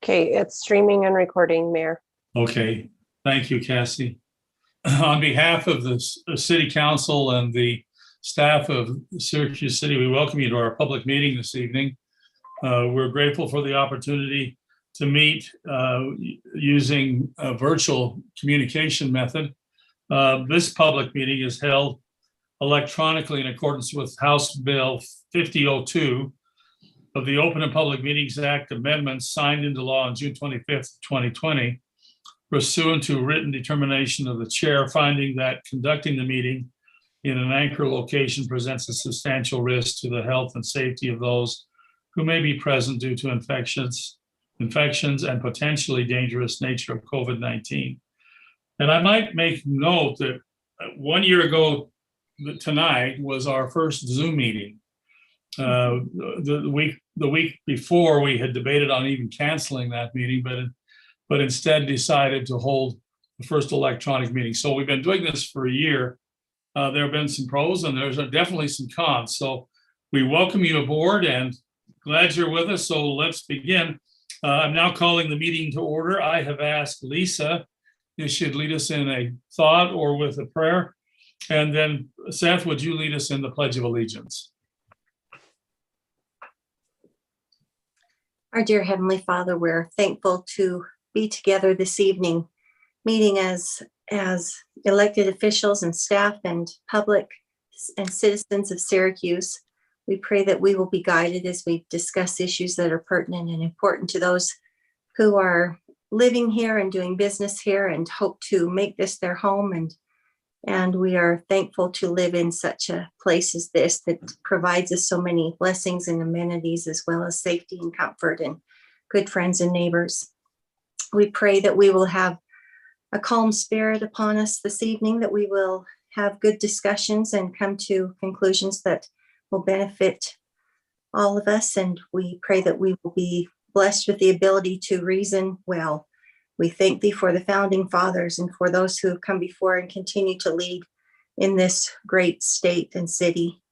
Okay, it's streaming and recording, Mayor. Okay, thank you, Cassie. On behalf of the City Council and the staff of Syracuse City, we welcome you to our public meeting this evening. We're grateful for the opportunity to meet using a virtual communication method. This public meeting is held electronically in accordance with House Bill 5002 of the Open and Public Meetings Act amendments signed into law on June 25th, 2020, pursuant to written determination of the chair finding that conducting the meeting in an anchor location presents a substantial risk to the health and safety of those who may be present due to infections and potentially dangerous nature of COVID-19. And I might make note that 1 year ago tonight was our first Zoom meeting. The week before, we had debated on even canceling that meeting, but instead decided to hold the first electronic meeting. So we've been doing this for a year. There have been some pros and there's definitely some cons. So we welcome you aboard and glad you're with us. So let's begin. I'm now calling the meeting to order. I have asked Lisa if she'd lead us in a thought or with a prayer. And then Seth, would you lead us in the Pledge of Allegiance? Our dear Heavenly Father, we're thankful to be together this evening, meeting as elected officials and staff and public and citizens of Syracuse. We pray that we will be guided as we discuss issues that are pertinent and important to those who are living here and doing business here and hope to make this their home. And we are thankful to live in such a place as this that provides us so many blessings and amenities, as well as safety and comfort and good friends and neighbors. We pray that we will have a calm spirit upon us this evening, that we will have good discussions and come to conclusions that will benefit all of us. And we pray that we will be blessed with the ability to reason well. We thank thee for the founding fathers and for those who have come before and continue to lead in this great state and city.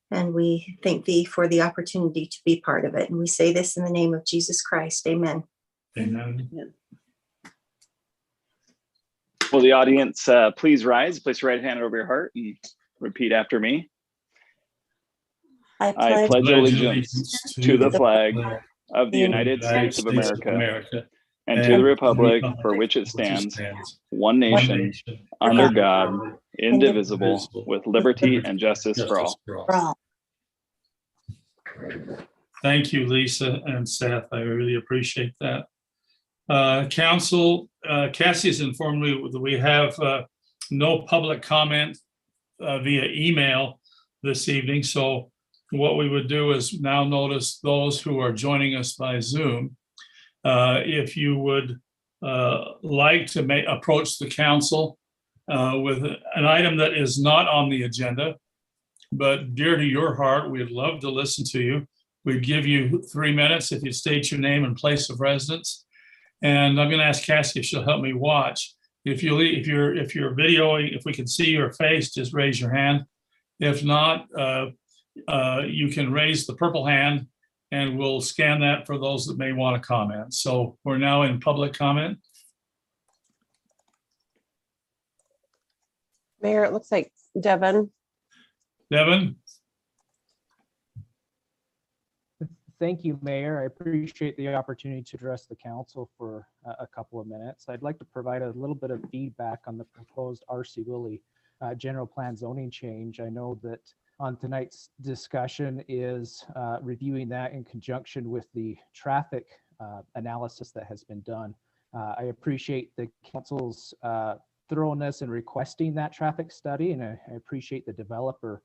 And we thank thee for the opportunity to be part of it. And we say this in the name of Jesus Christ. Amen. Amen. Will the audience please rise, place your right hand over your heart and repeat after me. I pledge allegiance to the flag of the United States of America and to the republic for which it stands, one nation, under God, indivisible, with liberty and justice for all. Thank you, Lisa and Seth. I really appreciate that. Council, Cassie has informed me that we have no public comment via email this evening. So what we would do is now notice those who are joining us by Zoom. If you would like to approach the council with an item that is not on the agenda, but dear to your heart, we'd love to listen to you. We'd give you 3 minutes if you state your name and place of residence. And I'm going to ask Cassie if she'll help me watch. If you're videoing, if we can see your face, just raise your hand. If not, you can raise the purple hand and we'll scan that for those that may want to comment. So we're now in public comment. Mayor, it looks like Devin. Devin? Thank you, Mayor. I appreciate the opportunity to address the council for a couple of minutes. I'd like to provide a little bit of feedback on the proposed R.C. Willey general plan zoning change. I know that on tonight's discussion is reviewing that in conjunction with the traffic analysis that has been done. I appreciate the council's thoroughness in requesting that traffic study, and I appreciate the developer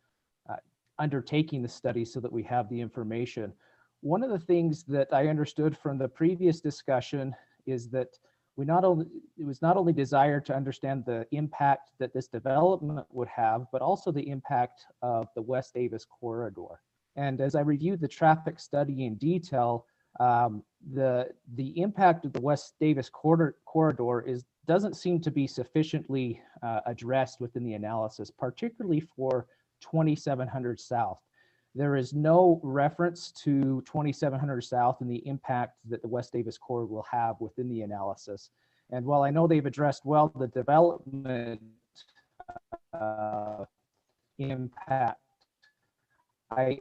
undertaking the study so that we have the information. One of the things that I understood from the previous discussion is that it was not only desired to understand the impact that this development would have, but also the impact of the West Davis corridor. And as I reviewed the traffic study in detail, the impact of the West Davis corridor doesn't seem to be sufficiently addressed within the analysis, particularly for 2700 South. There is no reference to 2700 South and the impact that the West Davis corridor will have within the analysis. And while I know they've addressed well the development impact, I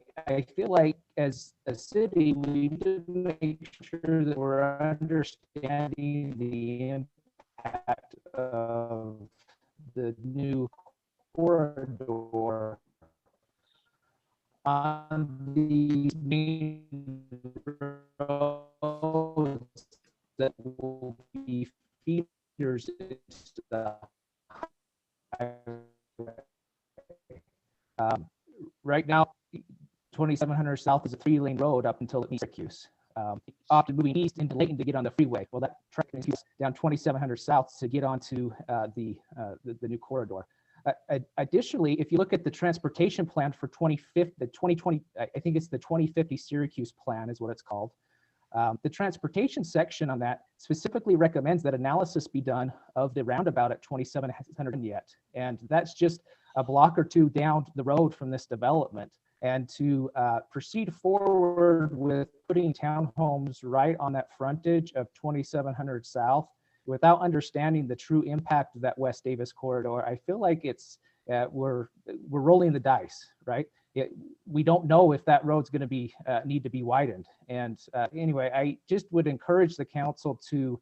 feel like as a city, we need to make sure that we're understanding the impact of the new corridor on the main roads that will be feeders into the highway. Right now, 2700 South is a 3-lane road up until it meets Syracuse. Often moving east into Layton to get on the freeway. Well, that truck is down 2700 South to get onto the new corridor. Additionally, if you look at the transportation plan for 2020, I think it's the 2050 Syracuse plan is what it's called. The transportation section on that specifically recommends that analysis be done of the roundabout at 2700 yet. And that's just a block or two down the road from this development. And to proceed forward with putting townhomes right on that frontage of 2700 South without understanding the true impact of that West Davis corridor, I feel like it's we're rolling the dice, right? We don't know if that road's going to be need to be widened. And anyway, I just would encourage the council to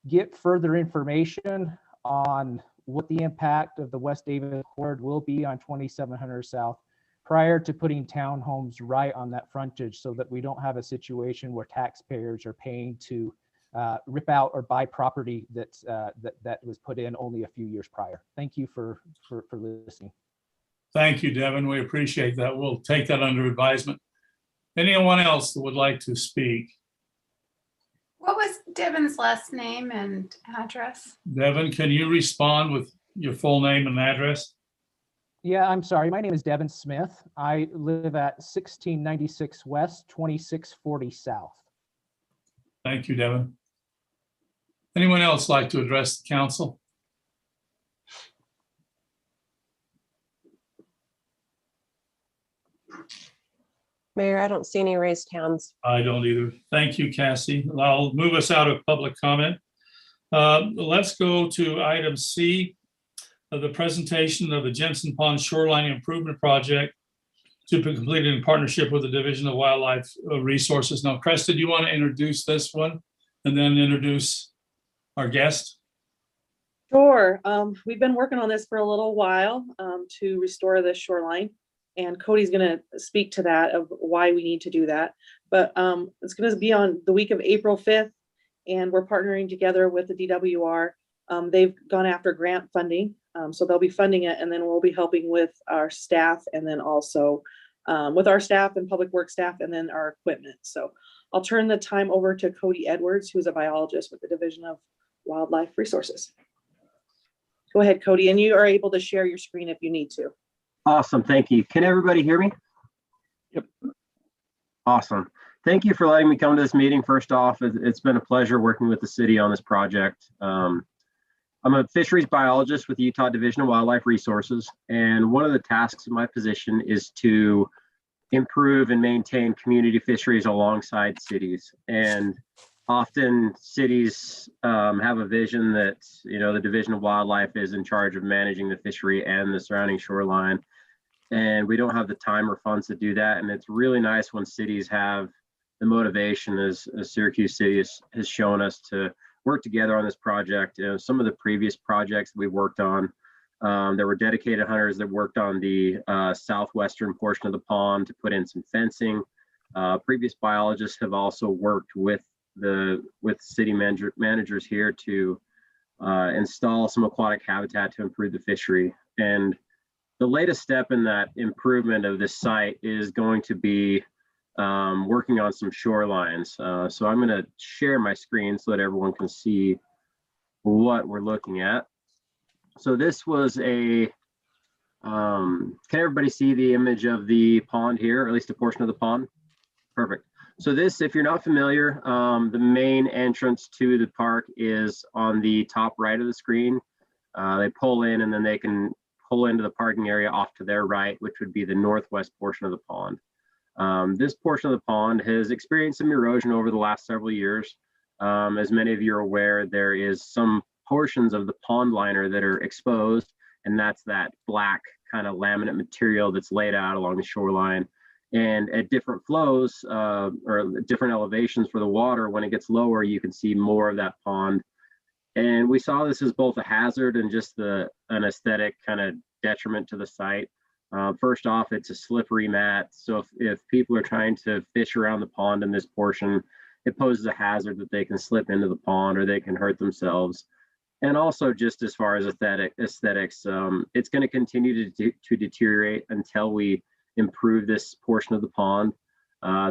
get further information on what the impact of the West Davis corridor will be on 2700 South prior to putting townhomes right on that frontage, so that we don't have a situation where taxpayers are paying to rip out or buy property that was put in only a few years prior. Thank you for listening. Thank you, Devin. We appreciate that. We'll take that under advisement. Anyone else that would like to speak? What was Devin's last name and address? Devin, can you respond with your full name and address? Yeah, I'm sorry. My name is Devin Smith. I live at 1696 West, 2640 South. Thank you, Devin. Anyone else like to address the council? Mayor, I don't see any raised hands. I don't either. Thank you, Cassie. I'll move us out of public comment. Let's go to item C, the presentation of the Jensen Pond Shoreline Improvement Project to be completed in partnership with the Division of Wildlife Resources. Now, Cresta, do you want to introduce this one and then introduce our guest? Sure. We've been working on this for a little while to restore the shoreline, and Cody's going to speak to that of why we need to do that. But it's going to be on the week of April 5th, and we're partnering together with the DWR. They've gone after grant funding, so they'll be funding it, and then we'll be helping with our staff, and then also with our staff and public works staff, and then our equipment. So I'll turn the time over to Cody Edwards, who's a biologist with the Division of Wildlife Resources. Go ahead, Cody, and you are able to share your screen if you need to. Awesome, thank you. Can everybody hear me? Yep. Awesome. Thank you for letting me come to this meeting. First off, it's been a pleasure working with the city on this project. I'm a fisheries biologist with the Utah Division of Wildlife Resources, and one of the tasks of my position is to improve and maintain community fisheries alongside cities. And often cities have a vision that, you know, the Division of Wildlife is in charge of managing the fishery and the surrounding shoreline, and we don't have the time or funds to do that. And it's really nice when cities have the motivation, as Syracuse City has shown us, to work together on this project. You know, some of the previous projects that we worked on, there were dedicated hunters that worked on the southwestern portion of the pond to put in some fencing. Previous biologists have also worked with city managers here to install some aquatic habitat to improve the fishery. And the latest step in that improvement of this site is going to be working on some shorelines. So I'm going to share my screen so that everyone can see what we're looking at. So this was a, can everybody see the image of the pond here, or at least a portion of the pond? Perfect. So this, if you're not familiar, the main entrance to the park is on the top right of the screen. They pull in, and then they can pull into the parking area off to their right, which would be the northwest portion of the pond. This portion of the pond has experienced some erosion over the last several years. As many of you are aware, there is some portions of the pond liner that are exposed, and that's that black kind of laminate material that's laid out along the shoreline. And at different flows or different elevations for the water, when it gets lower, you can see more of that pond. And we saw this as both a hazard and just an aesthetic kind of detriment to the site. First off, it's a slippery mat. So if people are trying to fish around the pond in this portion, it poses a hazard that they can slip into the pond or they can hurt themselves. And also just as far as aesthetics, it's going to continue to deteriorate until we improve this portion of the pond.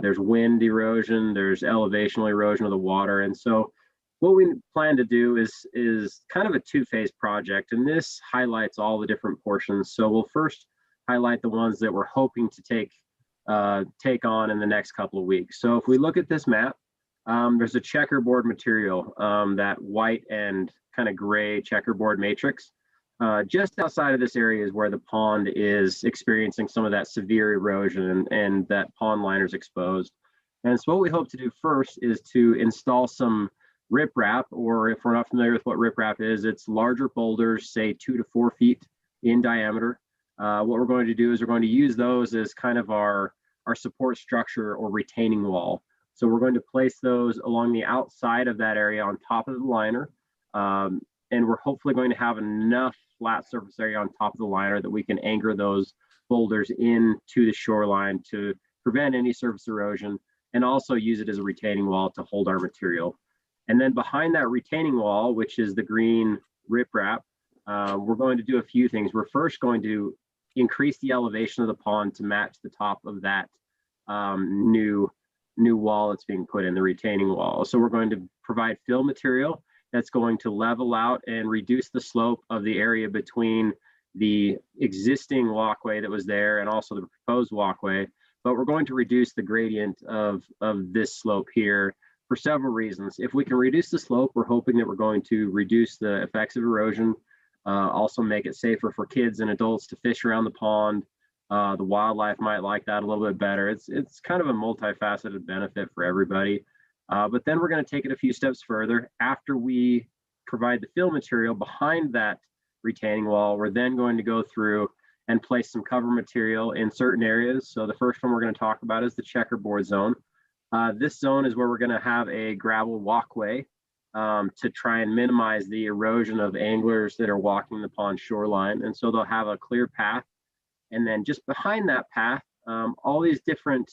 There's wind erosion, there's elevational erosion of the water. And so what we plan to do is kind of a two-phase project, and this highlights all the different portions. So we'll first highlight the ones that we're hoping to take on in the next couple of weeks. So if we look at this map, there's a checkerboard material, that white and kind of gray checkerboard matrix. Just outside of this area is where the pond is experiencing some of that severe erosion and that pond liner is exposed. And so what we hope to do first is to install some riprap, or if we're not familiar with what riprap is, it's larger boulders, say 2 to 4 feet in diameter. What we're going to do is we're going to use those as kind of our support structure or retaining wall. So we're going to place those along the outside of that area on top of the liner. And we're hopefully going to have enough flat surface area on top of the liner that we can anchor those boulders into the shoreline to prevent any surface erosion, and also use it as a retaining wall to hold our material. And then behind that retaining wall, which is the green riprap, we're going to do a few things. We're first going to increase the elevation of the pond to match the top of that new wall that's being put in, the retaining wall. So we're going to provide fill material that's going to level out and reduce the slope of the area between the existing walkway that was there and also the proposed walkway. But we're going to reduce the gradient of this slope here for several reasons. If we can reduce the slope, we're hoping that we're going to reduce the effects of erosion, also make it safer for kids and adults to fish around the pond. The wildlife might like that a little bit better. It's kind of a multifaceted benefit for everybody. But then we're going to take it a few steps further. After we provide the fill material behind that retaining wall, we're then going to go through and place some cover material in certain areas. So the first one we're going to talk about is the checkerboard zone. This zone is where we're going to have a gravel walkway to try and minimize the erosion of anglers that are walking the pond shoreline. And so they'll have a clear path. And then just behind that path, all these different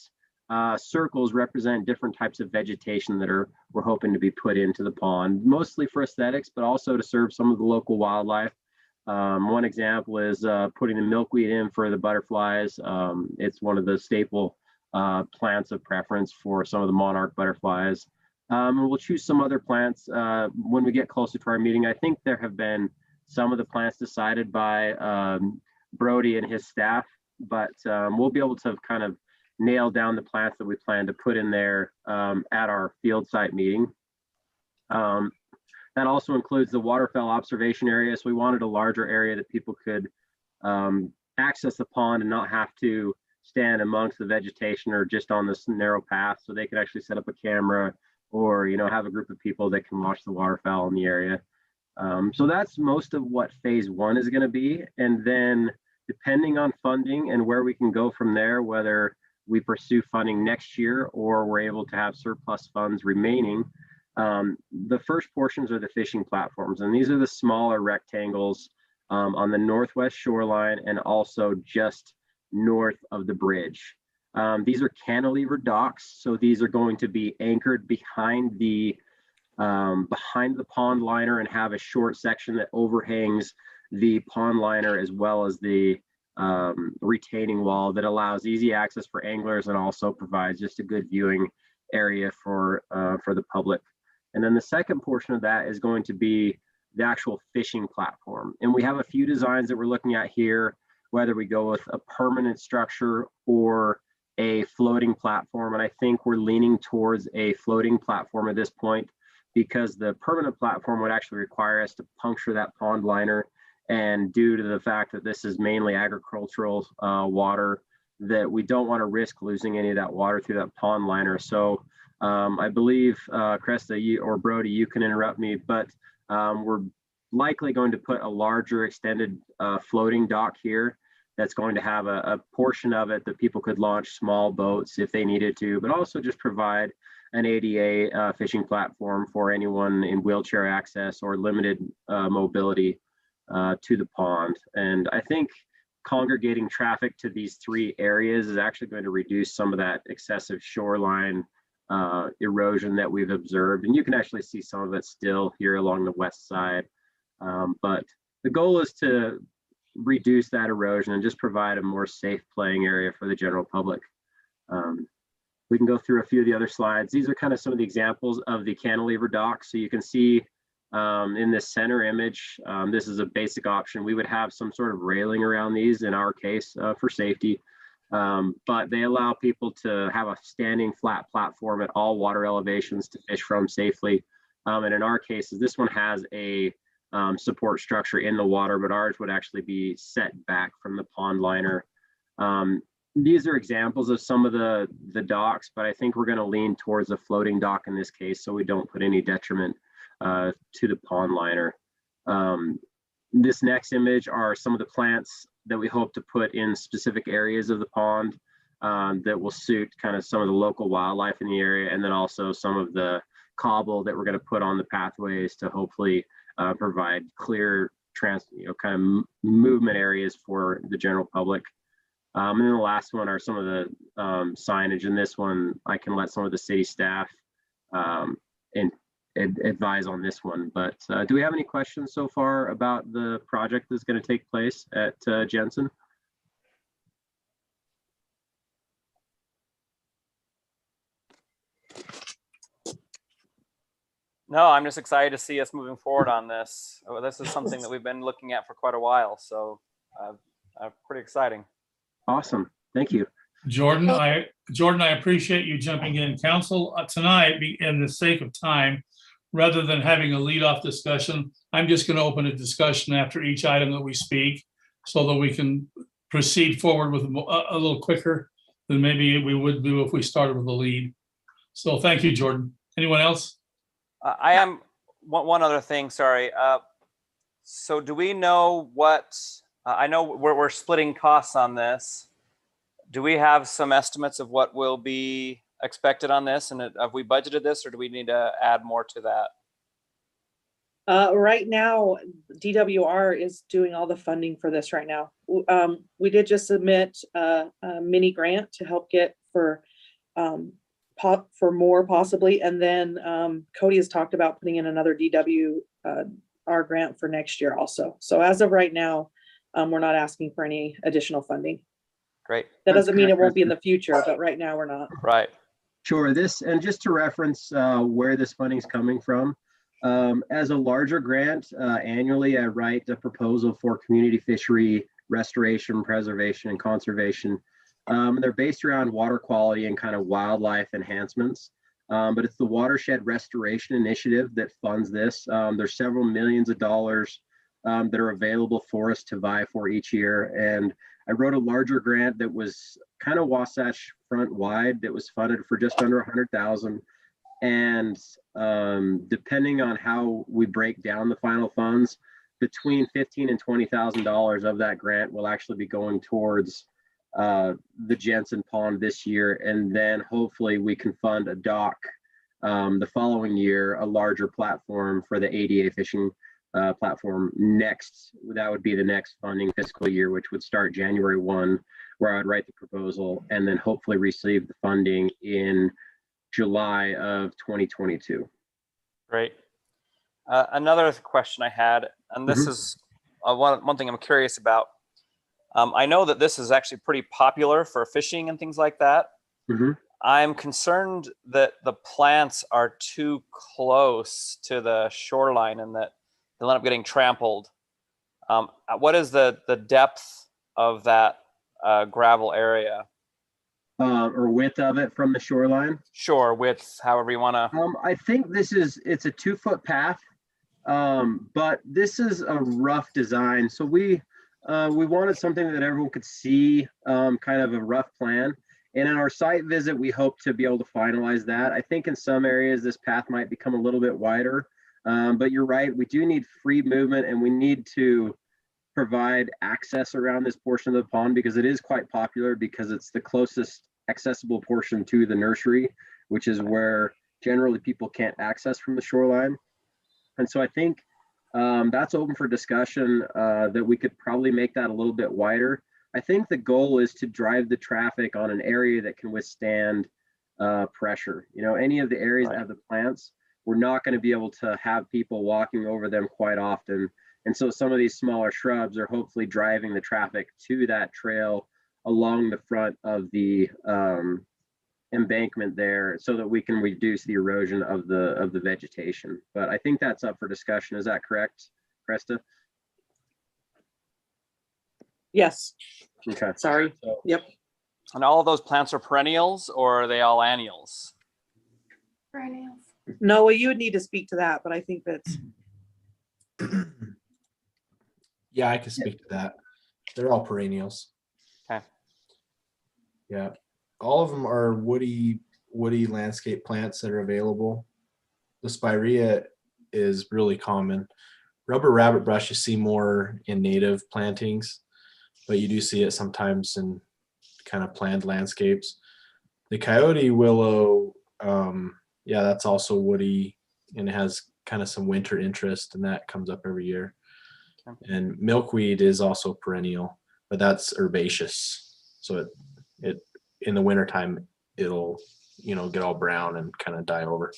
circles represent different types of vegetation that we're hoping to be put into the pond, mostly for aesthetics, but also to serve some of the local wildlife. One example is putting the milkweed in for the butterflies. It's one of the staple plants of preference for some of the monarch butterflies. We'll choose some other plants when we get closer to our meeting. I think there have been some of the plants decided by Brody and his staff, but we'll be able to kind of nail down the plants that we plan to put in there at our field site meeting. That also includes the Waterfowl Observation area. So we wanted a larger area that people could access the pond and not have to stand amongst the vegetation or just on this narrow path. So they could actually set up a camera or, have a group of people that can watch the waterfowl in the area. So that's most of what phase one is going to be. And then depending on funding and where we can go from there, whether we pursue funding next year or we're able to have surplus funds remaining, the first portions are the fishing platforms. And these are the smaller rectangles on the northwest shoreline and also just north of the bridge. These are cantilever docks. So these are going to be anchored behind the pond liner and have a short section that overhangs the pond liner as well as the retaining wall that allows easy access for anglers and also provides just a good viewing area for the public. And then the second portion of that is going to be the actual fishing platform. And we have a few designs that we're looking at here, whether we go with a permanent structure or a floating platform. And I think we're leaning towards a floating platform at this point, because the permanent platform would actually require us to puncture that pond liner. And due to the fact that this is mainly agricultural water, that we don't want to risk losing any of that water through that pond liner. So I believe Cresta or Brody, you can interrupt me, but we're likely going to put a larger extended floating dock here that's going to have a portion of it that people could launch small boats if they needed to, but also just provide an ADA fishing platform for anyone in wheelchair access or limited mobility to the pond. And I think congregating traffic to these three areas is actually going to reduce some of that excessive shoreline erosion that we've observed. And you can actually see some of it still here along the west side. But the goal is to reduce that erosion and just provide a more safe playing area for the general public. We can go through a few of the other slides. These are kind of some of the examples of the cantilever dock. So you can see in this center image, this is a basic option. We would have some sort of railing around these in our case for safety, but they allow people to have a standing flat platform at all water elevations to fish from safely. And in our cases, this one has a support structure in the water, but ours would actually be set back from the pond liner. These are examples of some of the docks, but I think we're going to lean towards a floating dock in this case, so we don't put any detriment to the pond liner. This next image are some of the plants that we hope to put in specific areas of the pond that will suit kind of some of the local wildlife in the area, and then also some of the cobble that we're going to put on the pathways to hopefully provide clear kind of movement areas for the general public. And then the last one are some of the signage. And this one, I can let some of the city staff advise on this one. But do we have any questions so far about the project that's going to take place at Jensen? No, I'm just excited to see us moving forward on this. This is something that we've been looking at for quite a while, so pretty exciting. Awesome, thank you. Jordan, I appreciate you jumping in. Council, tonight, in the sake of time, rather than having a lead-off discussion, I'm just going to open a discussion after each item that we speak so that we can proceed forward with a little quicker than maybe we would do if we started with a lead. So thank you, Jordan. Anyone else? I am one other thing, sorry. So do we know what, I know we're splitting costs on this. Do we have some estimates of what will be expected on this? And have we budgeted this, or do we need to add more to that? Right now, DWR is doing all the funding for this right now. We did just submit a mini grant to help get for more possibly. And then Cody has talked about putting in another DWR grant for next year also. So as of right now, we're not asking for any additional funding. Great. That doesn't mean it won't be in the future, but right now we're not. Right. Sure. And just to reference where this funding is coming from, as a larger grant, annually I write a proposal for community fishery restoration, preservation, and conservation. They're based around water quality and kind of wildlife enhancements. But it's the Watershed Restoration Initiative that funds this. There's several millions of dollars that are available for us to vie for each year. And I wrote a larger grant that was kind of Wasatch Front wide that was funded for just under $100,000. And depending on how we break down the final funds, between $15,000 and $20,000 of that grant will actually be going towards the Jensen pond this year. And then hopefully we can fund a dock the following year, a larger platform for the ADA fishing platform next. That would be the next funding fiscal year, which would start January 1, where I'd write the proposal and then hopefully receive the funding in July of 2022. Great. Another question I had, and this is one thing I'm curious about. I know that this is actually pretty popular for fishing and things like that. I'm concerned that the plants are too close to the shoreline and that they'll end up getting trampled. What is the depth of that gravel area? Or width of it from the shoreline? Sure, width, however you want to. I think it's a 2-foot path, but this is a rough design. So we we wanted something that everyone could see, kind of a rough plan. And in our site visit, we hope to be able to finalize that. I think in some areas, this path might become a little bit wider. But you're right, we do need free movement, and we need to provide access around this portion of the pond because it is quite popular, because it's the closest accessible portion to the nursery, which is where generally people can't access from the shoreline. And so I think that's open for discussion, that we could probably make that a little bit wider. I think the goal is to drive the traffic on an area that can withstand pressure. You know, any of the areas that have the plants, we're not going to be able to have people walking over them quite often. And so some of these smaller shrubs are hopefully driving the traffic to that trail along the front of the embankment there, so that we can reduce the erosion of the vegetation. But I think that's up for discussion. Is that correct, Krista? Yes, Okay. sorry. So, Yep. And all of those plants are perennials, or are they all annuals? Perennials. Noah, you would need to speak to that, but I think that's, Yeah, I can speak to that. They're all perennials. Okay. Yeah, all of them are woody landscape plants that are available. The spirea is really common. Rubber rabbit brush you see more in native plantings, but you do see it sometimes in kind of planned landscapes. The coyote willow, yeah, that's also woody, and it has kind of some winter interest, and that comes up every year. And milkweed is also perennial, but that's herbaceous. So it in the wintertime, it'll, you know, get all brown and kind of die over.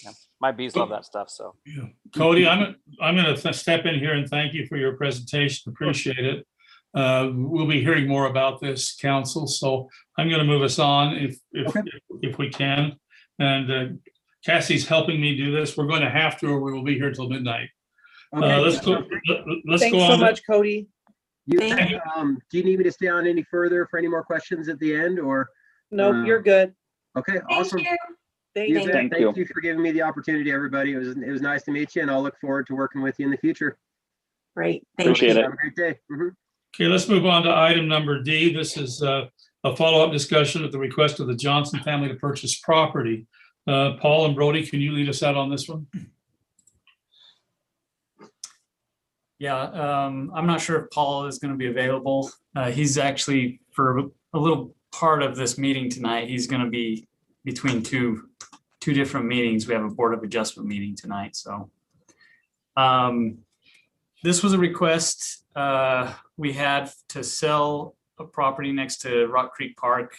Yeah. My bees love that stuff. So Yeah. Cody, I'm going to step in here and thank you for your presentation. Appreciate it. We'll be hearing more about this, council. So I'm going to move us on if we can. And Cassie's helping me do this. We're going to have to, or we will be here till midnight. okay. Let's go thanks on. so much, Cody. Do Thank you need me to stay on any further for any more questions at the end, or? Nope, you're good. Okay, Thank awesome. you. Thank You you. bet. Thank Thank you. you for giving me the opportunity, everybody. It was nice to meet you, and I'll look forward to working with you in the future. Great. Thank Appreciate you. it. Have a great day. Mhm. Okay, let's move on to item number D. This is a follow-up discussion at the request of the Johnson family to purchase property. Paul and Brody, can you lead us out on this one? Yeah, I'm not sure if Paul is going to be available. He's actually, for a little part of this meeting tonight, he's going to be between two different meetings. We have a Board of Adjustment meeting tonight. So this was a request we had to sell a property next to Rock Creek Park.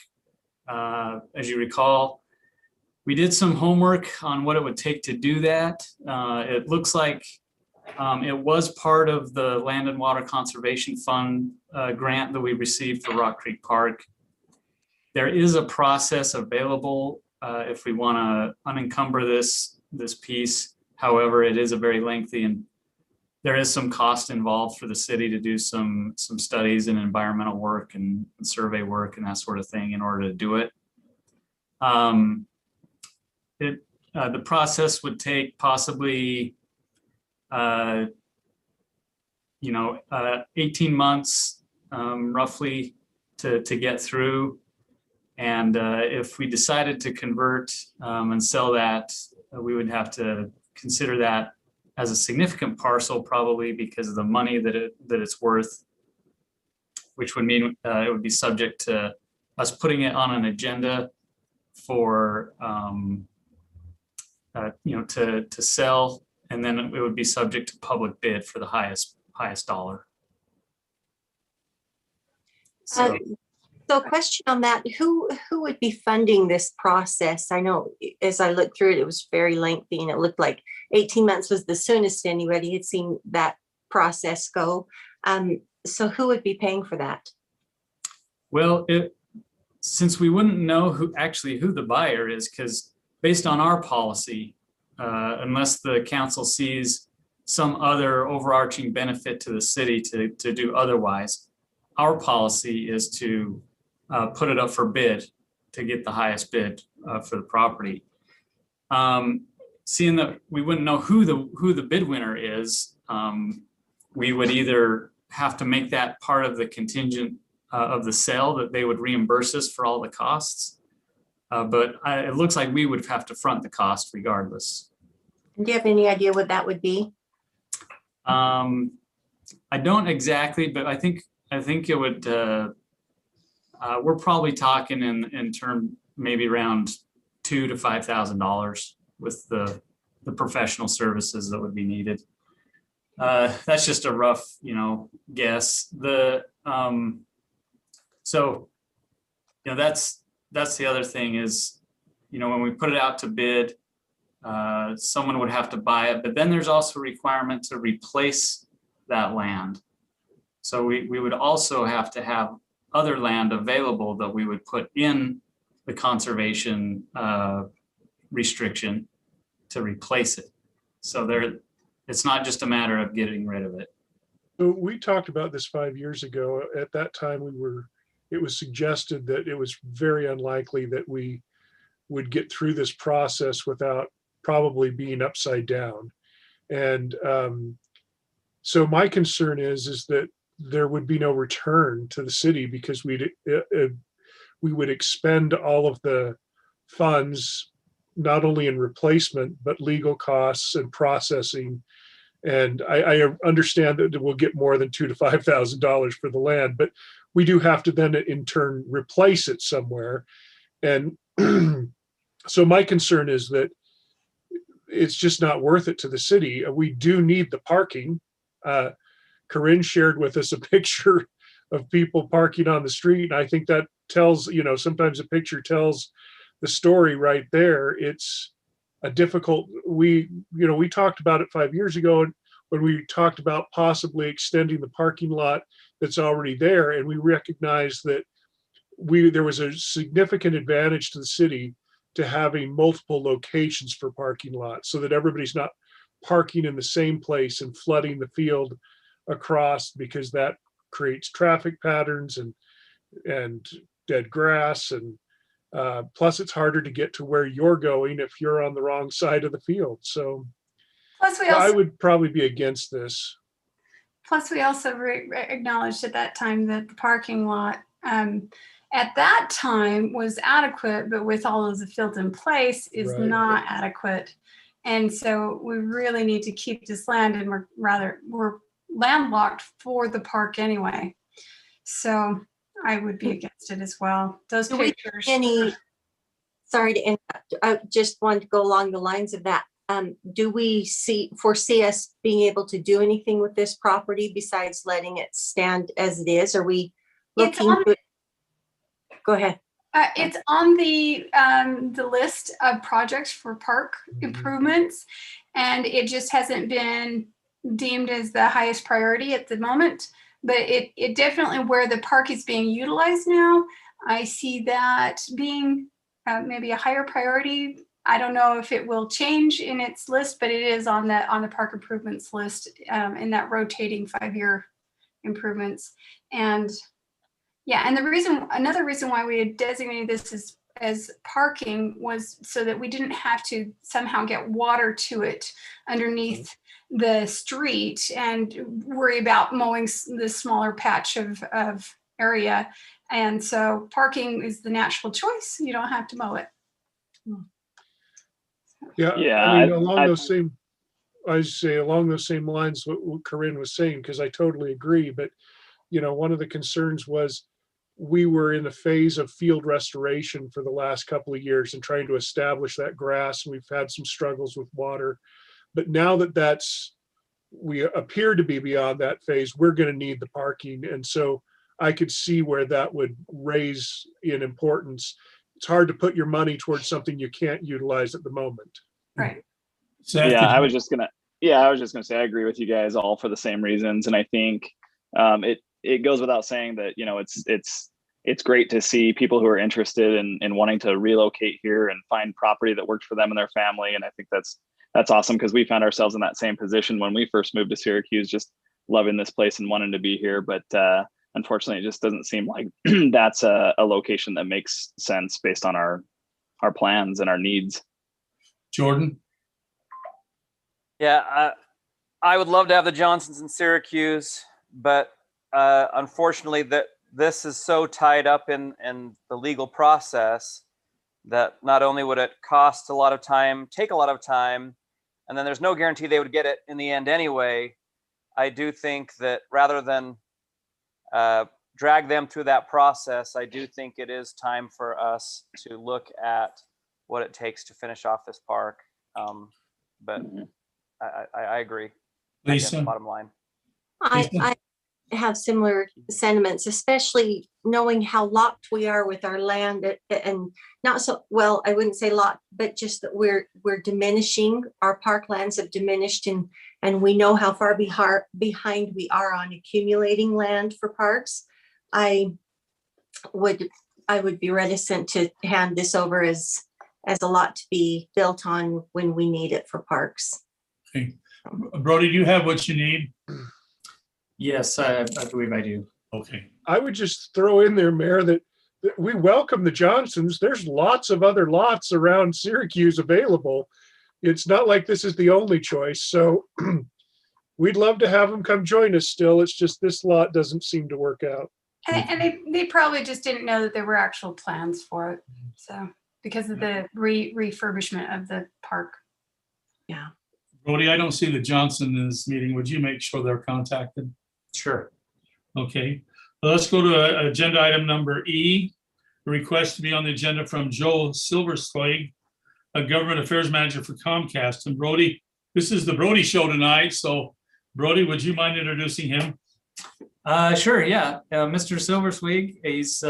As you recall, we did some homework on what it would take to do that. It looks like it was part of the Land and Water Conservation Fund grant that we received for Rock Creek Park. There is a process available if we want to unencumber this piece. However, it is a very lengthy, and there is some cost involved for the city to do some studies and environmental work and survey work and that sort of thing in order to do it. The process would take possibly 18 months roughly to get through. And if we decided to convert and sell that, we would have to consider that as a significant parcel, probably because of the money that it's worth, which would mean it would be subject to us putting it on an agenda for to sell, and then it would be subject to public bid for the highest dollar. So, So a question on that, who would be funding this process? I know as I looked through it, it was very lengthy, and it looked like 18 months was the soonest anybody had seen that process go. So who would be paying for that? well, since we wouldn't know who the buyer is, because based on our policy, unless the council sees some other overarching benefit to the city to do otherwise, our policy is to put it up for bid to get the highest bid for the property. Seeing that we wouldn't know who the bid winner is, we would either have to make that part of the contingent of the sale, that they would reimburse us for all the costs. But it looks like we would have to front the cost regardless. Do you have any idea what that would be? I don't exactly, but I think it would, we're probably talking in term, maybe around $2,000 to $5,000 with the professional services that would be needed. That's just a rough, guess. So, that's the other thing is, when we put it out to bid, someone would have to buy it, but then there's also a requirement to replace that land. So we would also have to have other land available that we would put in the conservation restriction to replace it. So it's not just a matter of getting rid of it. So we talked about this 5 years ago. At that time, it was suggested that it was very unlikely that we would get through this process without probably being upside down. And so my concern is that there would be no return to the city, because we would expend all of the funds, not only in replacement, but legal costs and processing. And I understand that we'll get more than $2,000 to $5,000 for the land, but we do have to then in turn replace it somewhere. And so my concern is that it's just not worth it to the city. We do need the parking. Corinne shared with us a picture of people parking on the street. And I think that tells, sometimes a picture tells the story right there. It's a difficult, we talked about it 5 years ago, and when we talked about possibly extending the parking lot that's already there. And we recognized that there was a significant advantage to the city to having multiple locations for parking lots, so that everybody's not parking in the same place and flooding the field across, because that creates traffic patterns and dead grass. And plus it's harder to get to where you're going if you're on the wrong side of the field. So I would probably be against this. Plus, we also acknowledged at that time that the parking lot at that time was adequate, but with all of the fields in place is not adequate. And so we really need to keep this land, and we're landlocked for the park anyway. So I would be against it as well. Those pictures. Sorry to interrupt. I just wanted to go along the lines of that. Do we foresee us being able to do anything with this property besides letting it stand as it is? Are we looking? Go ahead. It's on the list of projects for park improvements, and it just hasn't been deemed as the highest priority at the moment. But it definitely, where the park is being utilized now, I see that being maybe a higher priority. I don't know if it will change in its list, but it is on the park improvements list in that rotating 5-year improvements. And yeah, and another reason why we had designated this as parking was so that we didn't have to somehow get water to it underneath the street and worry about mowing the smaller patch of area. And so parking is the natural choice. You don't have to mow it. Yeah. I mean, along those same lines, what Corinne was saying, because I totally agree. But, one of the concerns was we were in a phase of field restoration for the last couple of years and trying to establish that grass. We've had some struggles with water, but now that we appear to be beyond that phase, we're going to need the parking. And so I could see where that would raise in importance. It's hard to put your money towards something you can't utilize at the moment. Right. I was just gonna say, I agree with you guys all for the same reasons. And I think it goes without saying that, it's great to see people who are interested in wanting to relocate here and find property that works for them and their family. And I think that's awesome, because we found ourselves in that same position when we first moved to Syracuse, just loving this place and wanting to be here. But unfortunately, it just doesn't seem like that's a location that makes sense based on our plans and our needs. Jordan? Yeah, I would love to have the Johnsons in Syracuse, but unfortunately, that this is so tied up in the legal process that not only would it cost a lot of time, take a lot of time, and then there's no guarantee they would get it in the end anyway. I do think that rather than drag them through that process, I do think it is time for us to look at what it takes to finish off this park. But I agree. I guess, Lisa? bottom line. I have similar sentiments, especially knowing how locked we are with our land, and not so well, I wouldn't say locked, but just that we're diminishing. Our parklands have diminished, and we know how far behind we are on accumulating land for parks. I would be reticent to hand this over as a lot to be built on when we need it for parks. Okay. Brody, do you have what you need? Yes, I believe I do. Okay. I would just throw in there, Mayor, that we welcome the Johnsons. There's lots of other lots around Syracuse available. It's not like this is the only choice. So we'd love to have them come join us still. It's just this lot doesn't seem to work out. And they probably just didn't know that there were actual plans for it. So because of the refurbishment of the park. Yeah. Brody, I don't see the Johnson in this meeting. Would you make sure they're contacted? Sure. Okay. Let's go to agenda item number E, a request to be on the agenda from Joe Silverswig, a government affairs manager for Comcast. And Brody, this is the Brody show tonight. So Brody, would you mind introducing him? Sure, yeah. Mr. Silverswig, he's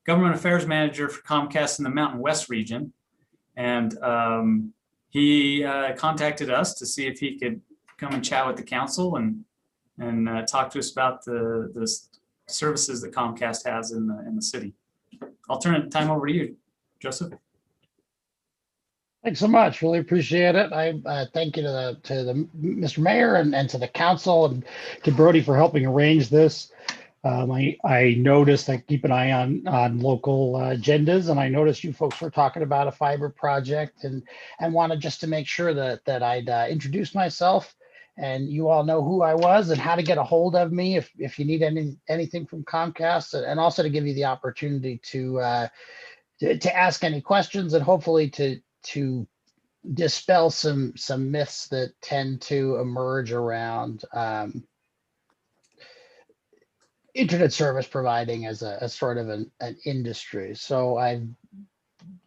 government affairs manager for Comcast in the Mountain West region. And he contacted us to see if he could come and chat with the council and talk to us about the services that Comcast has in the city. I'll turn the time over to you, Joseph. Thanks so much. Really appreciate it. I thank you to the Mr. Mayor and to the council and to Brody for helping arrange this. I noticed I keep an eye on local agendas, and I noticed you folks were talking about a fiber project, and wanted just to make sure that I'd introduce myself, and you all know who I was and how to get a hold of me if you need anything from Comcast, and also to give you the opportunity to ask any questions, and hopefully to dispel some myths that tend to emerge around internet service providing as a sort of an industry. So I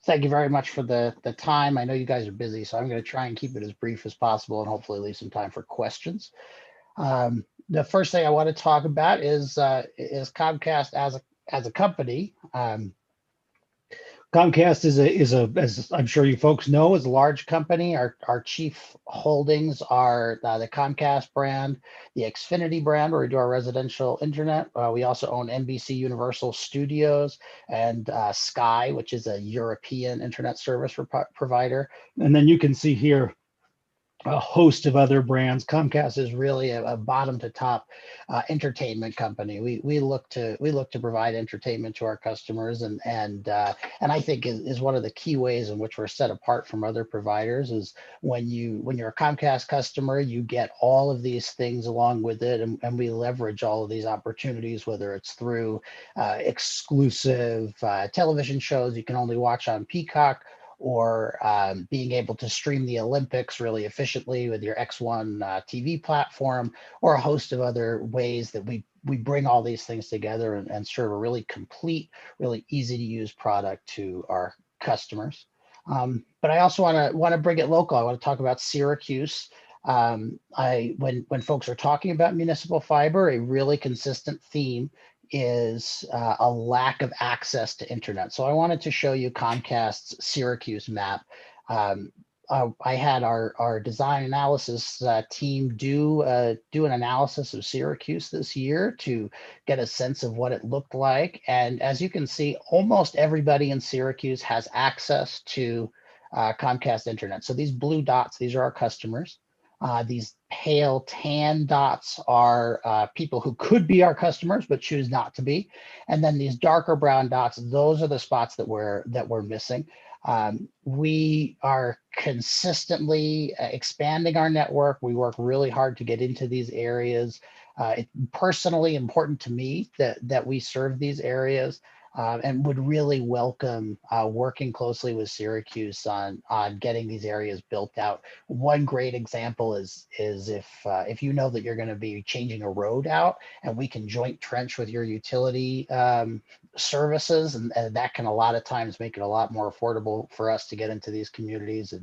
thank you very much for the time. I know you guys are busy, so I'm going to try and keep it as brief as possible and hopefully leave some time for questions. The first thing I want to talk about is Comcast as a company. Comcast is as I'm sure you folks know, is a large company. Our chief holdings are the Comcast brand, the Xfinity brand, where we do our residential internet. We also own NBC Universal Studios and Sky, which is a European internet service provider. And then you can see here a host of other brands. Comcast is really a bottom to top entertainment company. We look to provide entertainment to our customers, and I think is one of the key ways in which we're set apart from other providers is when you're a Comcast customer, you get all of these things along with it, and we leverage all of these opportunities, whether it's through exclusive television shows you can only watch on Peacock, or being able to stream the Olympics really efficiently with your X1 TV platform, or a host of other ways that we bring all these things together and serve a really complete, really easy to use product to our customers. But I also want to bring it local. I want to talk about Syracuse. When folks are talking about municipal fiber, a really consistent theme is a lack of access to internet. So I wanted to show you Comcast's Syracuse map. I had our design analysis team do an analysis of Syracuse this year to get a sense of what it looked like. And as you can see, almost everybody in Syracuse has access to Comcast internet. So these blue dots, these are our customers. These pale tan dots are people who could be our customers but choose not to be, and then these darker brown dots, those are the spots that we're missing. We are consistently expanding our network. We work really hard to get into these areas. It's personally important to me that we serve these areas. And would really welcome working closely with Syracuse on getting these areas built out. One great example is if you know that you're going to be changing a road out, and we can joint trench with your utility services, and that can a lot of times make it a lot more affordable for us to get into these communities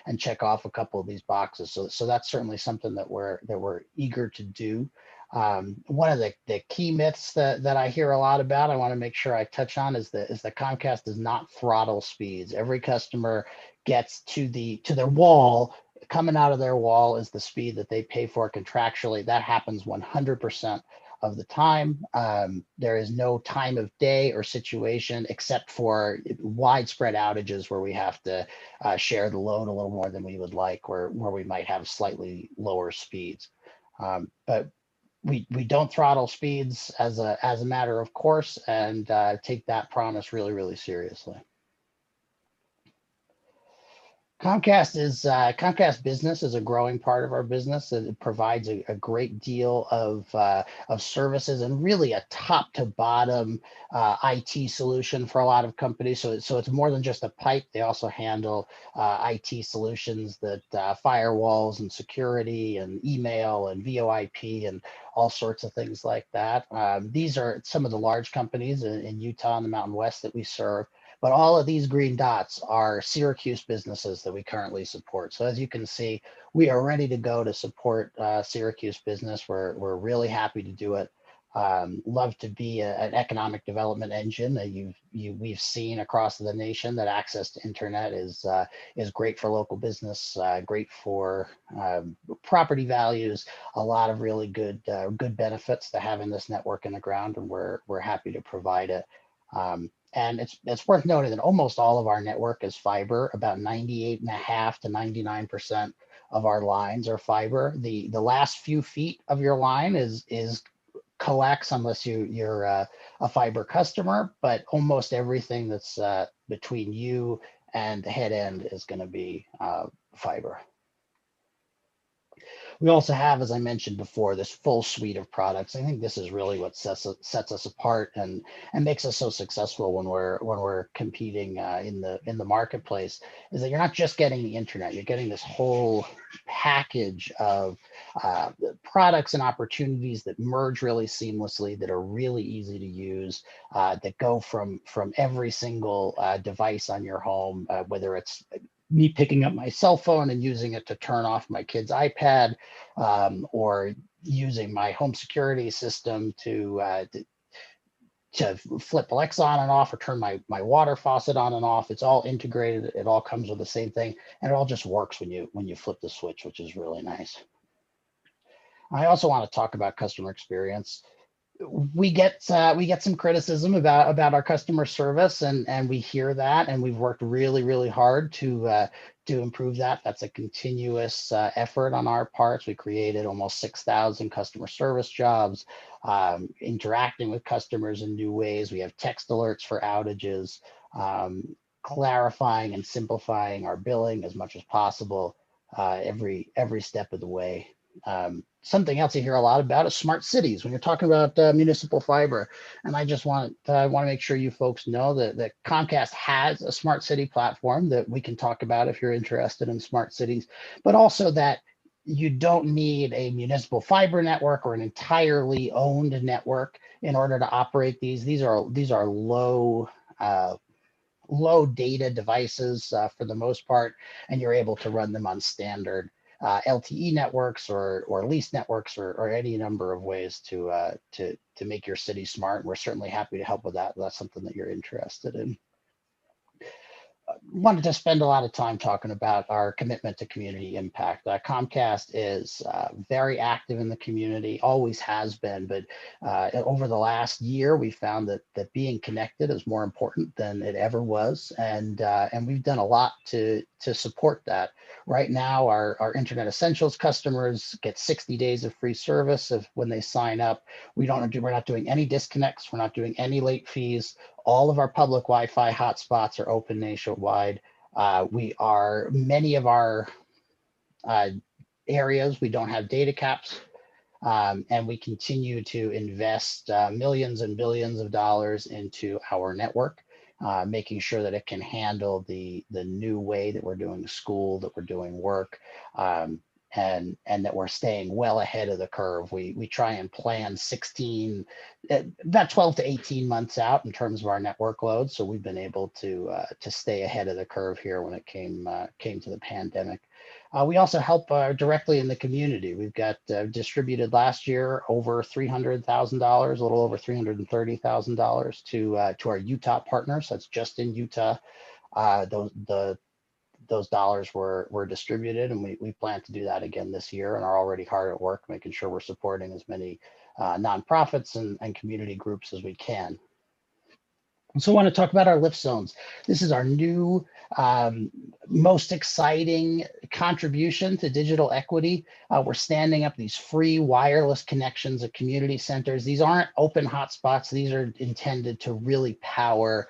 and check off a couple of these boxes. So that's certainly something that we're eager to do. One of the key myths that I hear a lot about, I want to make sure I touch on, is that Comcast does not throttle speeds. Every customer gets to their wall. Coming out of their wall is the speed that they pay for contractually. That happens 100% of the time. There is no time of day or situation except for widespread outages where we have to share the load a little more than we would like, where we might have slightly lower speeds. But we don't throttle speeds as a matter of course, and take that promise really, really seriously. Comcast Business is a growing part of our business. It provides a great deal of services and really a top to bottom IT solution for a lot of companies. So it's more than just a pipe. They also handle IT solutions that firewalls and security and email and VoIP and all sorts of things like that. These are some of the large companies in Utah and the Mountain West that we serve. But all of these green dots are Syracuse businesses that we currently support. So as you can see, we are ready to go to support Syracuse business. We're really happy to do it. Love to be an economic development engine that we've seen across the nation, that access to internet is great for local business, great for property values, a lot of really good benefits to having this network in the ground, and we're happy to provide it. And it's worth noting that almost all of our network is fiber. About 98.5% to 99% of our lines are fiber. The last few feet of your line is coax, unless you're a fiber customer, but almost everything that's between you and the head end is going to be fiber. We also have, as I mentioned before, this full suite of products. I think this is really what sets us apart and makes us so successful when we're competing in the marketplace, is that you're not just getting the internet, you're getting this whole package of products and opportunities that merge really seamlessly, that are really easy to use, that go from every single device on your home, whether it's me picking up my cell phone and using it to turn off my kid's iPad, or using my home security system to flip Alexa on and off, or turn my water faucet on and off. It's all integrated. It all comes with the same thing, and it all just works when you flip the switch, which is really nice. I also want to talk about customer experience. We get some criticism about our customer service, and we hear that, and we've worked really, really hard to improve that. That's a continuous effort on our parts. We created almost 6,000 customer service jobs, interacting with customers in new ways. We have text alerts for outages, clarifying and simplifying our billing as much as possible, every step of the way. Something else you hear a lot about is smart cities when you're talking about municipal fiber. And I just want to make sure you folks know that Comcast has a smart city platform that we can talk about if you're interested in smart cities, but also that you don't need a municipal fiber network or an entirely owned network in order to operate these. These are low data devices for the most part, and you're able to run them on standard LTE networks or leased networks or any number of ways to make your city smart. We're certainly happy to help with that. That's something that you're interested in. Wanted to spend a lot of time talking about our commitment to community impact. Comcast is very active in the community, always has been, but over the last year, we found that being connected is more important than it ever was, and we've done a lot to support that. Right now, our Internet Essentials customers get 60 days of free service when they sign up. We're not doing any disconnects. We're not doing any late fees. All of our public Wi-Fi hotspots are open nationwide. Many of our areas, we don't have data caps. And we continue to invest millions and billions of dollars into our network, making sure that it can handle the new way that we're doing school, that we're doing work, and that we're staying well ahead of the curve. We try and plan about 12 to 18 months out in terms of our network load. So we've been able to stay ahead of the curve here when it came to the pandemic. We also help directly in the community. We've got distributed last year over $300,000, a little over $330,000 to our Utah partners. That's just in Utah. Those dollars were distributed, and we plan to do that again this year, and are already hard at work making sure we're supporting as many nonprofits and community groups as we can. So I want to talk about our lift zones. This is our new, most exciting contribution to digital equity. We're standing up these free wireless connections at community centers. These aren't open hotspots. These are intended to really power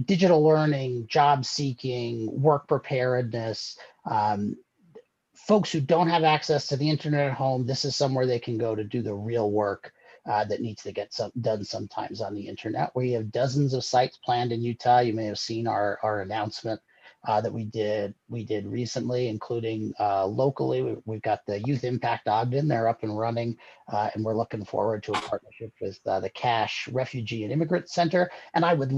digital learning, job seeking, work preparedness. Folks who don't have access to the internet at home, this is somewhere they can go to do the real work that needs to get done sometimes on the internet. We have dozens of sites planned in Utah. You may have seen our announcement that we did recently, including locally. We've got the Youth Impact Ogden. They're up and running, and we're looking forward to a partnership with the Cash Refugee and Immigrant Center. And I would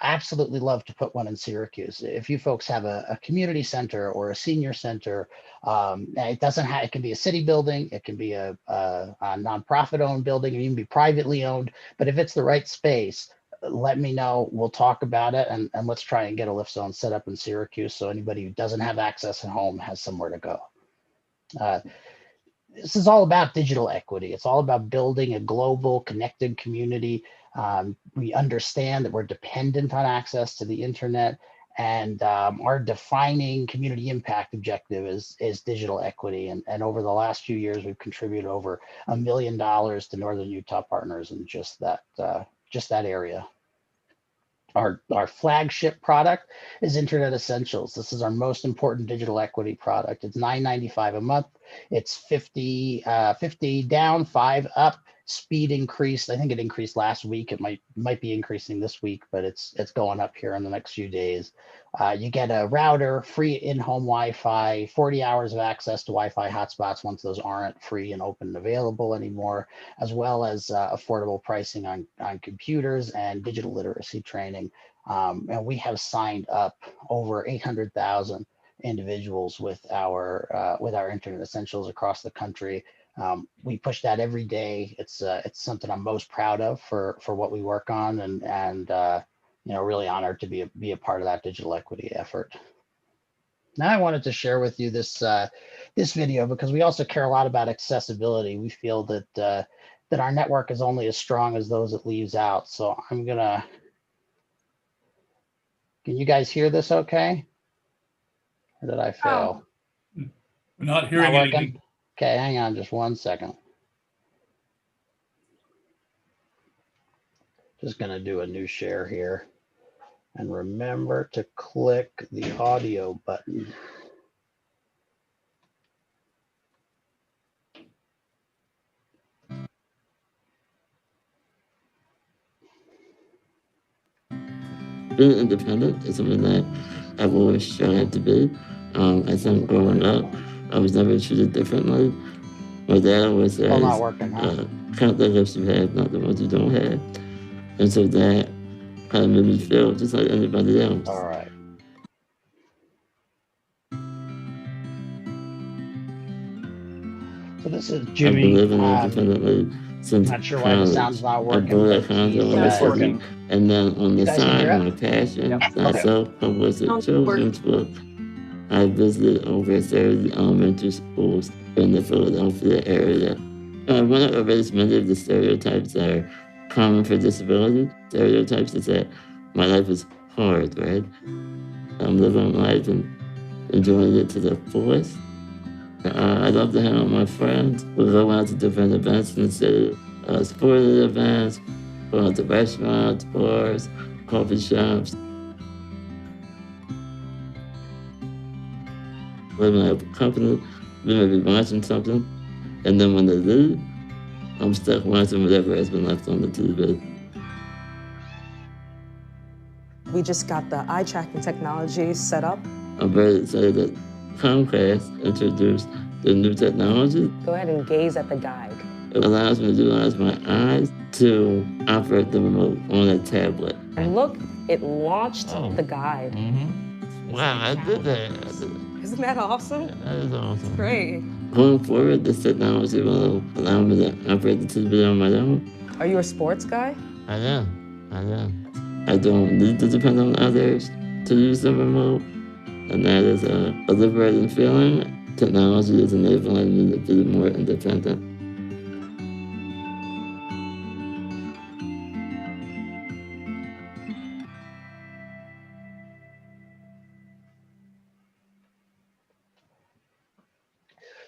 absolutely love to put one in Syracuse. If you folks have a community center or a senior center, it can be a city building, it can be a nonprofit-owned building, it can even be privately owned. But if it's the right space, let me know. We'll talk about it, and let's try and get a lift zone set up in Syracuse so anybody who doesn't have access at home has somewhere to go. This is all about digital equity. It's all about building a global connected community. We understand that we're dependent on access to the internet, and our defining community impact objective is digital equity. And over the last few years, we've contributed over $1 million to Northern Utah partners in just that area. Our flagship product is Internet Essentials. This is our most important digital equity product. It's $9.95 a month. It's 50 down, 5 up. Speed increased. I think it increased last week. It might be increasing this week, but it's going up here in the next few days. You get a router, free in-home Wi-Fi, 40 hours of access to Wi-Fi hotspots once those aren't free and open and available anymore, as well as affordable pricing on computers and digital literacy training. And we have signed up over 800,000 individuals with our Internet Essentials across the country. We push that every day. It's something I'm most proud of for what we work on, and really honored to be a part of that digital equity effort. Now I wanted to share with you this video because we also care a lot about accessibility. We feel that our network is only as strong as those it leaves out. So can you guys hear this okay? Or did I fail? We're not hearing anything. Okay, hang on just 1 second. Just going to do a new share here. And remember to click the audio button. Being independent is something that I've always strived to be. I think growing up, I was never treated differently. My dad always says, count the gifts you have, not the ones you don't have. And so that kind of made me feel just like anybody else. All right. So this is Jimmy. I've been living independently since not sure why the sound's not working. It's working. And then on the side, my passion, I self-published a children's book. I visited over 30 elementary schools in the Philadelphia area. I want to erase many of the stereotypes that are common for disability. Stereotypes is that my life is hard, right? I'm living life and enjoying it to the fullest. I love to hang out with my friends. We go out to different events in the city, sporting events, go out to restaurants, bars, coffee shops. When I have company, we may be watching something, And then when they leave, I'm stuck watching whatever has been left on the TV. We just got the eye tracking technology set up. I'm very excited that Comcast introduced the new technology. Go ahead and gaze at the guide. It allows me to utilize my eyes to operate the remote on a tablet. And look, it launched the guide. Wow, I did that. Isn't that awesome? Yeah, that is awesome. Great. Going forward, this technology will allow me to operate the TV on my own. Are you a sports guy? I am. I don't need to depend on others to use the remote, and that is a liberating feeling. Technology is enabling me to be more independent.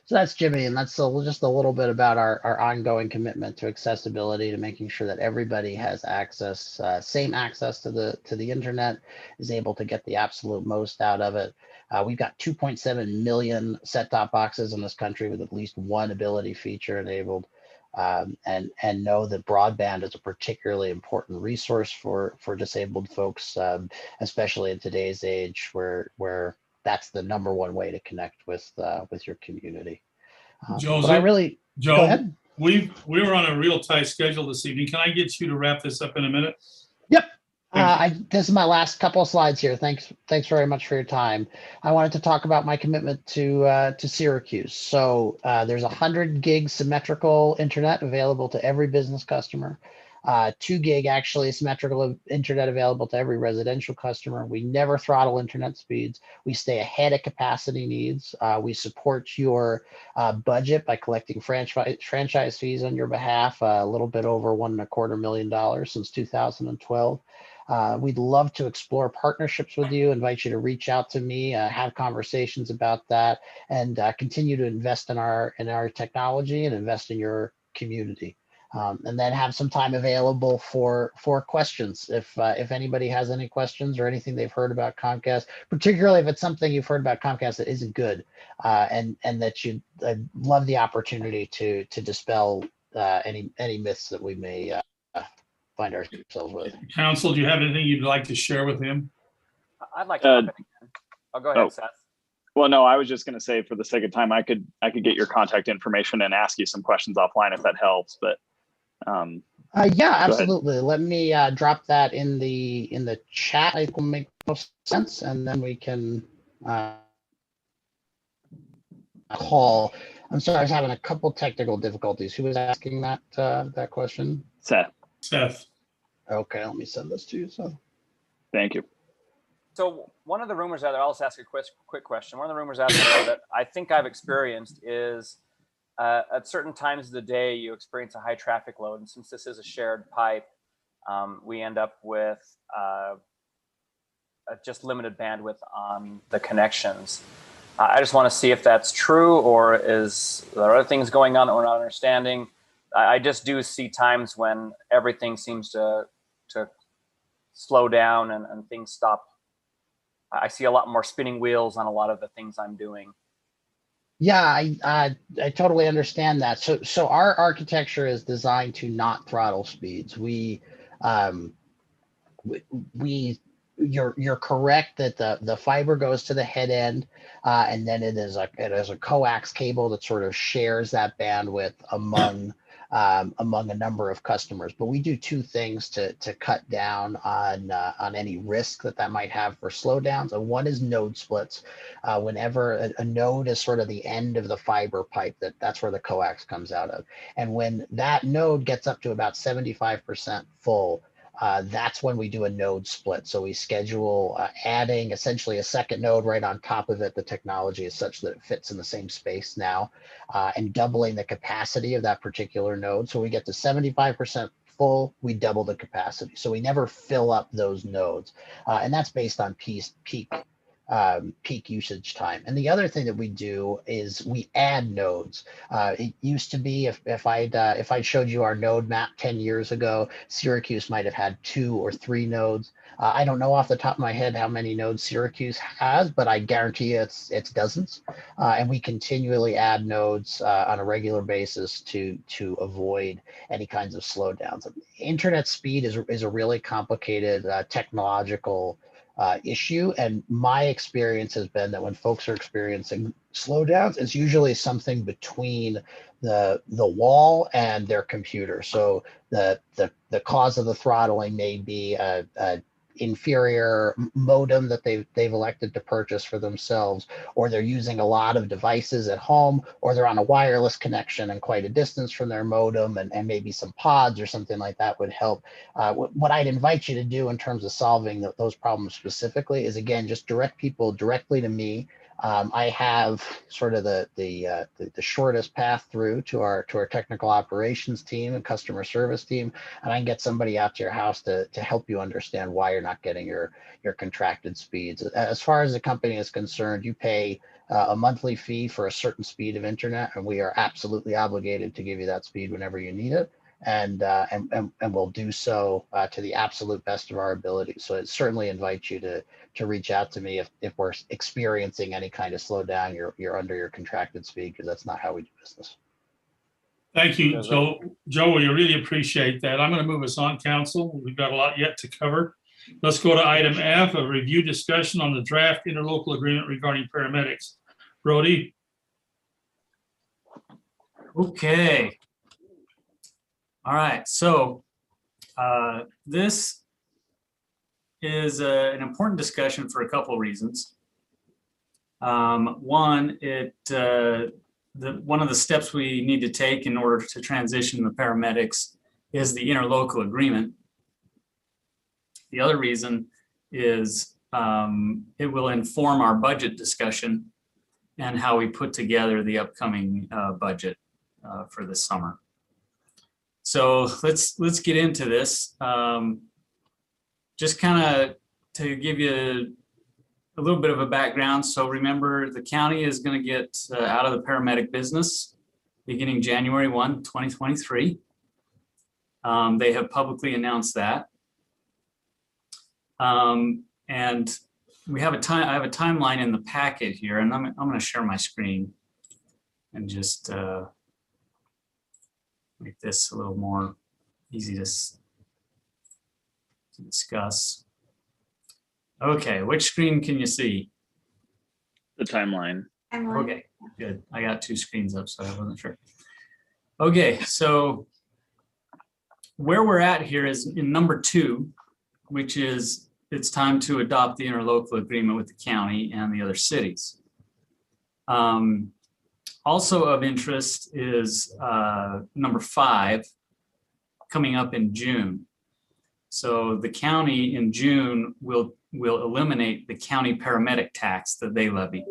So that's Jimmy, and that's just a little bit about our ongoing commitment to accessibility, to making sure that everybody has access, same access to the internet, is able to get the absolute most out of it. We've got 2.7 million set-top boxes in this country with at least one ability feature enabled, and know that broadband is a particularly important resource for disabled folks, especially in today's age where that's the number one way to connect with your community. Joseph, But I really, Joe, go ahead. we were on a real tight schedule this evening. Can I get you to wrap this up in a minute? Yep. This is my last couple of slides here. Thanks very much for your time. I wanted to talk about my commitment to Syracuse. So there's 100 gig symmetrical internet available to every business customer. 2 gig actually symmetrical internet available to every residential customer. We never throttle internet speeds. We stay ahead of capacity needs. We support your budget by collecting franchise fees on your behalf, a little bit over $1.25 million since 2012. We'd love to explore partnerships with you, invite you to reach out to me, have conversations about that, and continue to invest in our technology and invest in your community. And then have some time available for questions. If anybody has any questions or anything they've heard about Comcast, particularly if it's something you've heard about Comcast that isn't good, and that you'd love the opportunity to dispel any myths that we may find ourselves with. Council, do you have anything you'd like to share with him? I'd like to hop in again. Oh, go ahead, Seth. Well, no, I was just going to say, for the sake of time, I could get your contact information and ask you some questions offline if that helps. But yeah, absolutely. Let me drop that in the chat. It will make most sense, and then we can call. I'm sorry, I was having a couple technical difficulties. Who was asking that question? Seth. Okay, let me send this to you. So, thank you. So one of the rumors out there, I'll just ask a quick question. One of the rumors out there that I think I've experienced is at certain times of the day, you experience a high traffic load. And since this is a shared pipe, we end up with just limited bandwidth on the connections. I just want to see if that's true, or is there other things going on that we're not understanding? I just do see times when everything seems to slow down and things stop. I see a lot more spinning wheels on a lot of the things I'm doing. Yeah, I totally understand that. So our architecture is designed to not throttle speeds. You're correct that the fiber goes to the head end, and then it is a coax cable that sort of shares that bandwidth among a number of customers. But we do two things to cut down on any risk that might have for slowdowns. And one is node splits. Whenever a node is sort of the end of the fiber pipe, that's where the coax comes out of. And when that node gets up to about 75% full, that's when we do a node split. So we schedule adding essentially a second node right on top of it. The technology is such that it fits in the same space now, and doubling the capacity of that particular node. So we get to 75% full, we double the capacity. So we never fill up those nodes. And that's based on peak peak usage time. And the other thing that we do is we add nodes. It used to be if I showed you our node map 10 years ago, Syracuse might have had 2 or 3 nodes. I don't know off the top of my head how many nodes Syracuse has, but I guarantee you it's dozens. And we continually add nodes on a regular basis to avoid any kinds of slowdowns. Internet speed is a really complicated technological issue. And my experience has been that when folks are experiencing slowdowns, it's usually something between the wall and their computer. So the cause of the throttling may be a inferior modem that they've elected to purchase for themselves, or they're using a lot of devices at home, or they're on a wireless connection and quite a distance from their modem, and maybe some pods or something like that would help. What I'd invite you to do in terms of solving those problems specifically is, again, just direct people directly to me. I have sort of the shortest path through to our technical operations team and customer service team, and I can get somebody out to your house to help you understand why you're not getting your contracted speeds. As far as the company is concerned, you pay a monthly fee for a certain speed of internet, and we are absolutely obligated to give you that speed whenever you need it. And we'll do so to the absolute best of our ability. So I certainly invite you to reach out to me if we're experiencing any kind of slowdown, you're under your contracted speed, because that's not how we do business. Thank you, Joe. Joe, we really appreciate that. I'm going to move us on, council. We've got a lot yet to cover. Let's go to item F, a review discussion on the draft interlocal agreement regarding paramedics. Brody. Okay. All right, so this is an important discussion for a couple of reasons. One, one of the steps we need to take in order to transition the paramedics is the interlocal agreement. The other reason is it will inform our budget discussion and how we put together the upcoming budget for this summer. So let's get into this. Just kind of to give you a little bit of a background. So remember, the county is going to get out of the paramedic business beginning January 1, 2023. They have publicly announced that. And we have I have a timeline in the packet here, and I'm going to share my screen and just make this a little more easy to discuss. Okay, which screen can you see? The timeline. Okay, good. I got 2 screens up, so I wasn't sure. Okay, so where we're at here is in number 2, which is it's time to adopt the interlocal agreement with the county and the other cities. Also of interest is number 5, coming up in June. So the county in June will eliminate the county paramedic tax that they levy.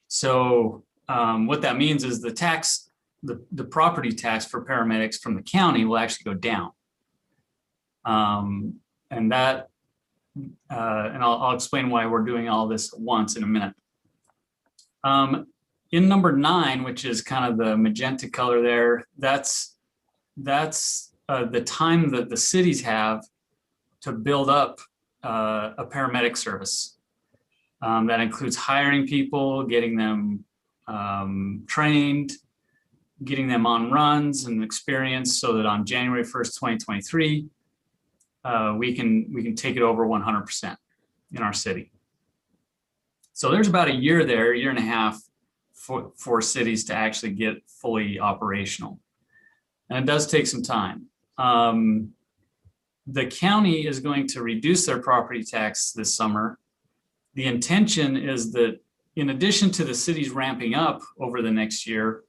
So what that means is the tax, the property tax for paramedics from the county will actually go down. And that, and I'll explain why we're doing all this at once in a minute. In number 9, which is kind of the magenta color there, that's the time that the cities have to build up a paramedic service. That includes hiring people, getting them trained, getting them on runs and experience, so that on January 1st, 2023, we can take it over 100% in our city. So there's about a year there, a year and a half for cities to actually get fully operational. And it does take some time. The county is going to reduce their property tax this summer. The intention is that in addition to the cities ramping up over the next year,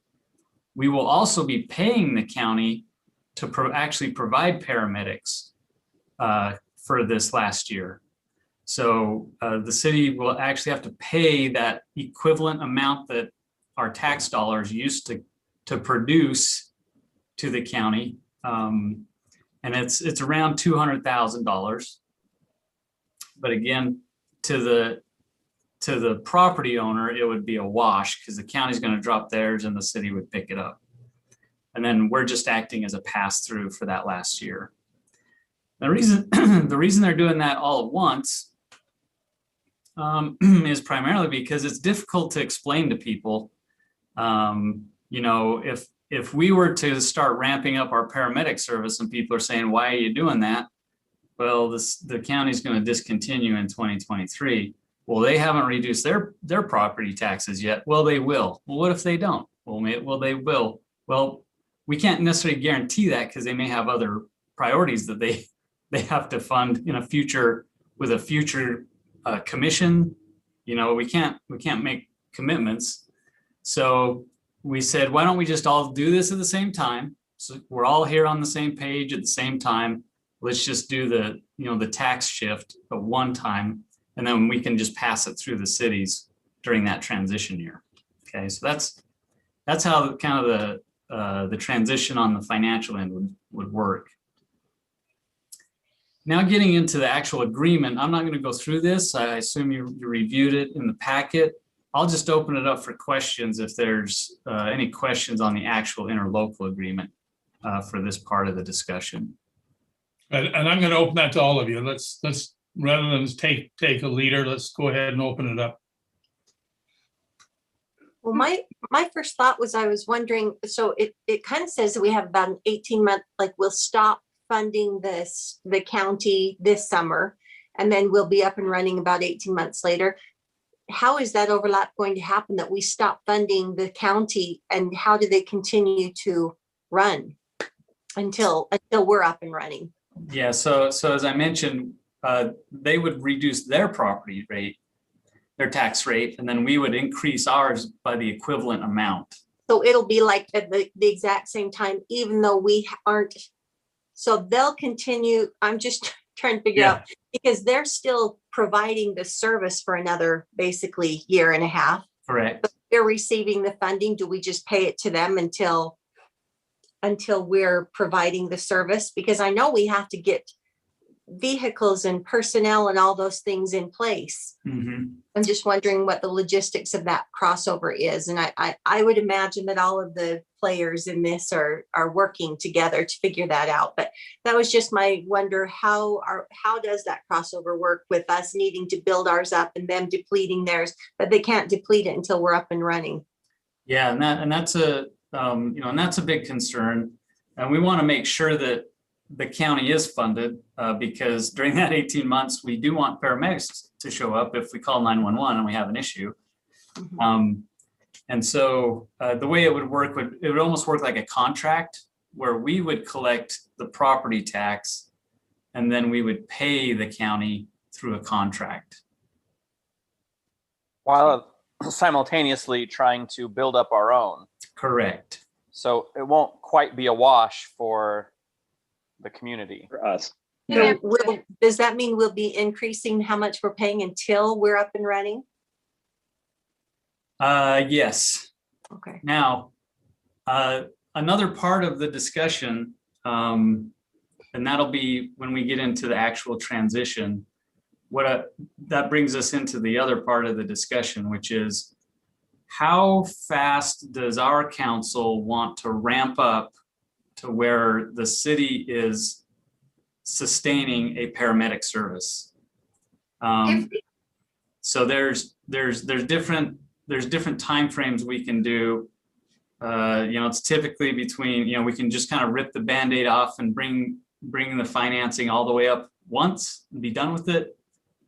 we will also be paying the county to actually provide paramedics for this last year. So the city will actually have to pay that equivalent amount that our tax dollars used to produce to the county. And it's around $200,000. But again, to the property owner, it would be a wash because the county's going to drop theirs and the city would pick it up. And then we're just acting as a pass through for that last year. The reason they're doing that all at once is primarily because it's difficult to explain to people. You know, if we were to start ramping up our paramedic service and people are saying, why are you doing that? Well, the county's going to discontinue in 2023. Well, they haven't reduced their property taxes yet. Well, they will. Well, what if they don't? Well, they will. Well, we can't necessarily guarantee that because they may have other priorities that they have to fund in a future with a future commission. You know, we can't make commitments. So we said, why don't we just all do this at the same time? So we're all here on the same page at the same time. Let's just do the tax shift at one time, and then we can just pass it through the cities during that transition year. Okay, so that's how kind of the transition on the financial end would work. Now getting into the actual agreement, I'm not going to go through this. I assume you reviewed it in the packet. I'll just open it up for questions if there's any questions on the actual interlocal agreement for this part of the discussion. And I'm going to open that to all of you. Let's rather than take a leader, let's go ahead and open it up. Well, my first thought was, I was wondering, so it kind of says that we have about an 18-month, like we'll stop funding the county this summer, and then we'll be up and running about 18 months later. How is that overlap going to happen, that we stop funding the county, and how do they continue to run until we're up and running? Yeah, so as I mentioned, they would reduce their property rate, their tax rate, and then we would increase ours by the equivalent amount. So it'll be like at the exact same time, even though we aren't. So they'll continue. I'm just trying to figure out, because they're still providing the service for another basically year and a half. Correct. But they're receiving the funding. Do we just pay it to them until we're providing the service? Because I know we have to get vehicles and personnel and all those things in place. Mm-hmm. I'm just wondering what the logistics of that crossover is. And I would imagine that all of the players in this are working together to figure that out. But that was just my wonder, how does that crossover work with us needing to build ours up and them depleting theirs, but they can't deplete it until we're up and running? Yeah, and that's a big concern. And we want to make sure that the county is funded because during that 18 months, we do want paramedics to show up if we call 911 and we have an issue. Mm-hmm. And so the way it would work it would almost work like a contract where we would collect the property tax and then we would pay the county through a contract. While simultaneously trying to build up our own. Correct. So it won't quite be a wash for the community. For us. So does that mean we'll be increasing how much we're paying until we're up and running? Yes. Okay. Now, another part of the discussion, and that'll be when we get into the actual transition, that brings us into the other part of the discussion, which is how fast does our council want to ramp up to where the city is sustaining a paramedic service? So there's different timeframes we can do. It's typically between, we can just kind of rip the Band-Aid off and bring the financing all the way up once and be done with it,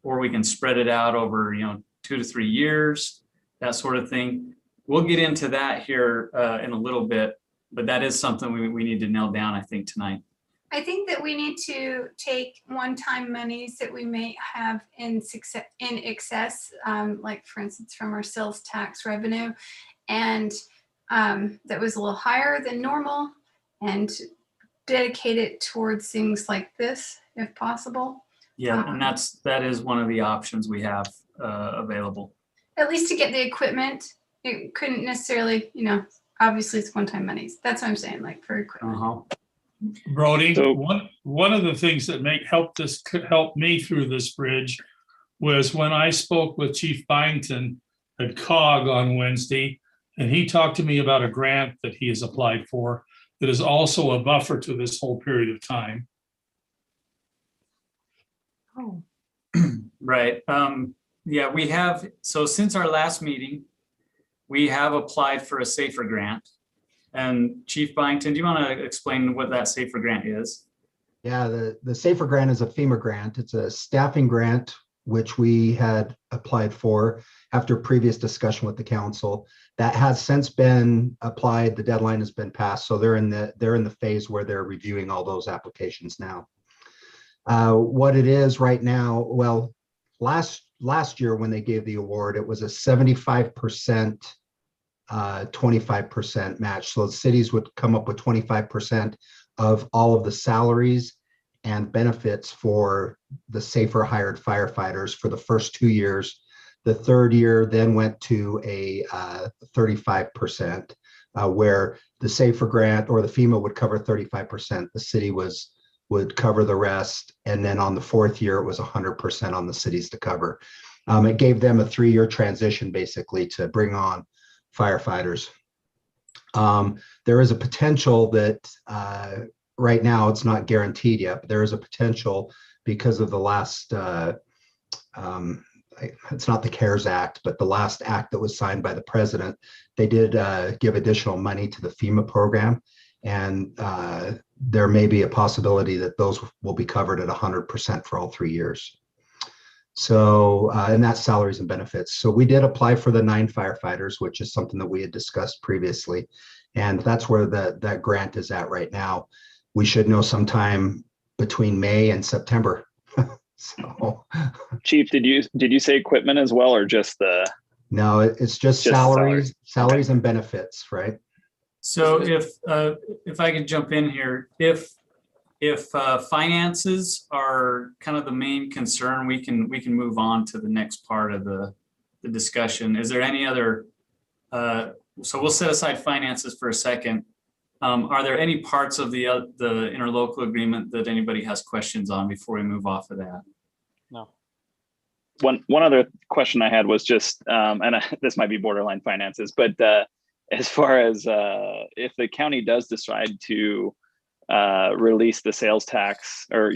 or we can spread it out over 2 to 3 years, that sort of thing. We'll get into that here in a little bit, but that is something we need to nail down, I think, tonight. I think that we need to take one-time monies that we may have in excess, like for instance, from our sales tax revenue, and that was a little higher than normal, and dedicate it towards things like this, if possible. Yeah, and that is one of the options we have available. At least to get the equipment. It couldn't necessarily, obviously it's one-time monies. That's what I'm saying, like for equipment. Brody, one of the things that helped me through this bridge was when I spoke with Chief Byington at COG on Wednesday, and he talked to me about a grant that he has applied for that is also a buffer to this whole period of time. Oh. Right. Yeah, we have. So since our last meeting, we have applied for a SAFER grant. And Chief Byington, do you want to explain what that SAFER grant is? Yeah, the SAFER grant is a FEMA grant. It's a staffing grant, which we had applied for after previous discussion with the council. That has since been applied. The deadline has been passed. So they're in the phase where they're reviewing all those applications now. What it is right now, well, last year when they gave the award, it was a 75%, 25% match. So the cities would come up with 25% of all of the salaries and benefits for the SAFER hired firefighters for the first 2 years. The third year then went to a 35%, where the SAFER grant or the FEMA would cover 35%. The city would cover the rest. And then on the fourth year, it was 100% on the cities to cover. It gave them a 3-year transition basically to bring on firefighters. There is a potential that right now it's not guaranteed yet, but there is a potential because of the last, it's not the CARES Act, but the last act that was signed by the president. They did give additional money to the FEMA program, and there may be a possibility that those will be covered at 100% for all 3 years. So, and that's salaries and benefits. So we did apply for the 9 firefighters, which is something that we had discussed previously. And that's where that grant is at right now. We should know sometime between May and September. So, Chief, did you say equipment as well, or just the? No, it's just salaries and benefits, right? So if I could jump in here, if finances are kind of the main concern, we can move on to the next part of the discussion. Is there any other? So we'll set aside finances for a second. Are there any parts of the interlocal agreement that anybody has questions on before we move off of that? No. One other question I had was just, this might be borderline finances, but as far as if the county does decide to release the sales tax or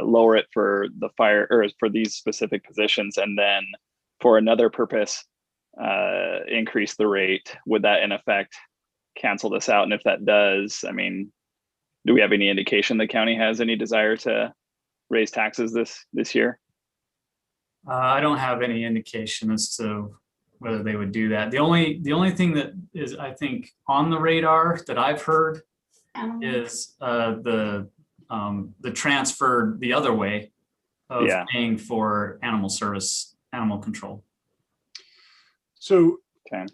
lower it for the fire or for these specific positions, and then for another purpose increase the rate, would that in effect cancel this out? And if that does, I mean, do we have any indication the county has any desire to raise taxes this year? I don't have any indication as to whether they would do that. The only thing that is, I think, on the radar that I've heard is the transfer the other way of paying for animal control. So, okay.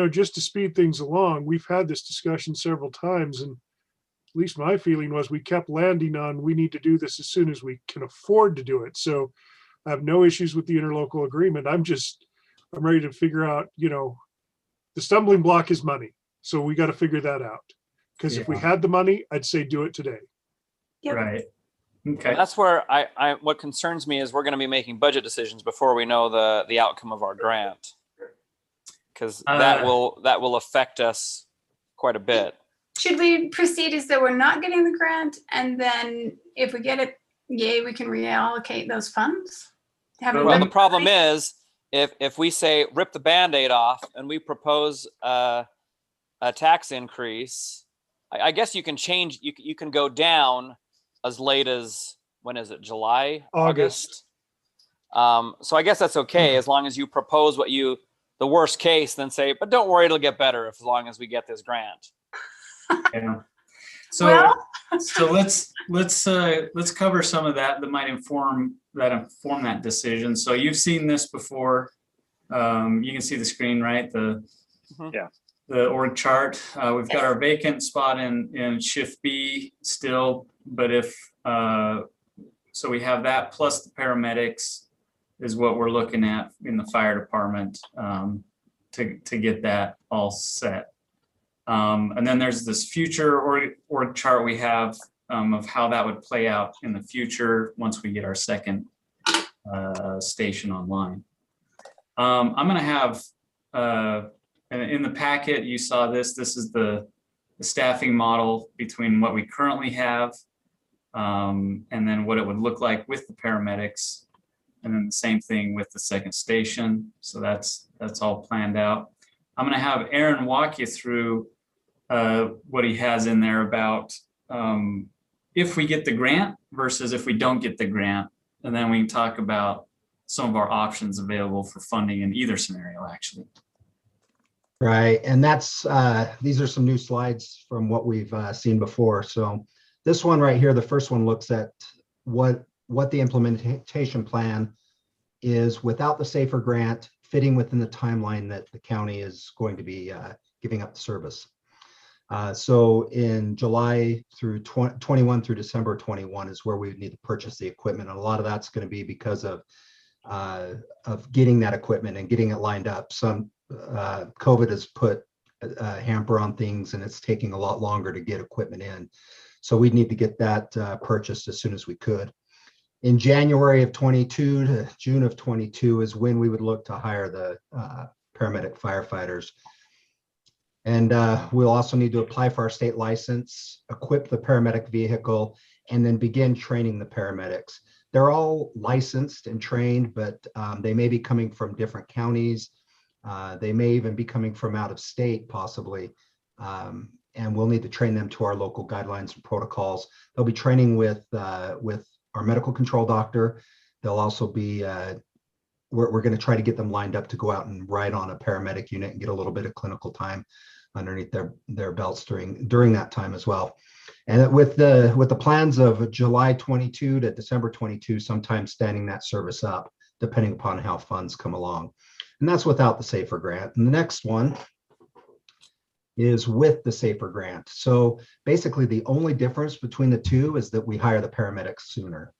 Just to speed things along, we've had this discussion several times, and at least my feeling was we kept landing on we need to do this as soon as we can afford to do it. So I have no issues with the interlocal agreement. I'm ready to figure out, the stumbling block is money. So we got to figure that out. Because if we had the money, I'd say do it today. Yep. Right. Okay. That's where what concerns me is we're going to be making budget decisions before we know the outcome of our grant. Because that will affect us quite a bit. Should we proceed as though we're not getting the grant, and then if we get it, yay, we can reallocate those funds? Well, the problem is if we say rip the Band-Aid off and we propose a tax increase, I guess you can change. You can go down as late as, when is it? July, August. So I guess that's okay as long as you propose the worst case, then say, but don't worry, it'll get better as long as we get this grant. Yeah. So let's cover some of that might inform that decision. So you've seen this before. You can see the screen, right? The org chart. We've got our vacant spot in shift B still, but so we have that plus the paramedics is what we're looking at in the fire department to get that all set. And then there's this future org chart we have of how that would play out in the future once we get our second station online. I'm going to have, in the packet, you saw this. This is the staffing model between what we currently have and then what it would look like with the paramedics. And then the same thing with the second station. So that's all planned out. I'm going to have Aaron walk you through what he has in there about if we get the grant versus if we don't get the grant. And then we can talk about some of our options available for funding in either scenario, actually. Right, and that's these are some new slides from what we've seen before. So this one right here, the first one looks at what the implementation plan is without the SAFER grant, fitting within the timeline that the county is going to be giving up the service. So in July through 21 through December 21 is where we would need to purchase the equipment. And a lot of that's going to be because of getting that equipment and getting it lined up. Some COVID has put a hamper on things, and it's taking a lot longer to get equipment in. So we'd need to get that purchased as soon as we could. In January of 22 to June of 22 is when we would look to hire the paramedic firefighters. And we'll also need to apply for our state license, equip the paramedic vehicle, and then begin training the paramedics. They're all licensed and trained, but they may be coming from different counties. They may even be coming from out of state, possibly. And we'll need to train them to our local guidelines and protocols. They'll be training with our medical control doctor. They'll also be, we're going to try to get them lined up to go out and ride on a paramedic unit and get a little bit of clinical time underneath their belts during that time as well. And with the plans of July 22 to December 22, sometimes standing that service up, depending upon how funds come along. And that's without the SAFER grant. And the next one is with the SAFER grant. So basically the only difference between the two is that we hire the paramedics sooner.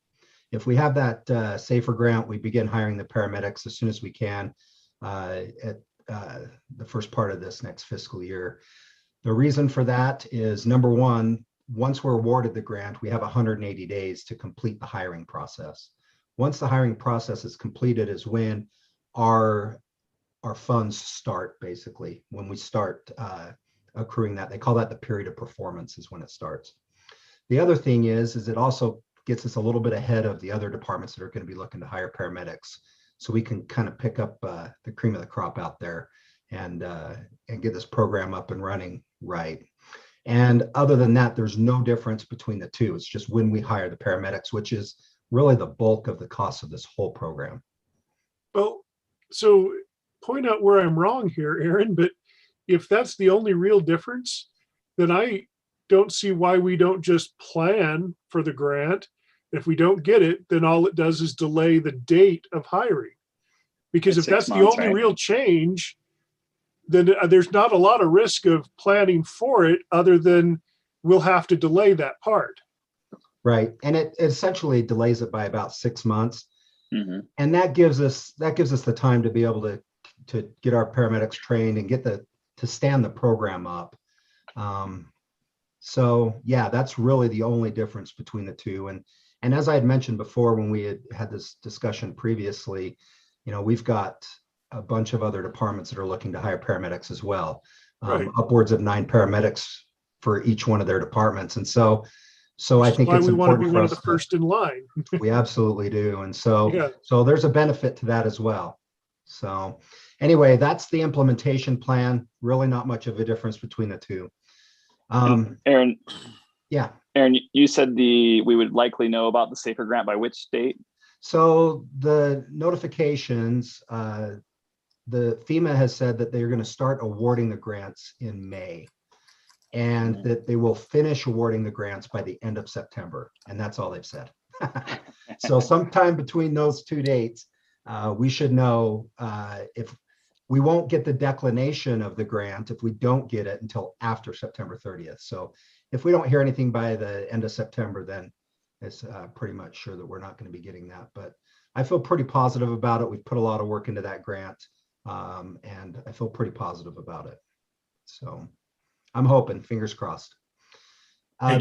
If we have that SAFER grant, we begin hiring the paramedics as soon as we can at the first part of this next fiscal year. The reason for that is, number one, once we're awarded the grant, we have 180 days to complete the hiring process. Once the hiring process is completed is when our funds start, basically, when we start accruing that. They call that the period of performance is when it starts. The other thing is it also gets us a little bit ahead of the other departments that are going to be looking to hire paramedics. So we can kind of pick up the cream of the crop out there and get this program up and running right. And other than that, there's no difference between the two. It's just when we hire the paramedics, which is really the bulk of the cost of this whole program. Well, so point out where I'm wrong here, Aaron, but if that's the only real difference, then I don't see why we don't just plan for the grant. If we don't get it, then all it does is delay the date of hiring. Because if that's the only real change, then there's not a lot of risk of planning for it other than we'll have to delay that part. Right. And it essentially delays it by about 6 months. Mm-hmm. And that gives us the time to be able to get our paramedics trained and to stand the program up. So yeah, that's really the only difference between the two. And as I had mentioned before, when we had this discussion previously, we've got a bunch of other departments that are looking to hire paramedics as well, Right. Upwards of 9 paramedics for each one of their departments. And so I think it's important for us. The first in line. We absolutely do. And so, Yeah. so there's a benefit to that as well. So anyway, that's the implementation plan. Really not much of a difference between the two. Aaron. Yeah. Aaron, you said we would likely know about the SAFER grant by which date? So the notifications, the FEMA has said that they're going to start awarding the grants in May, and that they will finish awarding the grants by the end of September. And that's all they've said. So sometime between those two dates, we should know if we won't get the declination of the grant if we don't get it until after September 30th. So if we don't hear anything by the end of September, then it's pretty much sure that we're not going to be getting that. But I feel pretty positive about it. We've put a lot of work into that grant, and I feel pretty positive about it. So I'm hoping, fingers crossed. Hey,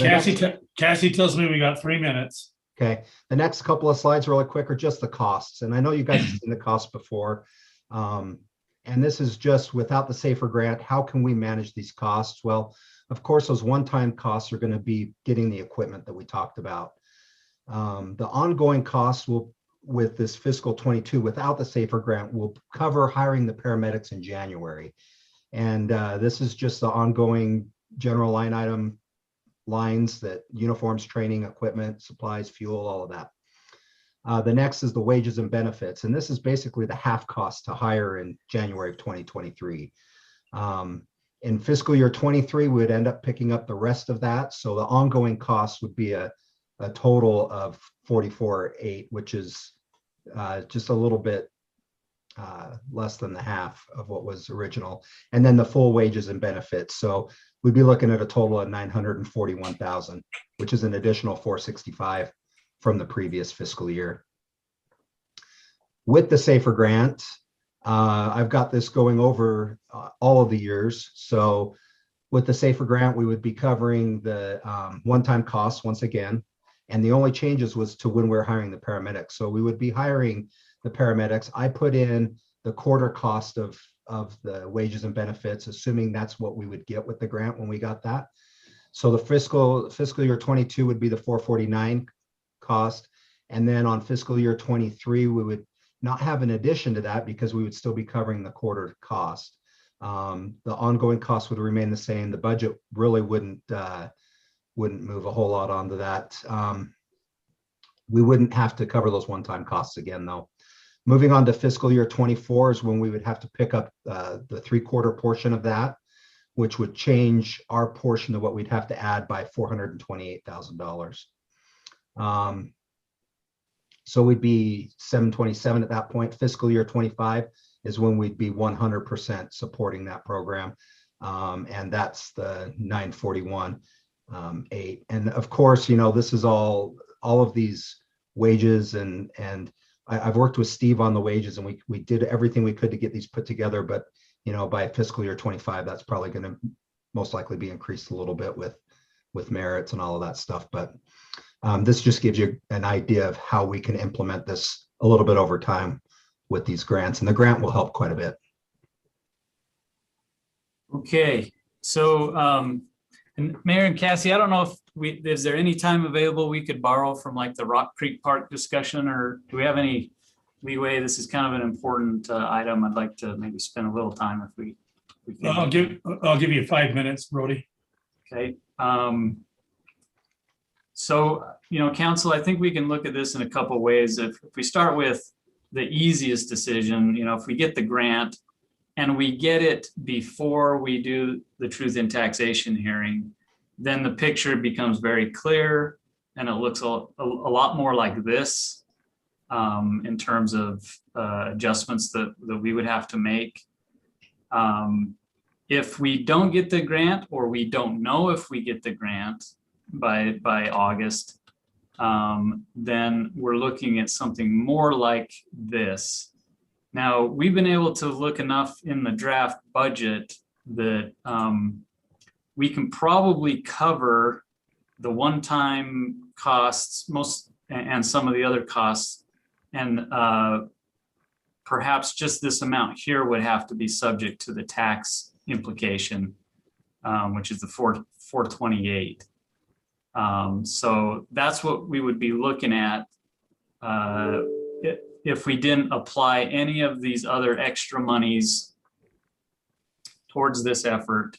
Cassie tells me we got 3 minutes. Okay, the next couple of slides really quick are just the costs. And I know you guys have seen the costs before. And this is just without the SAFER grant, how can we manage these costs? Well, of course, those one-time costs are going to be getting the equipment that we talked about. The ongoing costs will, with this fiscal 22, without the SAFER grant, will cover hiring the paramedics in January. And this is just the ongoing general line item lines, that uniforms, training, equipment, supplies, fuel, all of that. The next is the wages and benefits. And this is basically the half cost to hire in January of 2023. In fiscal year 23, we would end up picking up the rest of that. So the ongoing costs would be a total of 44.8, which is just a little bit less than the half of what was original. And then the full wages and benefits. So we'd be looking at a total of 941,000, which is an additional 465 from the previous fiscal year. With the SAFER grant, I've got this going over all of the years. So with the SAFER grant, we would be covering the one-time costs once again. And the only changes was to when we're hiring the paramedics. So we would be hiring the paramedics. I put in the quarter cost of the wages and benefits, assuming that's what we would get with the grant when we got that. So the fiscal year 22 would be the 449 cost. And then on fiscal year 23, we would not have an addition to that because we would still be covering the quarter cost. The ongoing cost would remain the same. The budget really wouldn't move a whole lot onto that. We wouldn't have to cover those one-time costs again, though. Moving on to fiscal year 24 is when we would have to pick up the three-quarter portion of that, which would change our portion of what we'd have to add by $428,000. So we'd be 727 at that point. Fiscal year 25 is when we'd be 100% supporting that program. And that's the 941.8. And of course, you know, this is all of these wages, and I've worked with Steve on the wages, and we did everything we could to get these put together. But, you know, by fiscal year 25, that's probably going to most likely be increased a little bit with merits and all of that stuff. But this just gives you an idea of how we can implement this a little bit over time with these grants, and the grant will help quite a bit. Okay, so and Mayor and Cassie, I don't know if is there any time available we could borrow from like the Rock Creek Park discussion, or do we have any leeway? This is kind of an important item. I'd like to maybe spend a little time if we can. I'll give you 5 minutes, Brody. Okay. So, you know, council, I think we can look at this in a couple of ways. If we start with the easiest decision, you know, if we get the grant and we get it before we do the truth in taxation hearing, then the picture becomes very clear and it looks a lot more like this in terms of adjustments that we would have to make. If we don't get the grant, or we don't know if we get the grant by August, then we're looking at something more like this. Now, we've been able to look enough in the draft budget that we can probably cover the one-time costs and some of the other costs, and perhaps just this amount here would have to be subject to the tax implication, which is the 428. So that's what we would be looking at if we didn't apply any of these other extra monies towards this effort,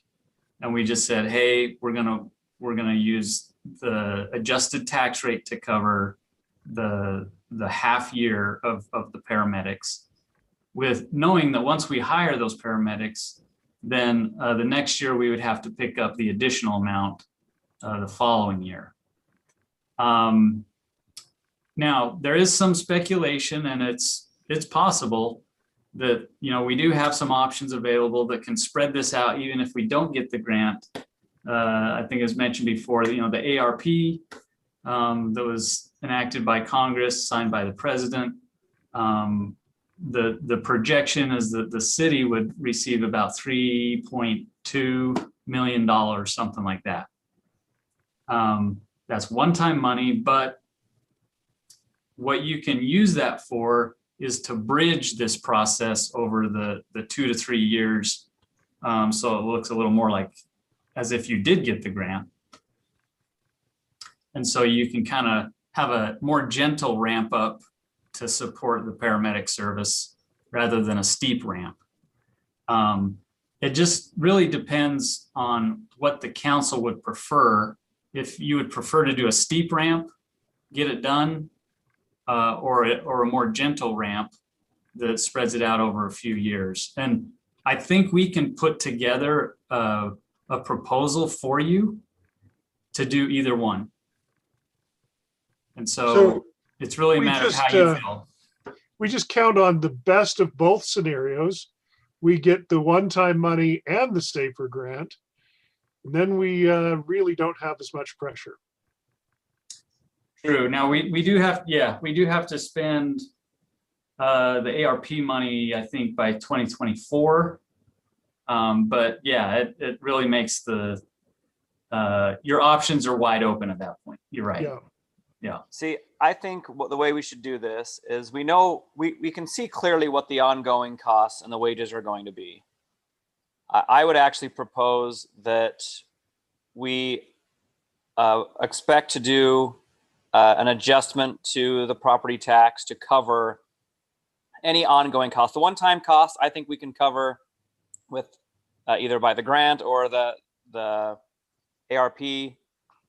and we just said, hey, we're gonna use the adjusted tax rate to cover the half year of the paramedics, with knowing that once we hire those paramedics, then the next year we would have to pick up the additional amount the following year. Now, there is some speculation, and it's possible that, you know, we do have some options available that can spread this out even if we don't get the grant. I think as mentioned before, you know, the ARP that was enacted by Congress, signed by the president. The projection is that the city would receive about $3.2 million, something like that. That's one-time money, but what you can use that for is to bridge this process over the 2 to 3 years. So it looks a little more like as if you did get the grant. And so you can kind of have a more gentle ramp up to support the paramedic service rather than a steep ramp. It just really depends on what the council would prefer. If you would prefer to do a steep ramp, get it done, or a more gentle ramp that spreads it out over a few years. And I think we can put together a proposal for you to do either one. And so it's really a matter of how you feel. We just count on the best of both scenarios. We get the one-time money and the SAFER grant. And then we really don't have as much pressure. True. Now we do have to spend the ARP money, I think, by 2024. But yeah, it really makes your options are wide open at that point. You're right. Yeah. See, I think the way we should do this is we know we can see clearly what the ongoing costs and the wages are going to be. I would actually propose that we expect to do an adjustment to the property tax to cover any ongoing costs. The one-time cost, I think we can cover with either by the grant or the ARP.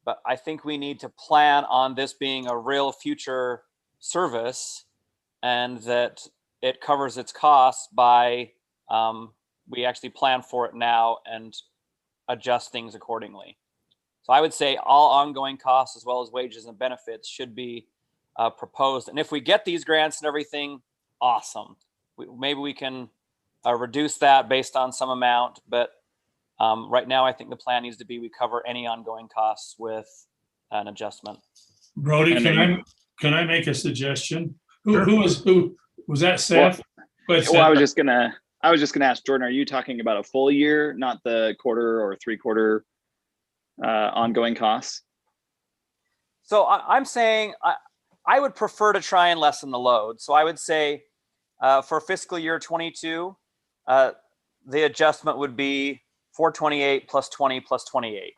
But I think we need to plan on this being a real future service, and that it covers its costs by we actually plan for it now and adjust things accordingly. So I would say all ongoing costs as well as wages and benefits should be proposed. And if we get these grants and everything, awesome. Maybe we can reduce that based on some amount, but right now, I think the plan needs to be we cover any ongoing costs with an adjustment. Brody, can I make a suggestion? Who was that, Seth? Well, I was just gonna ask Jordan, are you talking about a full year, not the quarter or 3/4 ongoing costs? So I'm saying I would prefer to try and lessen the load. So I would say for fiscal year 22, the adjustment would be 428 plus 20 plus 28.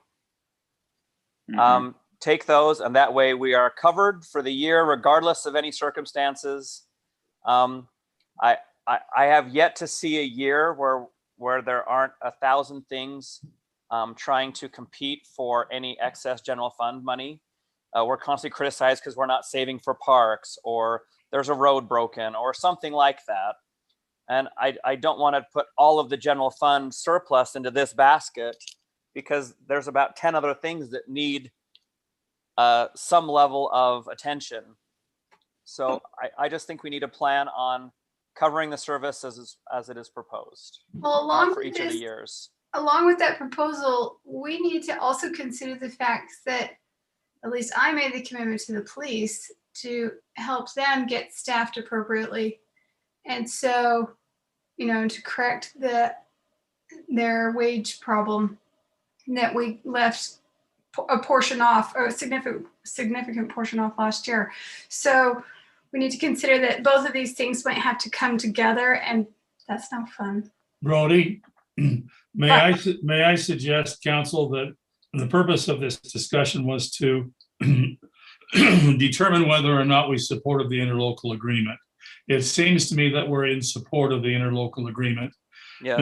Mm-hmm. Take those, and that way we are covered for the year, regardless of any circumstances. I have yet to see a year where there aren't 1,000 things trying to compete for any excess general fund money. We're constantly criticized because we're not saving for parks, or there's a road broken, or something like that. And I don't want to put all of the general fund surplus into this basket, because there's about 10 other things that need some level of attention. So I just think we need to plan on covering the service as it is proposed. Well, along for with each of the this, years. Along with that proposal, we need to also consider the fact that at least I made the commitment to the police to help them get staffed appropriately. And so, to correct their wage problem, that we left a portion off, or a significant portion off last year. So we need to consider that both of these things might have to come together, and that's not fun. Brody, may I suggest, council, that the purpose of this discussion was to determine whether or not we supported the interlocal agreement. It seems to me that we're in support of the interlocal agreement. Yes.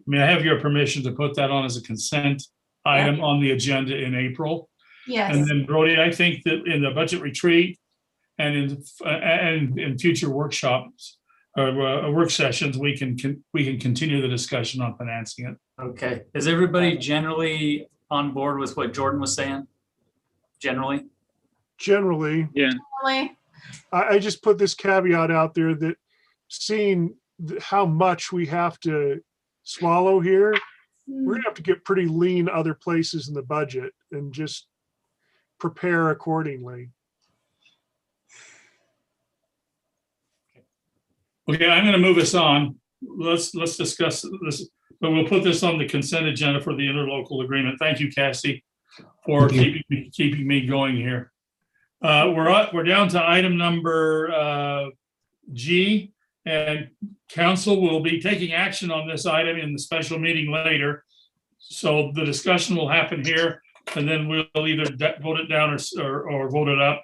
May I have your permission to put that on as a consent item on the agenda in April? Yes. And then, Brody, I think that in the budget retreat and in future workshops or work sessions, we can continue the discussion on financing it. Okay. Is everybody generally on board with what Jordan was saying? Generally, yeah. I just put this caveat out there that seeing how much we have to swallow here, we're gonna have to get pretty lean other places in the budget and just prepare accordingly. Okay, I'm gonna move us on. Let's discuss this, but we'll put this on the consent agenda for the interlocal agreement. Thank you, Cassie, for keeping me going here. We're down to item number G, and council will be taking action on this item in the special meeting later. So the discussion will happen here, and then we'll either vote it down or vote it up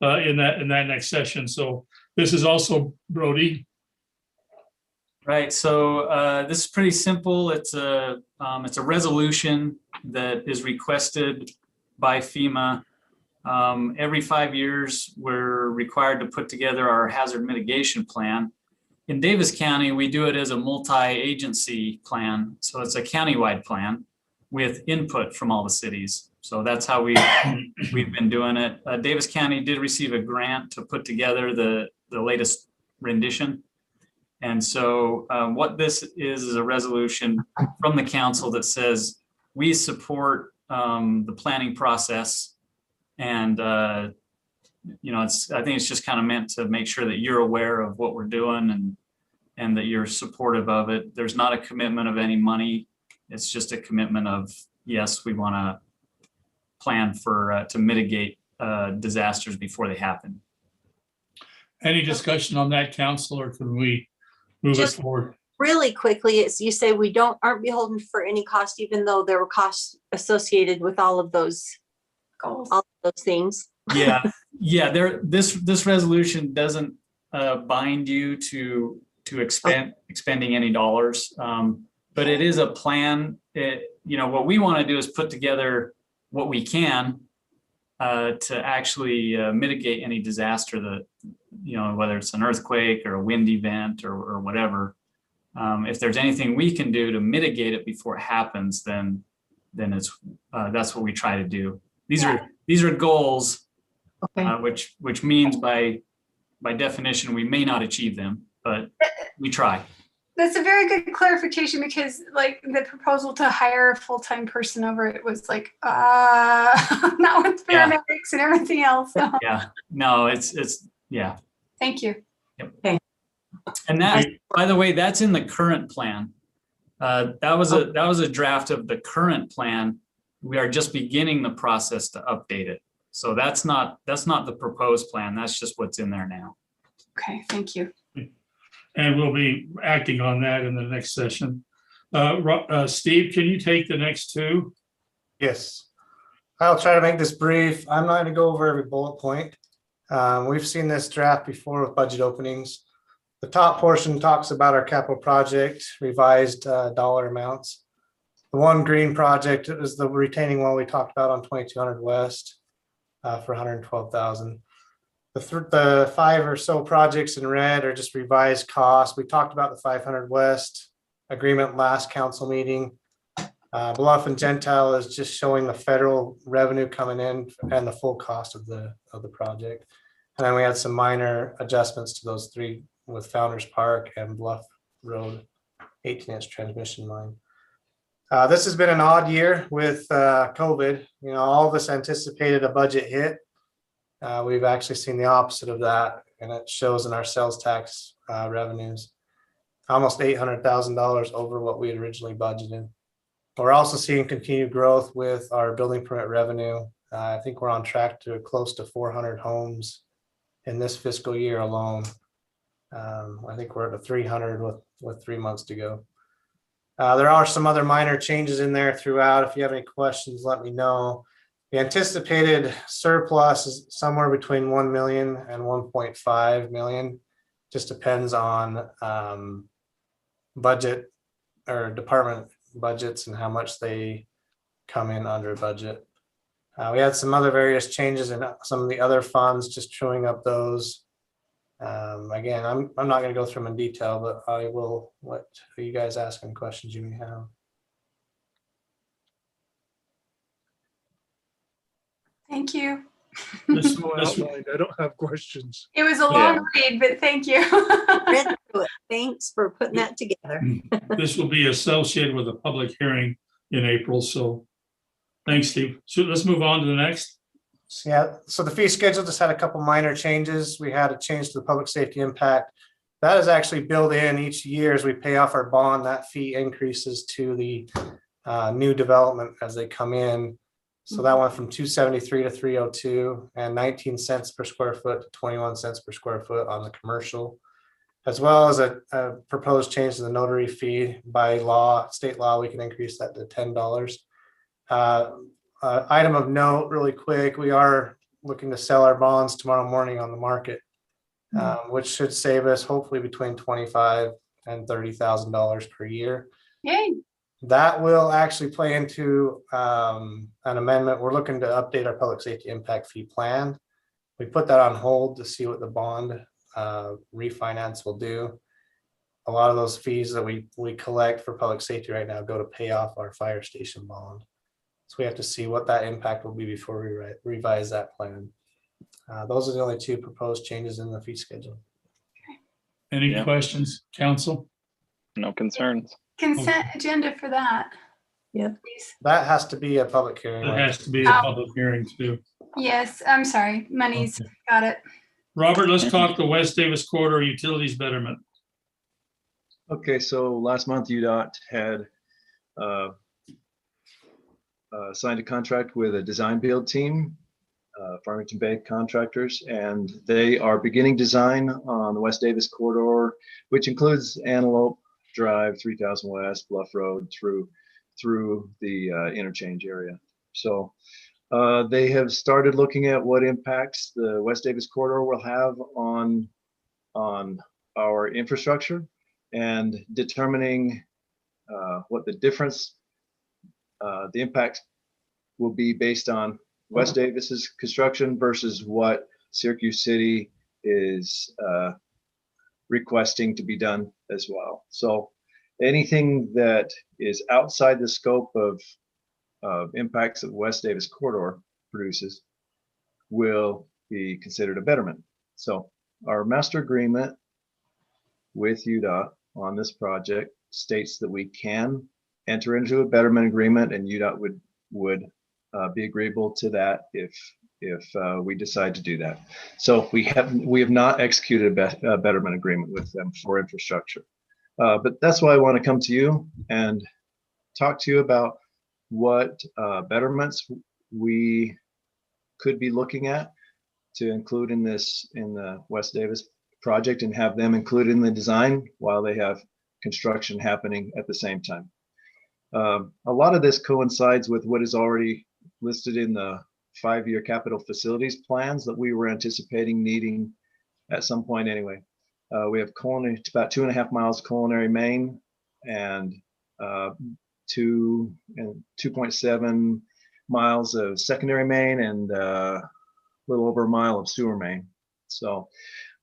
in that next session. So this is also Brody. Right, so this is pretty simple. It's a resolution that is requested by FEMA. Every 5 years, we're required to put together our hazard mitigation plan. In Davis County, we do it as a multi-agency plan. So it's a countywide plan with input from all the cities. So that's how we've been doing it. Davis County did receive a grant to put together the latest rendition. And so what this is a resolution from the council that says we support the planning process. And, I think it's just kind of meant to make sure that you're aware of what we're doing and that you're supportive of it. There's not a commitment of any money. It's just a commitment of, yes, we want to plan to mitigate disasters before they happen. Any discussion on that, council, or can we move it forward? Really quickly, it's you say we aren't beholden for any cost, even though there were costs associated with all of those goals, all of those things. Yeah. This resolution doesn't bind you to expending any dollars, but it is a plan. What we want to do is put together what we can to actually mitigate any disaster that, whether it's an earthquake or a wind event or whatever. If there's anything we can do to mitigate it before it happens, then it's that's what we try to do. These are goals, okay. Which means by definition we may not achieve them, but we try. That's a very good clarification, because like the proposal to hire a full-time person over it was like not with paramedics and everything else. So. Yeah, no, it's yeah. Thank you. Yep. Okay. And that, by the way, that's in the current plan. That was a draft of the current plan. We are just beginning the process to update it. So that's not the proposed plan. That's just what's in there now. Okay, thank you. And we'll be acting on that in the next session. Steve, can you take the next two? Yes, I'll try to make this brief. I'm not going to go over every bullet point. We've seen this draft before with budget openings. The top portion talks about our capital project, revised dollar amounts. The one green project is the retaining wall we talked about on 2200 West for $112,000. The 5 or so projects in red are just revised costs. We talked about the 500 West agreement last council meeting. Bluff and Gentile is just showing the federal revenue coming in and the full cost of the project. And then we had some minor adjustments to those 3 with Founders Park and Bluff Road 18-inch transmission line. This has been an odd year with COVID. All of us anticipated a budget hit. We've actually seen the opposite of that, and it shows in our sales tax revenues, almost $800,000 over what we had originally budgeted. We're also seeing continued growth with our building permit revenue. I think we're on track to close to 400 homes in this fiscal year alone. I think we're at 300 with 3 months to go. There are some other minor changes in there throughout. If you have any questions, let me know. The anticipated surplus is somewhere between 1 million and 1.5 million. Just depends on budget or department budgets and how much they come in under budget. We had some other various changes in some of the other funds, just truing up those. Again, I'm not going to go through them in detail, but I will let you guys ask any questions you may have. Thank you. I don't have questions. It was a long read, but thank you. Thanks for putting that together. This will be associated with a public hearing in April. So thanks, Steve. So let's move on to the next. So the fee schedule just had a couple minor changes. We had a change to the public safety impact. That is actually built in each year as we pay off our bond. That fee increases to the new development as they come in. So that went from 273 to 302 and 19 cents per square foot to 21 cents per square foot on the commercial, as well as a proposed change to the notary fee. By law, state law, we can increase that to $10. Item of note really quick, we are looking to sell our bonds tomorrow morning on the market, which should save us hopefully between $25,000 and $30,000 per year. Yay. That will actually play into an amendment. We're looking to update our public safety impact fee plan. We put that on hold to see what the bond refinance will do. A lot of those fees that we collect for public safety right now go to pay off our fire station bond. So we have to see what that impact will be before we revise that plan. Those are the only two proposed changes in the fee schedule. Any questions, council? No concerns. Consent agenda for that. Yep. Please. That has to be a public hearing. It has to be a public hearing too. Yes, I'm sorry. Money's got it. Robert, let's talk the West Davis Corridor Utilities Betterment. Okay, so last month UDOT had signed a contract with a design build team, Farmington Bay contractors, and they are beginning design on the West Davis Corridor, which includes Antelope Drive, 3000 West, Bluff Road through the interchange area. So they have started looking at what impacts the West Davis Corridor will have on our infrastructure and determining what the difference, the impact will be based on West Davis's construction versus what Syracuse City is requesting to be done as well. So anything that is outside the scope of impacts that West Davis Corridor produces will be considered a betterment. So our master agreement with UDOT on this project states that we can enter into a betterment agreement, and UDOT would be agreeable to that if we decide to do that. So we have not executed a betterment agreement with them for infrastructure. But that's why I want to come to you and talk to you about what betterments we could be looking at to include in the West Davis project and have them included in the design while they have construction happening at the same time. A lot of this coincides with what is already listed in the 5-year capital facilities plans that we were anticipating needing at some point anyway. We have it's about 2.5 miles culinary main and 2.7 miles of secondary main and a little over a mile of sewer main. So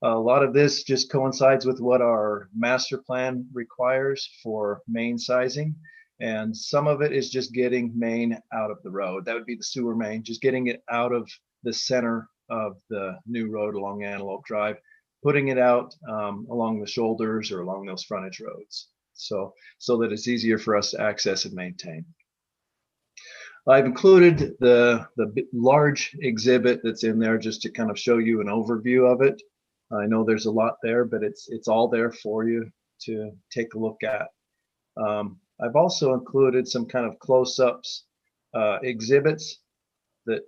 a lot of this just coincides with what our master plan requires for main sizing. And some of it is just getting main out of the road. That would be the sewer main, just getting it out of the center of the new road along Antelope Drive, putting it out along the shoulders or along those frontage roads. So that it's easier for us to access and maintain. I've included the large exhibit that's in there just to kind of show you an overview of it. I know there's a lot there, but it's all there for you to take a look at. I've also included some kind of close-ups exhibits that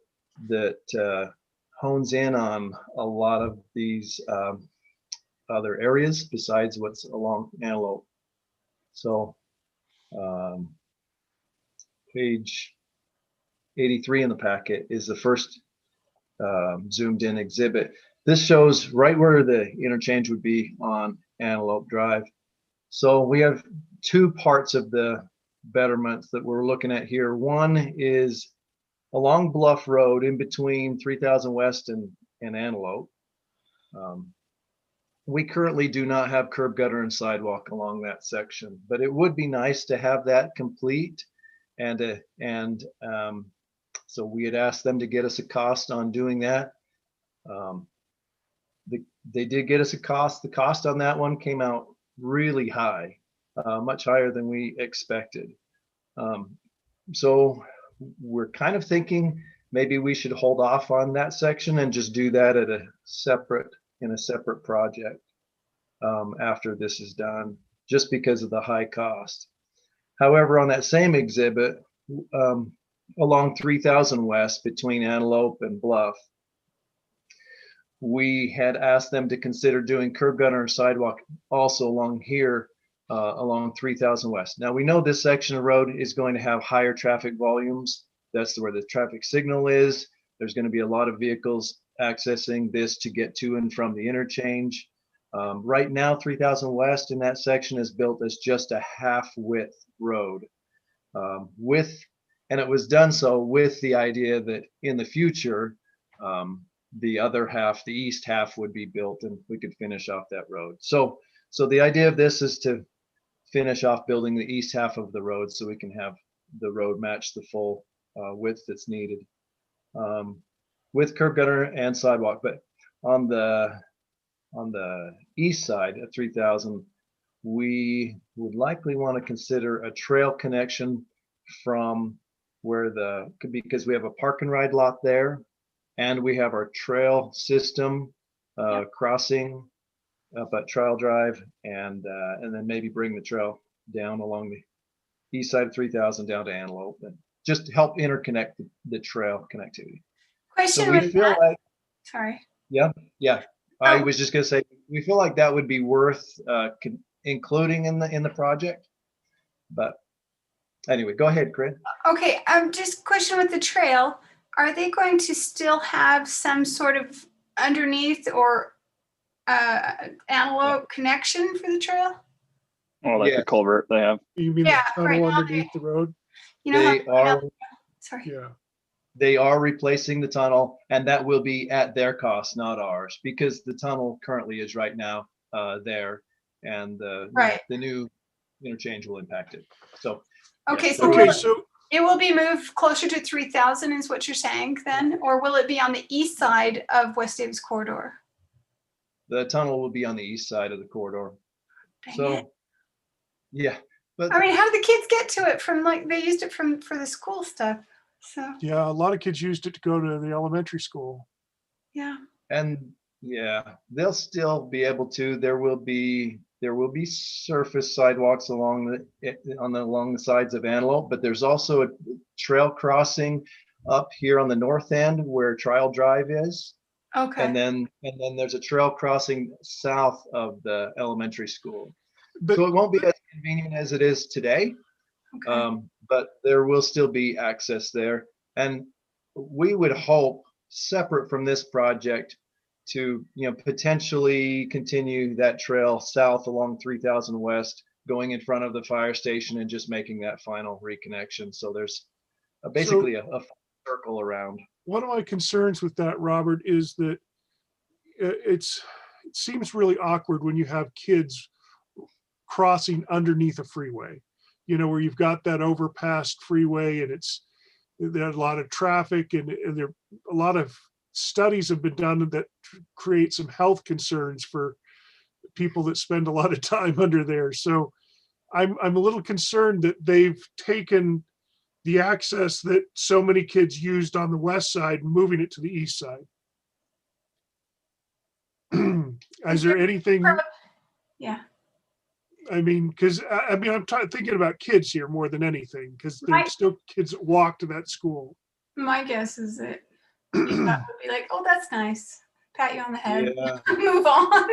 hones in on a lot of these other areas besides what's along Antelope. So page 83 in the packet is the first zoomed in exhibit. This shows right where the interchange would be on Antelope Drive. So we have two parts of the betterments that we're looking at here. One is along Bluff Road in between 3000 West and Antelope. We currently do not have curb, gutter, and sidewalk along that section, but it would be nice to have that complete. So we had asked them to get us a cost on doing that. They did get us a cost. The cost on that one came out really high, much higher than we expected. So we're kind of thinking maybe we should hold off on that section and just do that in a separate project after this is done, just because of the high cost. However, on that same exhibit, along 3000 West between Antelope and Bluff. We had asked them to consider doing curb gutter and sidewalk also along here, along 3000 West. Now we know this section of road is going to have higher traffic volumes. That's where the traffic signal is. There's going to be a lot of vehicles accessing this to get to and from the interchange. Right now, 3000 West in that section is built as just a half width road. And it was done so with the idea that in the future, the other half, the east half, would be built and we could finish off that road. So the idea of this is to finish off building the east half of the road so we can have the road match the full width that's needed, with curb gutter and sidewalk. But on the east side of 3000, we would likely want to consider a trail connection from where because we have a park and ride lot there, and we have our trail system crossing up at Trail Drive, and then maybe bring the trail down along the east side of 3000 down to Antelope, and just to help interconnect the trail connectivity. Question So we with feel that. like, Sorry. yeah. I was just gonna say, we feel like that would be worth including in the project. But anyway, go ahead, Corinne. Okay, just question with the trail. Are they going to still have some sort of underneath or antelope connection for the trail? Or like a culvert they have. You mean Yeah, the right tunnel now underneath the road? You know They are, sorry. Yeah. they are replacing the tunnel, and that will be at their cost, not ours, because the tunnel currently is right now there, and the new interchange will impact it. So Okay, yeah. so it will be moved closer to 3000 is what you're saying then, or will it be on the east side of West Davis corridor? The tunnel will be on the east side of the corridor. Dang it. Yeah, but I mean, how do the kids get to it from, like, they used it for the school stuff? So Yeah, a lot of kids used it to go to the elementary school. yeah. And yeah, they'll still be able to. There will be surface sidewalks along the sides of Antelope, but there's also a trail crossing up here on the north end where Trial Drive is. Okay. And then there's a trail crossing south of the elementary school. So it won't be as convenient as it is today. Okay. But there will still be access there. And we would hope, separate from this project, to potentially continue that trail south along 3000 West, going in front of the fire station and just making that final reconnection. So there's basically a circle around. One of my concerns with that, Robert, is that it seems really awkward when you have kids crossing underneath a freeway, where you've got that overpass freeway and there's a lot of traffic, and there a lot of studies have been done that create some health concerns for people that spend a lot of time under there. So I'm a little concerned that they've taken the access that so many kids used on the west side and moving it to the east side. Is there anything? Yeah. I mean, because I'm thinking about kids here more than anything, because there's still kids that walk to that school. My guess is that you would be like, oh, that's nice. Pat you on the head. Yeah. Move on.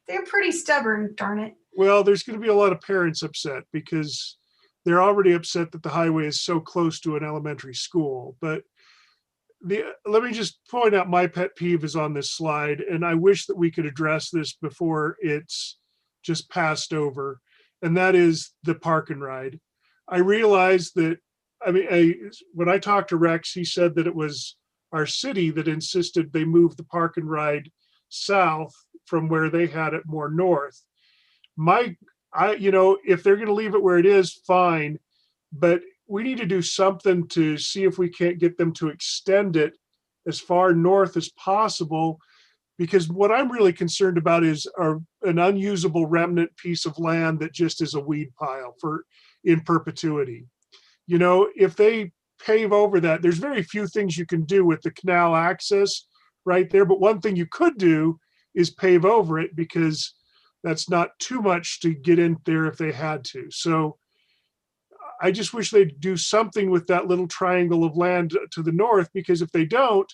They're pretty stubborn, darn it. Well, there's going to be a lot of parents upset because they're already upset that the highway is so close to an elementary school. But let me just point out my pet peeve is on this slide, and I wish that we could address this before it's just passed over, and that is the park and ride. I realize that, when I talked to Rex, he said that it was our city that insisted they move the park and ride south from where they had it more north. If they're going to leave it where it is, fine, but we need to do something to see if we can't get them to extend it as far north as possible, because what I'm really concerned about is an unusable remnant piece of land that just is a weed pile in perpetuity. If they pave over that, there's very few things you can do with the canal access right there, but one thing you could do is pave over it, because that's not too much to get in there if they had to. So I just wish they'd do something with that little triangle of land to the north, because if they don't,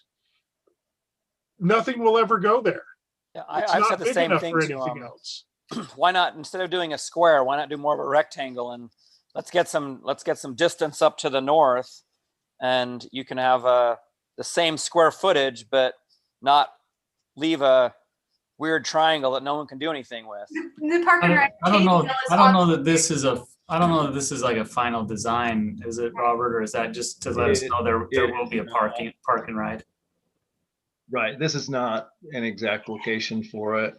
nothing will ever go there. Yeah, It's I've not said the big same enough thing for to anything else. why not, instead of doing a square, why not do more of a rectangle, and let's get some distance up to the north, and you can have the same square footage, but not leave a weird triangle that no one can do anything with. The park and ride. I don't know that this is like a final design, is it, Robert, or is that just to let us know there will be a park and ride? Right. This is not an exact location for it.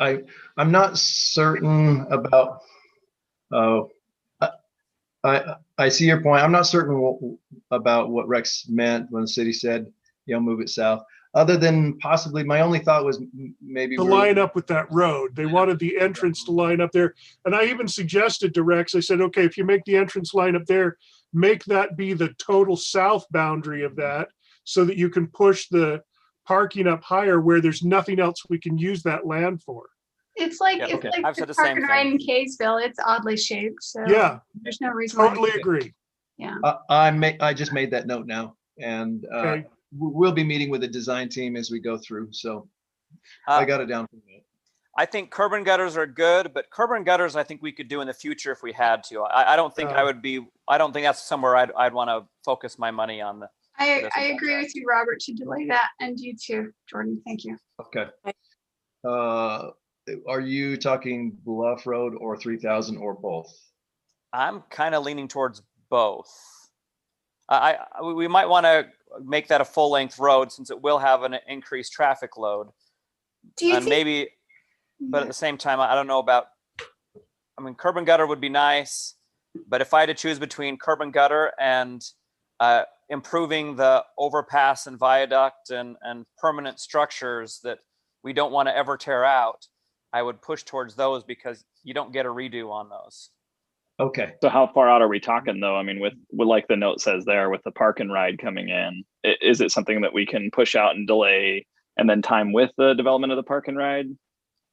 I'm not certain about. I see your point. I'm not certain about what Rex meant when the city said, move it south. Other than possibly, my only thought was maybe to line up with that road. They wanted the entrance to line up there. And I even suggested to Rex, I said, okay, if you make the entrance line up there, make that be the total south boundary of that, so that you can push the parking up higher where there's nothing else we can use that land for. It's like, Yeah, it's okay. like I've said the the park same and ride thing. in Kaysville. It's oddly shaped, so Yeah, there's no reason totally why. agree. Yeah. I just made that note now, and Okay. we'll be meeting with the design team as we go through. So I got it down for that. I think curb and gutters are good, but curb and gutters I think we could do in the future if we had to. I don't think I don't think that's somewhere I'd want to focus my money on. I agree with you, Robert, to delay that, and you too, Jordan. Thank you. Okay. Are you talking Bluff Road or 3000 or both? I'm kind of leaning towards both. We might want to make that a full length road, since it will have an increased traffic load. Do you and think, maybe, but at the same time, I don't know about, I mean, curb and gutter would be nice, but if I had to choose between curb and gutter and improving the overpass and viaduct and permanent structures that we don't want to ever tear out, I would push towards those, because you don't get a redo on those. Okay. So how far out are we talking though? I mean, with like the note says there, with the park and ride coming in, is it something that we can push out and delay and then time with the development of the park and ride?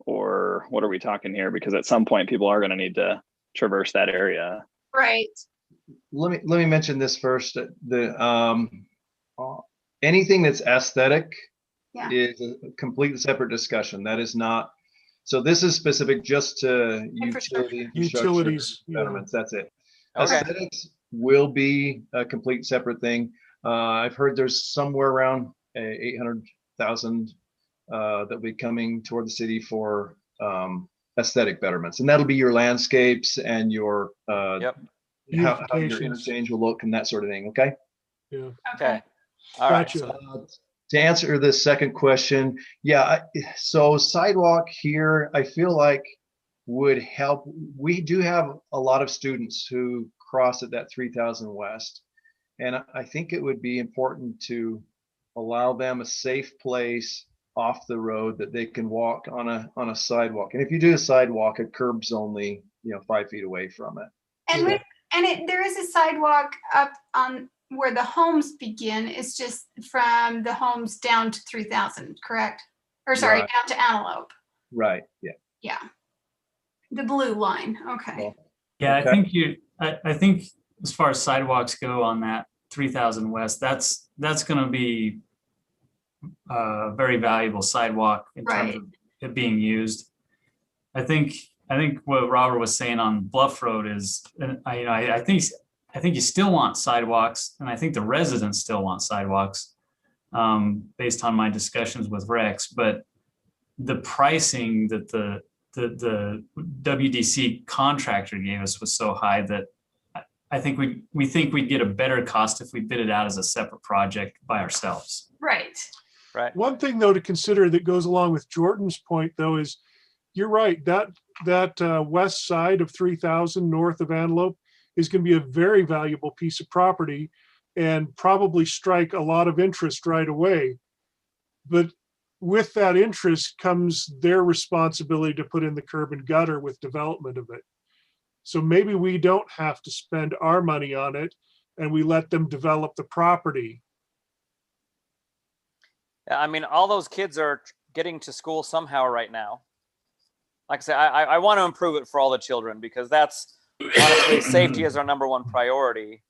Or what are we talking here? Because at some point people are going to need to traverse that area. right? Let me mention this first. Anything that's aesthetic Yeah. is a completely separate discussion. That is not. So this is specific just to utilities, betterments. That's it. Okay. Aesthetics will be a complete separate thing. I've heard there's somewhere around 800,000 that'll be coming toward the city for aesthetic betterments, and that'll be your landscapes and your how your interchange will look and that sort of thing. Okay. Yeah. Okay. All right. Gotcha. So, to answer the second question, so sidewalk here, I feel like would help. We do have a lot of students who cross at that 3000 West, and I think it would be important to allow them a safe place off the road that they can walk on a sidewalk. And if you do a sidewalk, a curb's only 5 feet away from it. And there is a sidewalk up on where the homes begin. It's just from the homes down to 3000, correct? Or sorry, Right. down to Antelope. Right. Yeah. Yeah. The blue line. Okay. Yeah, Okay. I think as far as sidewalks go on that 3000 West, that's going to be a very valuable sidewalk in terms of it being used. I think what Robert was saying on Bluff Road is, I think you still want sidewalks, and I think the residents still want sidewalks, based on my discussions with Rex. But the pricing that the WDC contractor gave us was so high that I think we think we'd get a better cost if we bid it out as a separate project by ourselves. Right. Right. One thing though to consider that goes along with Jordan's point though is, you're right, that west side of 3000 north of Antelope is going to be a very valuable piece of property and probably strike a lot of interest right away. But with that interest comes their responsibility to put in the curb and gutter with development of it. So maybe we don't have to spend our money on it and we let them develop the property. Yeah, I mean, all those kids are getting to school somehow right now. Like I say, I want to improve it for all the children, because that's honestly, safety is our number one priority.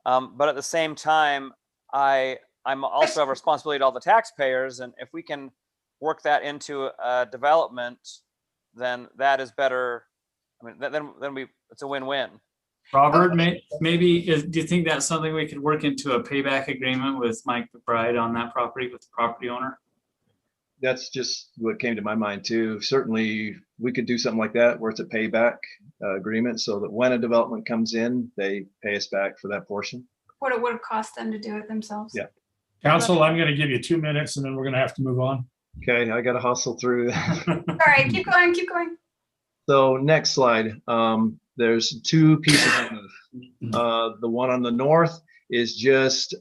But at the same time, I'm also have a responsibility to all the taxpayers, and if we can work that into a development, then that is better. I mean, then it's a win-win. Robert, do you think that's something we could work into a payback agreement with Mike McBride on that property with the property owner? That's just what came to my mind too. Certainly we could do something like that where it's a payback agreement so that when a development comes in, they pay us back for that portion. What it would have cost them to do it themselves. Yeah. Council, I'm going to give you 2 minutes and then we're going to have to move on. Okay, I got to hustle through. All right, keep going, keep going. So next slide. There's two pieces of this. The one on the north is just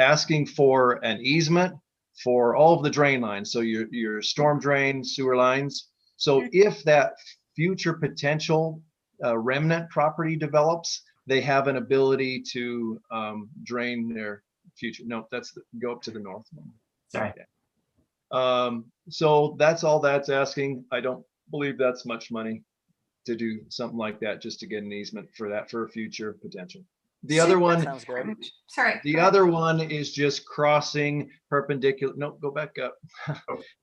asking for an easement for all of the drain lines. So your storm drain, sewer lines. So if that future potential remnant property develops, they have an ability to drain their future. No, go up to the north one. Sorry. So that's all that's asking. I don't believe that's much money to do something like that, just to get an easement for that for a future potential. The other one, sounds good. Sorry. The other one is just crossing perpendicular. No, go back up.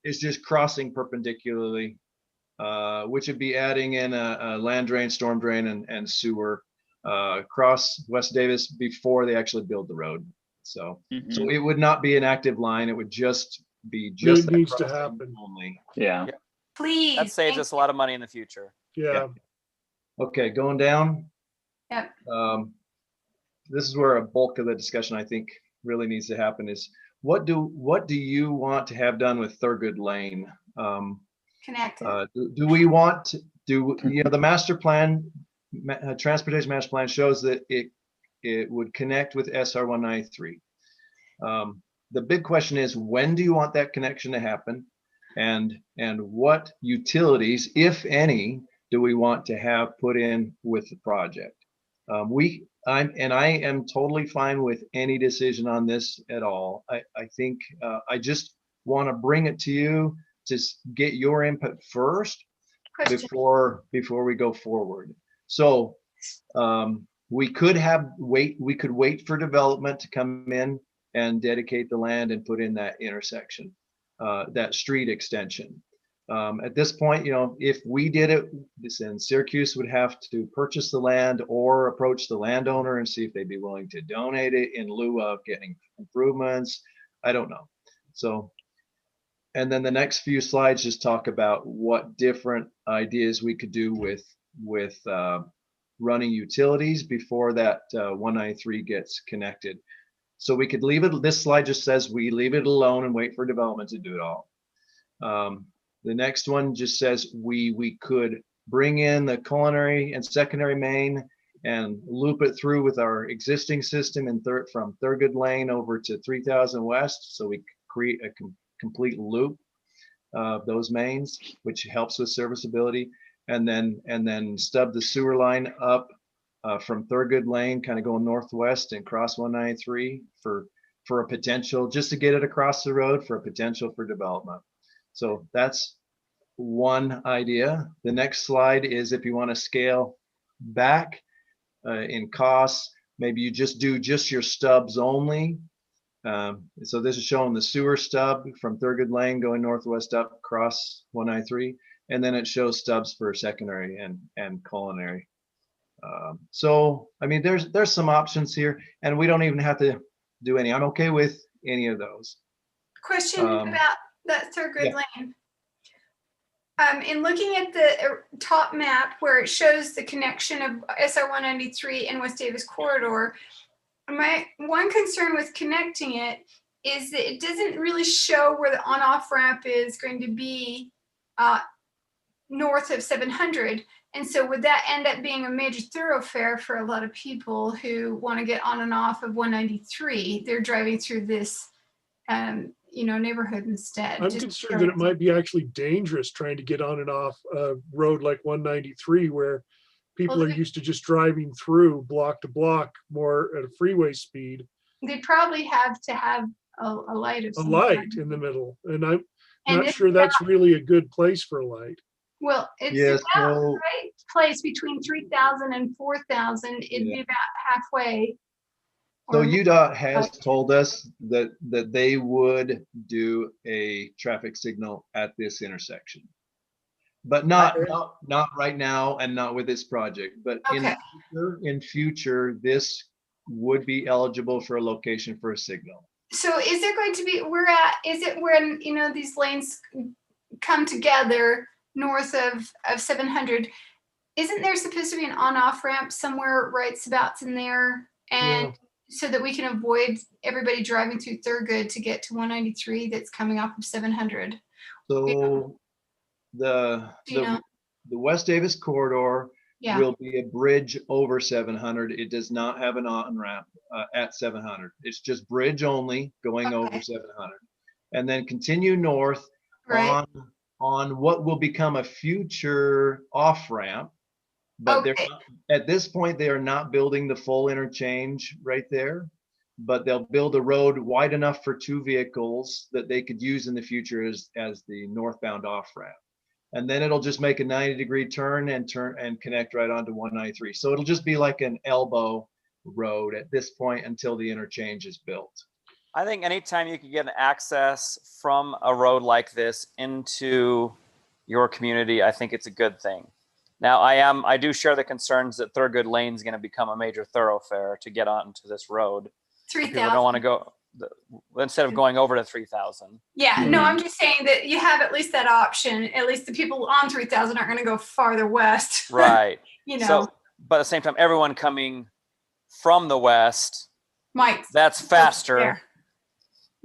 It's just crossing perpendicularly, which would be adding in a land drain, storm drain, and sewer across West Davis before they actually build the road. So, so it would not be an active line. It would just be It needs to happen. only. Yeah. Please. That saves us a lot of money in the future. Yeah. Okay, going down. Yep. This is where a bulk of the discussion I think really needs to happen is what do you want to have done with Thurgood Lane? Connected. Do we want to do, the master plan, transportation master plan shows that it would connect with SR 193. The big question is, when do you want that connection to happen? And what utilities, if any, do we want to have put in with the project? I am totally fine with any decision on this at all. I think I just want to bring it to you to get your input first before we go forward. So we could wait for development to come in and dedicate the land and put in that intersection, that street extension. At this point, if we did it, then Syracuse would have to purchase the land or approach the landowner and see if they'd be willing to donate it in lieu of getting improvements. I don't know. So, and then the next few slides just talk about what different ideas we could do with running utilities before that 193 gets connected. So we could leave it, this slide just says we leave it alone and wait for development to do it all. The next one just says we could bring in the culinary and secondary main and loop it through with our existing system from Thurgood Lane over to 3000 West. So we create a complete loop of those mains, which helps with serviceability. And then stub the sewer line up from Thurgood Lane, kind of going northwest and cross 193 for a potential, just to get it across the road for a potential for development. So that's one idea. The next slide is if you want to scale back in costs, maybe you just do your stubs only. So this is showing the sewer stub from Thurgood Lane going northwest up across 193, and then it shows stubs for secondary and culinary. So I mean, there's some options here, and we don't even have to do any. I'm okay with any of those. Question about that Thurgood Lane. In looking at the top map where it shows the connection of SR 193 and West Davis corridor, my one concern with connecting it is that it doesn't really show where the on-off ramp is going to be north of 700. And so would that end up being a major thoroughfare for a lot of people who want to get on and off of 193? They're driving through this neighborhood instead. I'm concerned that it might be actually dangerous trying to get on and off a road like 193 where people are used to just driving through block to block more at a freeway speed. They probably have to have a light of some light kind in the middle, and I'm not sure that's really a good place for a light. Well, it's Yes, about so- the right place between 3,000 and 4,000. It'd be about halfway. So or- UDOT has told us that they would do a traffic signal at this intersection. But not right now and not with this project, but Okay. in future, this would be eligible for a location for a signal. So is there going to be, is it when, these lanes come together north of 700, isn't there supposed to be an on-off ramp somewhere right abouts in there? And so that we can avoid everybody driving through Thurgood to get to 193 that's coming off of 700. So the West Davis corridor Yeah. will be a bridge over 700. It does not have an on-ramp at 700. It's just bridge only going over 700. And then continue north on what will become a future off-ramp. But they're not, at this point, they are not building the full interchange right there, but they'll build a road wide enough for 2 vehicles that they could use in the future as the northbound off-ramp. And then it'll just make a 90-degree turn and connect right onto 193. So it'll just be like an elbow road at this point until the interchange is built. I think anytime you can get an access from a road like this into your community, I think it's a good thing. Now, I do share the concerns that Thurgood Lane is going to become a major thoroughfare to get onto this road. 3,000. People don't want to go, instead of going over to 3,000. Yeah, no, I'm just saying that you have at least that option. At least the people on 3,000 aren't going to go farther west. Right. So, but at the same time, everyone coming from the west, that's faster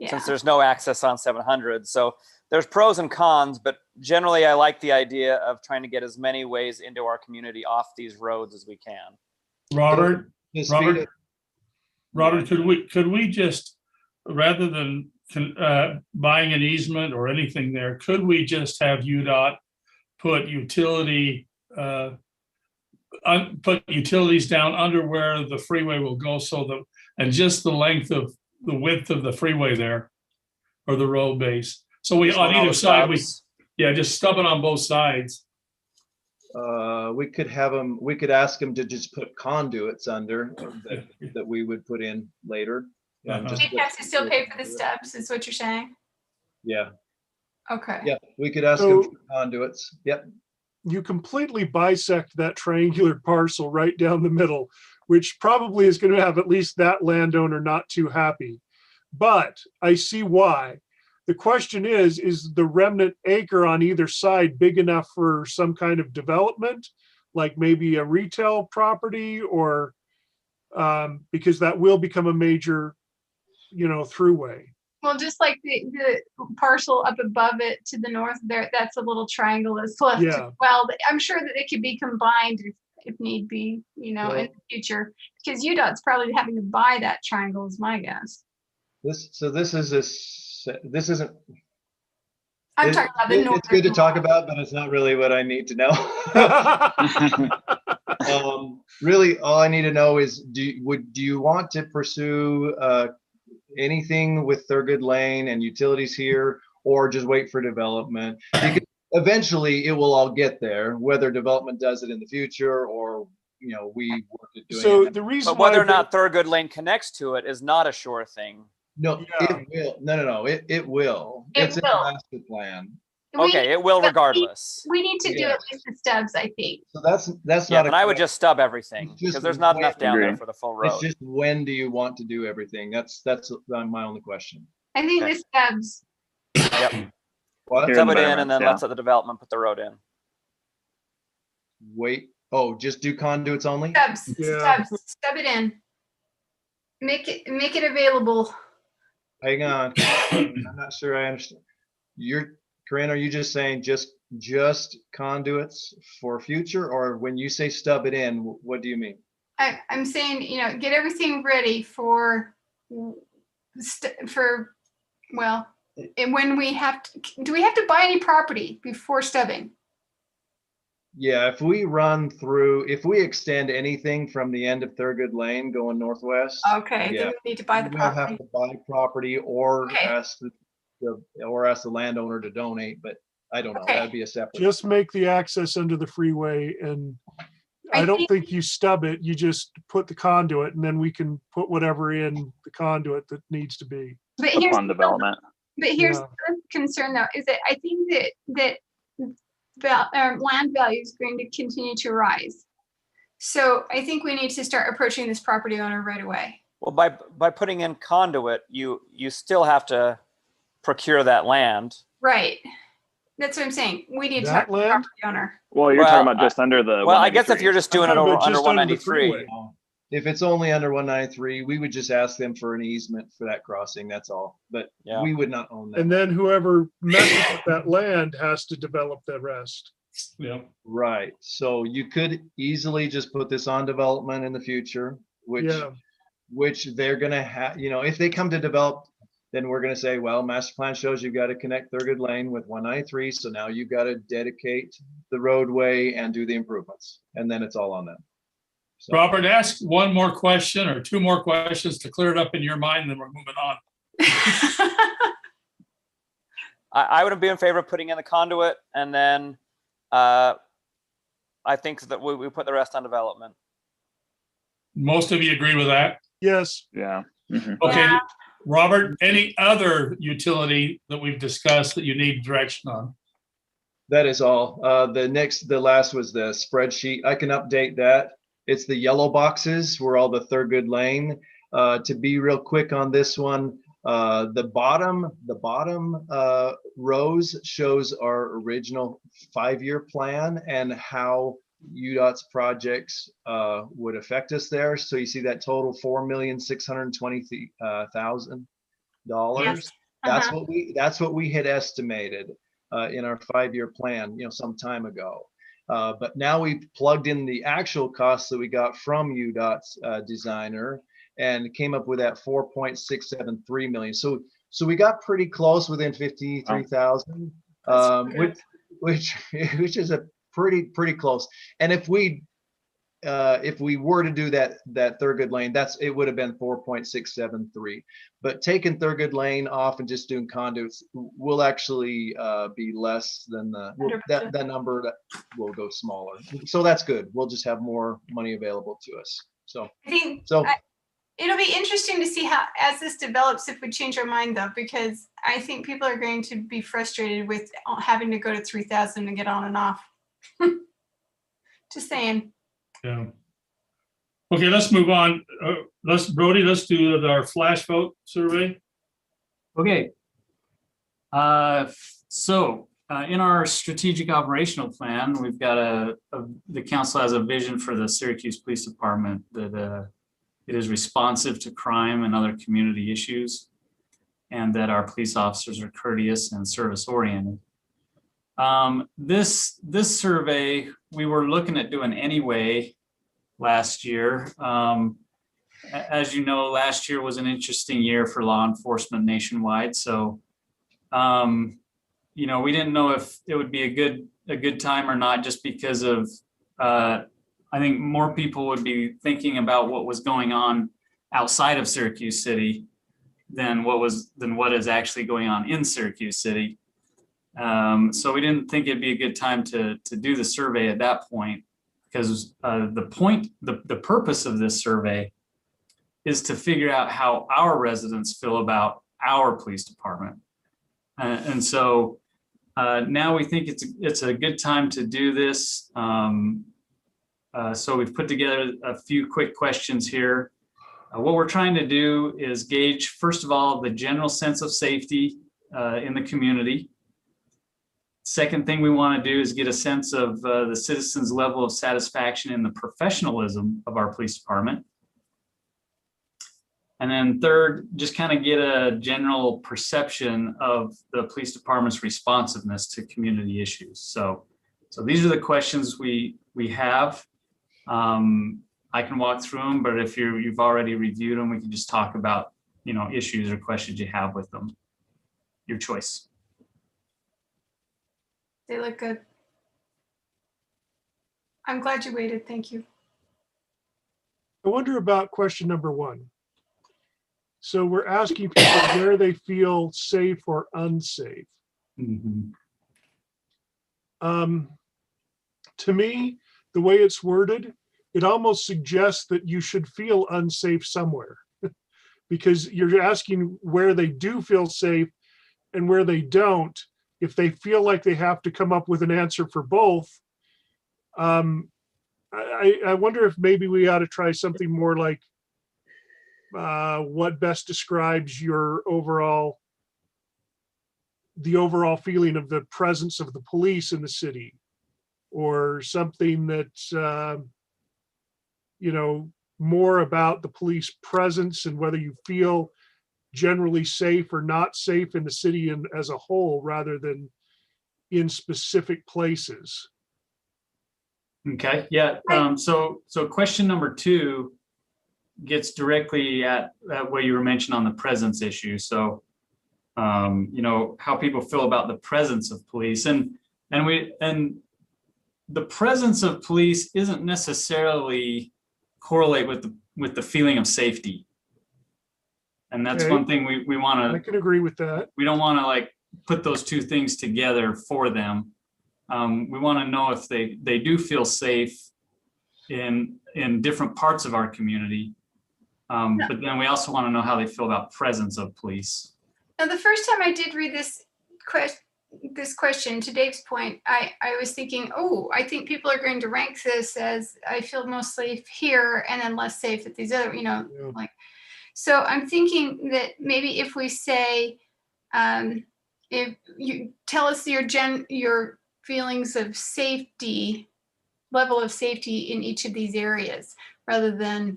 since there's no access on 700. So there's pros and cons, but generally I like the idea of trying to get as many ways into our community off these roads as we can. Robert, could we just, rather than buying an easement or anything there, could we just have UDOT put utilities down under where the freeway will go, and just the width of the freeway there, or the road base? So we, on either side, just stub it on both sides. We could ask them to just put conduits under that we would put in later. You have to still pay for the steps, is what you're saying? Yeah. Okay. Yeah, we could ask them for conduits. Yep. You completely bisect that triangular parcel right down the middle, which probably is going to have at least that landowner not too happy. But I see why. The question is the remnant acre on either side big enough for some kind of development, like maybe a retail property, or because that will become a major, throughway? Well, just like the parcel up above it to the north there, that's a little triangle that's left. Yeah. Well, I'm sure that it could be combined if need be, in the future, because UDOT's probably having to buy that triangle is my guess. This isn't. I'm talking about the north. It's good to talk about, but it's not really what I need to know. Really, all I need to know is, do you want to pursue anything with Thurgood Lane and utilities here, or just wait for development? Because eventually it will all get there, whether development does it in the future or we work at doing so it. the reason but whether or not Thurgood Lane connects to it is not a sure thing. No, it will. No. It will. It's in the master plan. Okay, it will regardless. We need to do at least the stubs, I think. So that's Yeah, not. and I would just stub everything because there's not enough down there for the full road. It's just, when do you want to do everything? That's my only question. I think the stubs. Yep. What? Stub it in and then let's let the development put the road in. Wait. Oh, just do conduits only? Stubs. Stub it in. Make it available. Hang on. I'm not sure I understand. Corinne, are you just saying just conduits for future, or when you say stub it in, what do you mean? I'm saying, get everything ready for and when we have to, do we have to buy any property before stubbing? Yeah, if we extend anything from the end of Thurgood Lane going northwest. Okay, then we need to buy the property. Have to buy property or ask the landowner to donate, but I don't know. Okay. That'd be a separate. Just make the access under the freeway, and I don't think you stub it. You just put the conduit, and then we can put whatever in the conduit that needs to be. But here's Upon development. But here's the concern, though, is that I think that land value is going to continue to rise. So I think we need to start approaching this property owner right away. Well, by putting in conduit, you still have to procure that land. Right. That's what I'm saying. We need to talk to the property owner. Well, you're talking about just under the. Well, I guess if you're just doing it over under 193. If it's only under 193, we would just ask them for an easement for that crossing. That's all. But we would not own that. And then whoever messes with that land has to develop the rest. Yeah. Right. So you could easily just put this on development in the future, which they're going to have, if they come to develop, then we're going to say, well, master plan shows you've got to connect Thurgood Lane with 193. So now you've got to dedicate the roadway and do the improvements. And then it's all on them. So. Robert, ask one more question or two more questions to clear it up in your mind, and then we're moving on. I would be in favor of putting in the conduit, and then I think that we put the rest on development. Most of you agree with that? Yes. Yeah. Mm-hmm. Okay, Robert, any other utility that we've discussed that you need direction on? That is all. The last was the spreadsheet. I can update that. It's the yellow boxes were all the Thurgood Lane. To be real quick on this one, the bottom rows shows our original 5-year plan and how UDOT's projects would affect us there. So you see that total $4,620,000. Yes. That's what we had estimated in our 5-year plan, some time ago. But now we've plugged in the actual costs that we got from UDOT's designer and came up with that 4.673 million. So we got pretty close, within 53,000, which is a pretty close. And if we were to do that Thurgood Lane, it would have been 4.673. But taking Thurgood Lane off and just doing conduits will actually be less than that number. That will go smaller. So that's good. We'll just have more money available to us. So I think it'll be interesting to see how, as this develops, if we change our mind, though, because I think people are going to be frustrated with having to go to 3,000 to get on and off. Just saying. Yeah. Okay, let's move on. Brody, let's do our flash vote survey. Okay. So in our strategic operational plan, we've got the council has a vision for the Syracuse Police Department that it is responsive to crime and other community issues, and that our police officers are courteous and service oriented. This survey we were looking at doing anyway last year. As you know, last year was an interesting year for law enforcement nationwide. So, we didn't know if it would be a good time or not, just because of, I think more people would be thinking about what was going on outside of Syracuse City than what is actually going on in Syracuse City. So we didn't think it'd be a good time to do the survey at that point, because the purpose of this survey is to figure out how our residents feel about our police department. And so now we think it's a good time to do this. So we've put together a few quick questions here. What we're trying to do is gauge, first of all, the general sense of safety in the community. Second thing we want to do is get a sense of the citizens' level of satisfaction in the professionalism of our police department. And then third, just kind of get a general perception of the police department's responsiveness to community issues. So these are the questions we have. I can walk through them, but if you've already reviewed them, we can just talk about, issues or questions you have with them. Your choice. They look good. I'm glad you waited. Thank you. I wonder about question number 1. So we're asking people where they feel safe or unsafe. Mm-hmm. To me, the way it's worded, it almost suggests that you should feel unsafe somewhere because you're asking where they do feel safe and where they don't. If they feel like they have to come up with an answer for both, I wonder if maybe we ought to try something more like what best describes your the overall feeling of the presence of the police in the city, or something that, more about the police presence and whether you feel generally safe or not safe in the city and as a whole, rather than in specific places. Okay, yeah. So question number 2 gets directly at what you were mentioning on the presence issue. So, how people feel about the presence of police, and the presence of police isn't necessarily correlate with the feeling of safety. And that's Okay. one thing we want to. I can agree with that. We don't want to like put those two things together for them. We want to know if they do feel safe in different parts of our community. But then we also want to know how they feel about presence of police. Now, the first time I did read this question, to Dave's point, I was thinking, oh, I think people are going to rank this as I feel most safe here and then less safe at these other, like. So I'm thinking that maybe if we say, if you tell us your feelings of safety, level of safety in each of these areas, rather than,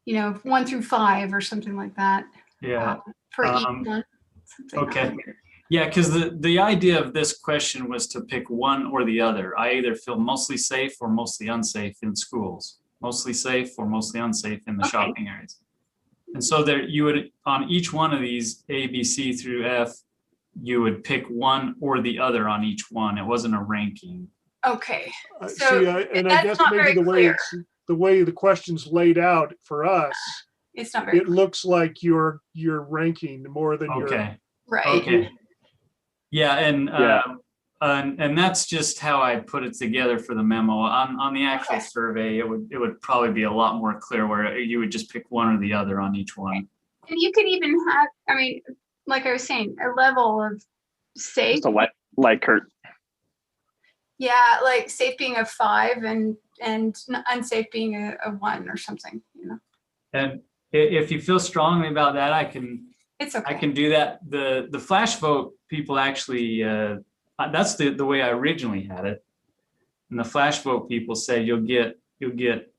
1 through 5 or something like that. Yeah. For each one. Okay. Yeah, because the idea of this question was to pick one or the other. I either feel mostly safe or mostly unsafe in schools, mostly safe or mostly unsafe in the shopping areas. And so there you would, on each one of these A, B, C through F, you would pick one or the other on each one. It wasn't a ranking. Okay. So and I guess maybe the way the question's laid out for us, it's not very it looks like you're ranking more than okay. Right. Okay. Yeah, and that's just how I put it together for the memo. On the actual survey, it would probably be a lot more clear where you would just pick one or the other on each one. And you could even have, like I was saying, a level of safe. Just a like Kurt. Yeah, like safe being a 5 and unsafe being a 1 or something, And if you feel strongly about that, It's okay. I can do that. The flash vote people actually, that's the way I originally had it. And the flash vote people say you'll get to get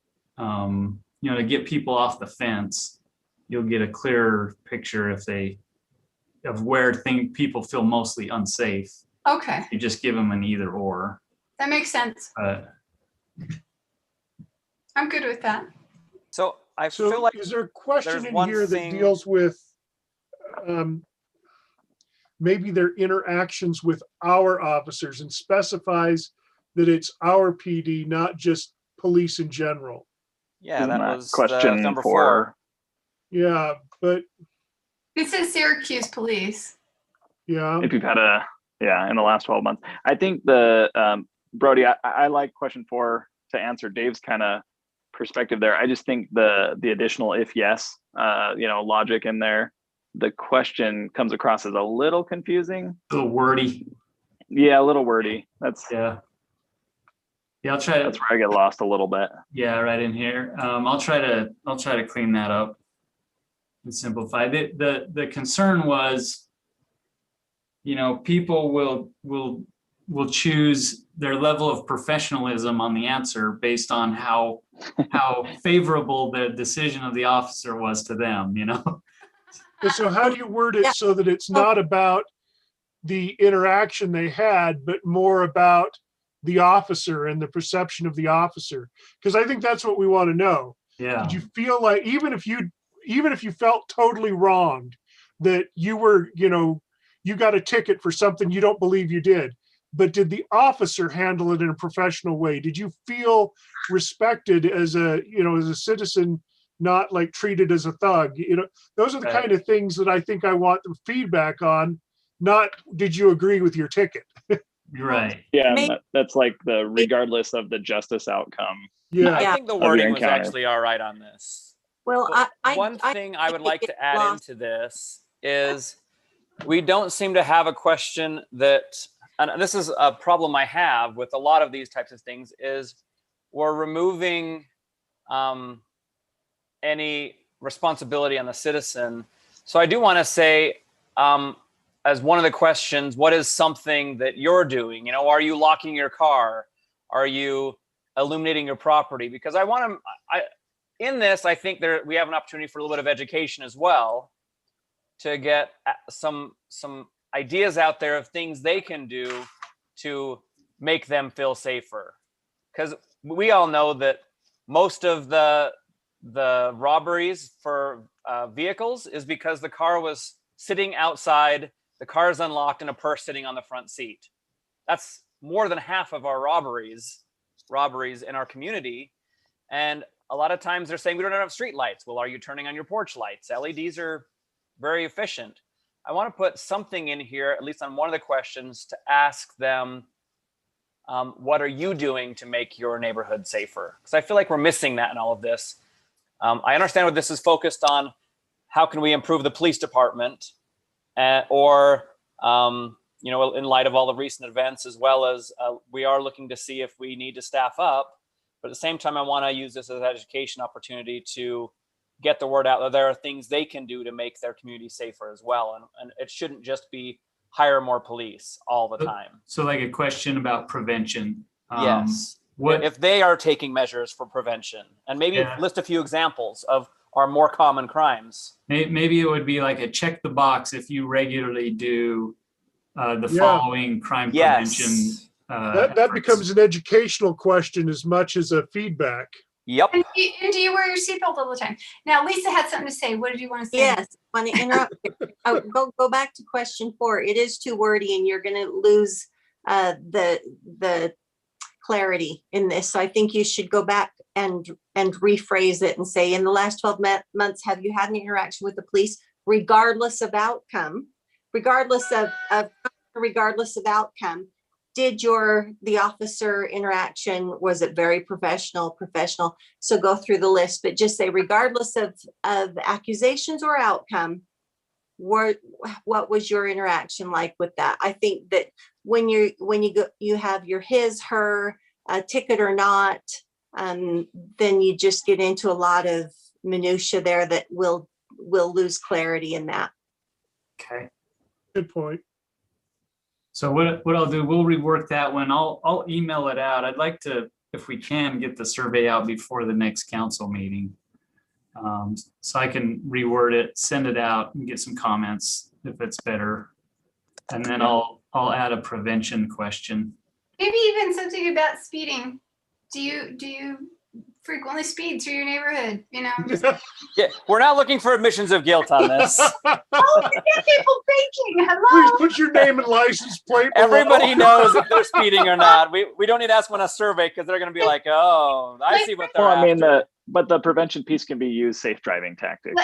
people off the fence, you'll get a clearer picture of where people feel mostly unsafe. Okay. You just give them an either or. That makes sense. I'm good with that. So I feel like is there a question in one here thing- that deals with maybe their interactions with our officers and specifies that it's our PD, not just police in general? Yeah, that was question number 4. Yeah, but It says Syracuse Police. yeah. If you've had in the last 12 months. I think Brody, I like question 4 to answer Dave's kind of perspective there. I just think the additional if yes, logic in there, the question comes across as a little confusing. A little wordy. Yeah, a little wordy. Yeah, I'll try to. That's where I get lost a little bit. Yeah, right in here. I'll try to clean that up and simplify. The concern was, people will choose their level of professionalism on the answer based on how favorable the decision of the officer was to them, So how do you word it so that it's not about the interaction they had, but more about the officer and the perception of the officer? Because I think that's what we want to know. Yeah. Did you feel like, even if you felt totally wronged, that you were, you got a ticket for something you don't believe you did, but did the officer handle it in a professional way? Did you feel respected as a citizen, not like treated as a thug? Those are the kind of things that I think I want the feedback on, not did you agree with your ticket? Right. Yeah, Maybe- that's like the regardless of the justice outcome. Yeah. I think the Of your wording was encounter. actually all right on this. Well, But one thing I would like to add into this is we don't seem to have a question that, and this is a problem I have with a lot of these types of things, is we're removing any responsibility on the citizen. So I do want to say, as one of the questions, what is something that you're doing? You know, are you locking your car? Are you illuminating your property? Because I want to, in this, I think we have an opportunity for a little bit of education as well, to get some ideas out there of things they can do to make them feel safer. Because we all know that most of the robberies for vehicles is because the car was sitting outside, the car is unlocked, and a purse sitting on the front seat. That's more than half of our robberies in our community. And a lot of times they're saying we don't have street lights. Well, are you turning on your porch lights? LEDs are very efficient. I want to put something in here, at least on one of the questions, to ask them, what are you doing to make your neighborhood safer? Because I feel like we're missing that in all of this. I understand what this is focused on. How can we improve the police department? Or in light of all the recent events, as well as we are looking to see if we need to staff up. But at the same time, I want to use this as an education opportunity to get the word out that there are things they can do to make their community safer as well. And it shouldn't just be hire more police all the time. So like a question about prevention. Yes. What if they are taking measures for prevention, and maybe list a few examples of our more common crimes. Maybe it would be like a check the box if you regularly do the following crime prevention. That becomes an educational question as much as a feedback. Yep. And do you wear your seatbelt all the time? Now, Lisa had something to say. What did you want to say? Yes, I want to interrupt. Go back to question 4. It is too wordy, and you're going to lose the clarity in this. So I think you should go back and rephrase it and say, in the last 12 months, have you had an interaction with the police, regardless of outcome, regardless of outcome? Did the officer interaction, was it very professional? So go through the list, but just say, regardless of accusations or outcome, what was your interaction like with that? I think that when you go, you have your his, her, ticket or not, then you just get into a lot of minutia there that will lose clarity in that. Okay. Good point. So what I'll do, we'll rework that one. I'll email it out. I'd like to, if we can, get the survey out before the next council meeting. So I can reword it, send it out, and get some comments if it's better. And then I'll add a prevention question. Maybe even something about speeding. Do you frequently speed through your neighborhood? You know. Yeah, we're not looking for admissions of guilt on this. Oh, get people thinking. Hello. Please put your name and license plate below. Everybody knows if they're speeding or not. We don't need to ask them on a survey because they're going to be like, oh, I see what they're Well, I mean, after. but the prevention piece can be used safe driving tactics.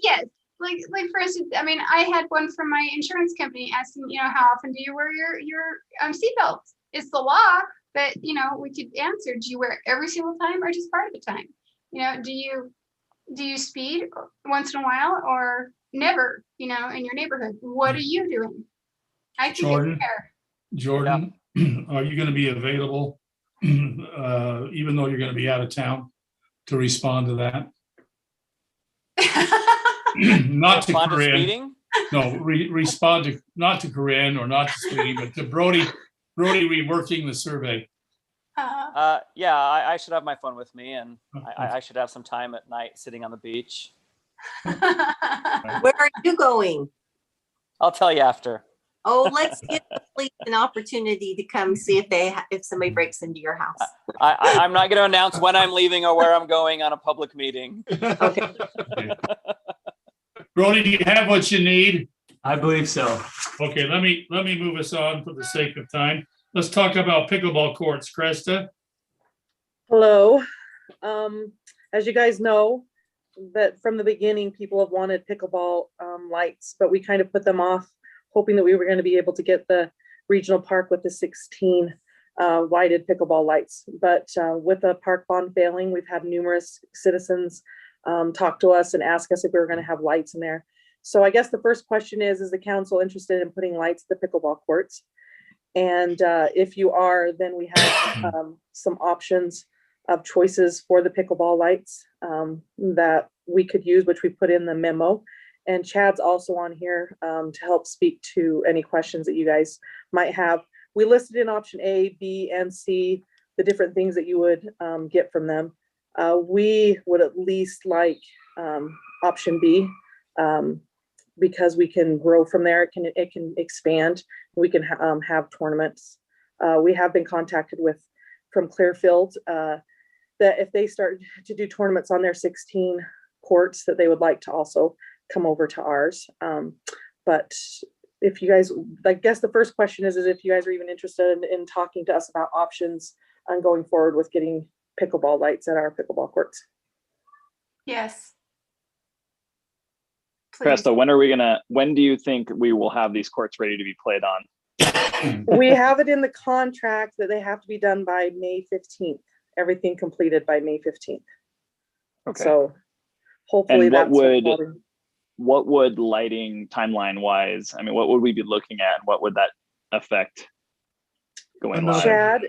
Yes. Like for instance, I mean, I had one from my insurance company asking, how often do you wear your seatbelt? It's the law, but we could answer, do you wear it every single time or just part of the time? Do you speed once in a while or never, in your neighborhood? What are you doing? I think it's fair. Jordan, are you going to be available, even though you're going to be out of town, to respond to that? Not to Corinne. No, respond to, not to Corinne or not to speeding, but to Brody reworking the survey. Yeah, I should have my phone with me, and I should have some time at night sitting on the beach. Where are you going? I'll tell you after. Oh, let's give the police an opportunity to come see if somebody breaks into your house. I'm not going to announce when I'm leaving or where I'm going on a public meeting. Okay. Brody, do you have what you need? I believe so. Okay, let me move us on for the sake of time. Let's talk about pickleball courts. Krista? Hello. As you guys know, that from the beginning, people have wanted pickleball lights, but we kind of put them off, hoping that we were going to be able to get the regional park with the 16 lighted pickleball lights. But with the park bond failing, we've had numerous citizens talk to us and ask us if we were going to have lights in there. So I guess the first question is the council interested in putting lights at the pickleball courts? And if you are, then we have some options of choices for the pickleball lights that we could use, which we put in the memo. And Chad's also on here to help speak to any questions that you guys might have. We listed in option A, B, and C the different things that you would get from them. We would at least like option B because we can grow from there. It can expand. We can have tournaments. We have been contacted from Clearfield that if they start to do tournaments on their 16 courts, that they would like to also come over to ours. But if you guys, I guess the first question is if you guys are even interested in talking to us about options on going forward with getting pickleball lights at our pickleball courts. Yes. Cresta, when do you think we will have these courts ready to be played on? We have it in the contract that they have to be done by May 15th. Everything completed by May 15th. Okay. So hopefully and what would lighting timeline wise, I mean, what would we be looking at? What would that affect going live? Chad,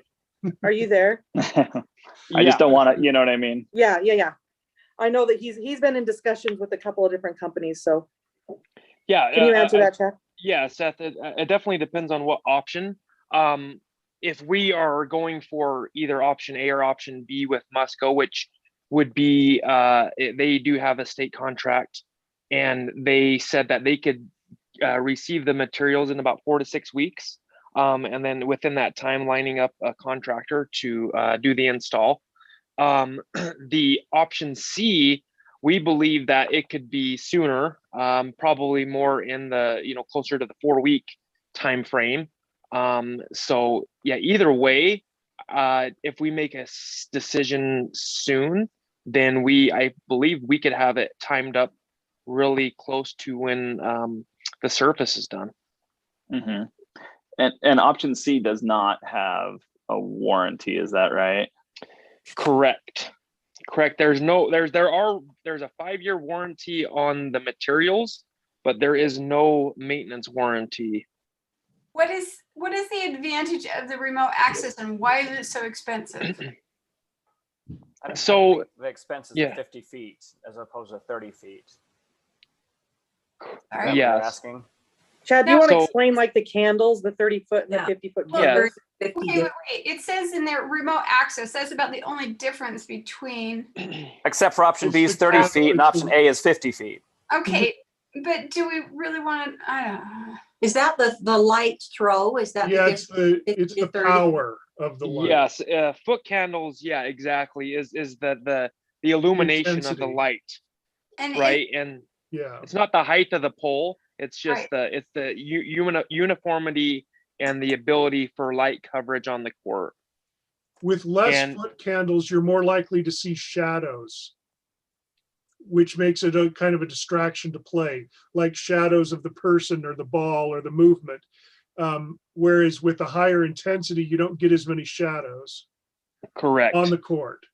are you there? I just don't want to, you know what I mean? Yeah. I know that he's been in discussions with a couple of different companies. So yeah, can you answer that, Chad? Yeah, Seth, it definitely depends on what option. If we are going for either option A or option B with Musco, which would be, they do have a state contract, and they said that they could receive the materials in about 4 to 6 weeks. And then within that time, lining up a contractor to do the install. The option C, we believe that it could be sooner, probably more in the, closer to the 4-week time frame. So yeah, either way, if we make a decision soon, then I believe we could have it timed up really close to when the surface is done. Mm-hmm. And option C does not have a warranty, is that right? Correct. There's a 5-year warranty on the materials, but there is no maintenance warranty. What is the advantage of the remote access, and why is it so expensive? So the expense is yeah. 50 feet as opposed to 30 feet. Right. Yes. Asking? Chad, do you want to explain like the candles, the 30-foot and the 50-foot candles? Okay, wait. It says in there remote access. That's about the only difference between. Except for option B is 30 feet and option A is 50 feet. Okay, but do we really want to? I don't know. Is that the light throw? Is that it's the power of the light? Yes, foot candles. Yeah, exactly. Is the illumination of the light, right? And yeah, it's not the height of the pole. It's just the uniformity and the ability for light coverage on the court. With less foot candles, you're more likely to see shadows, which makes it a kind of a distraction to play, like shadows of the person or the ball or the movement. Whereas with a higher intensity, you don't get as many shadows. Correct. On the court.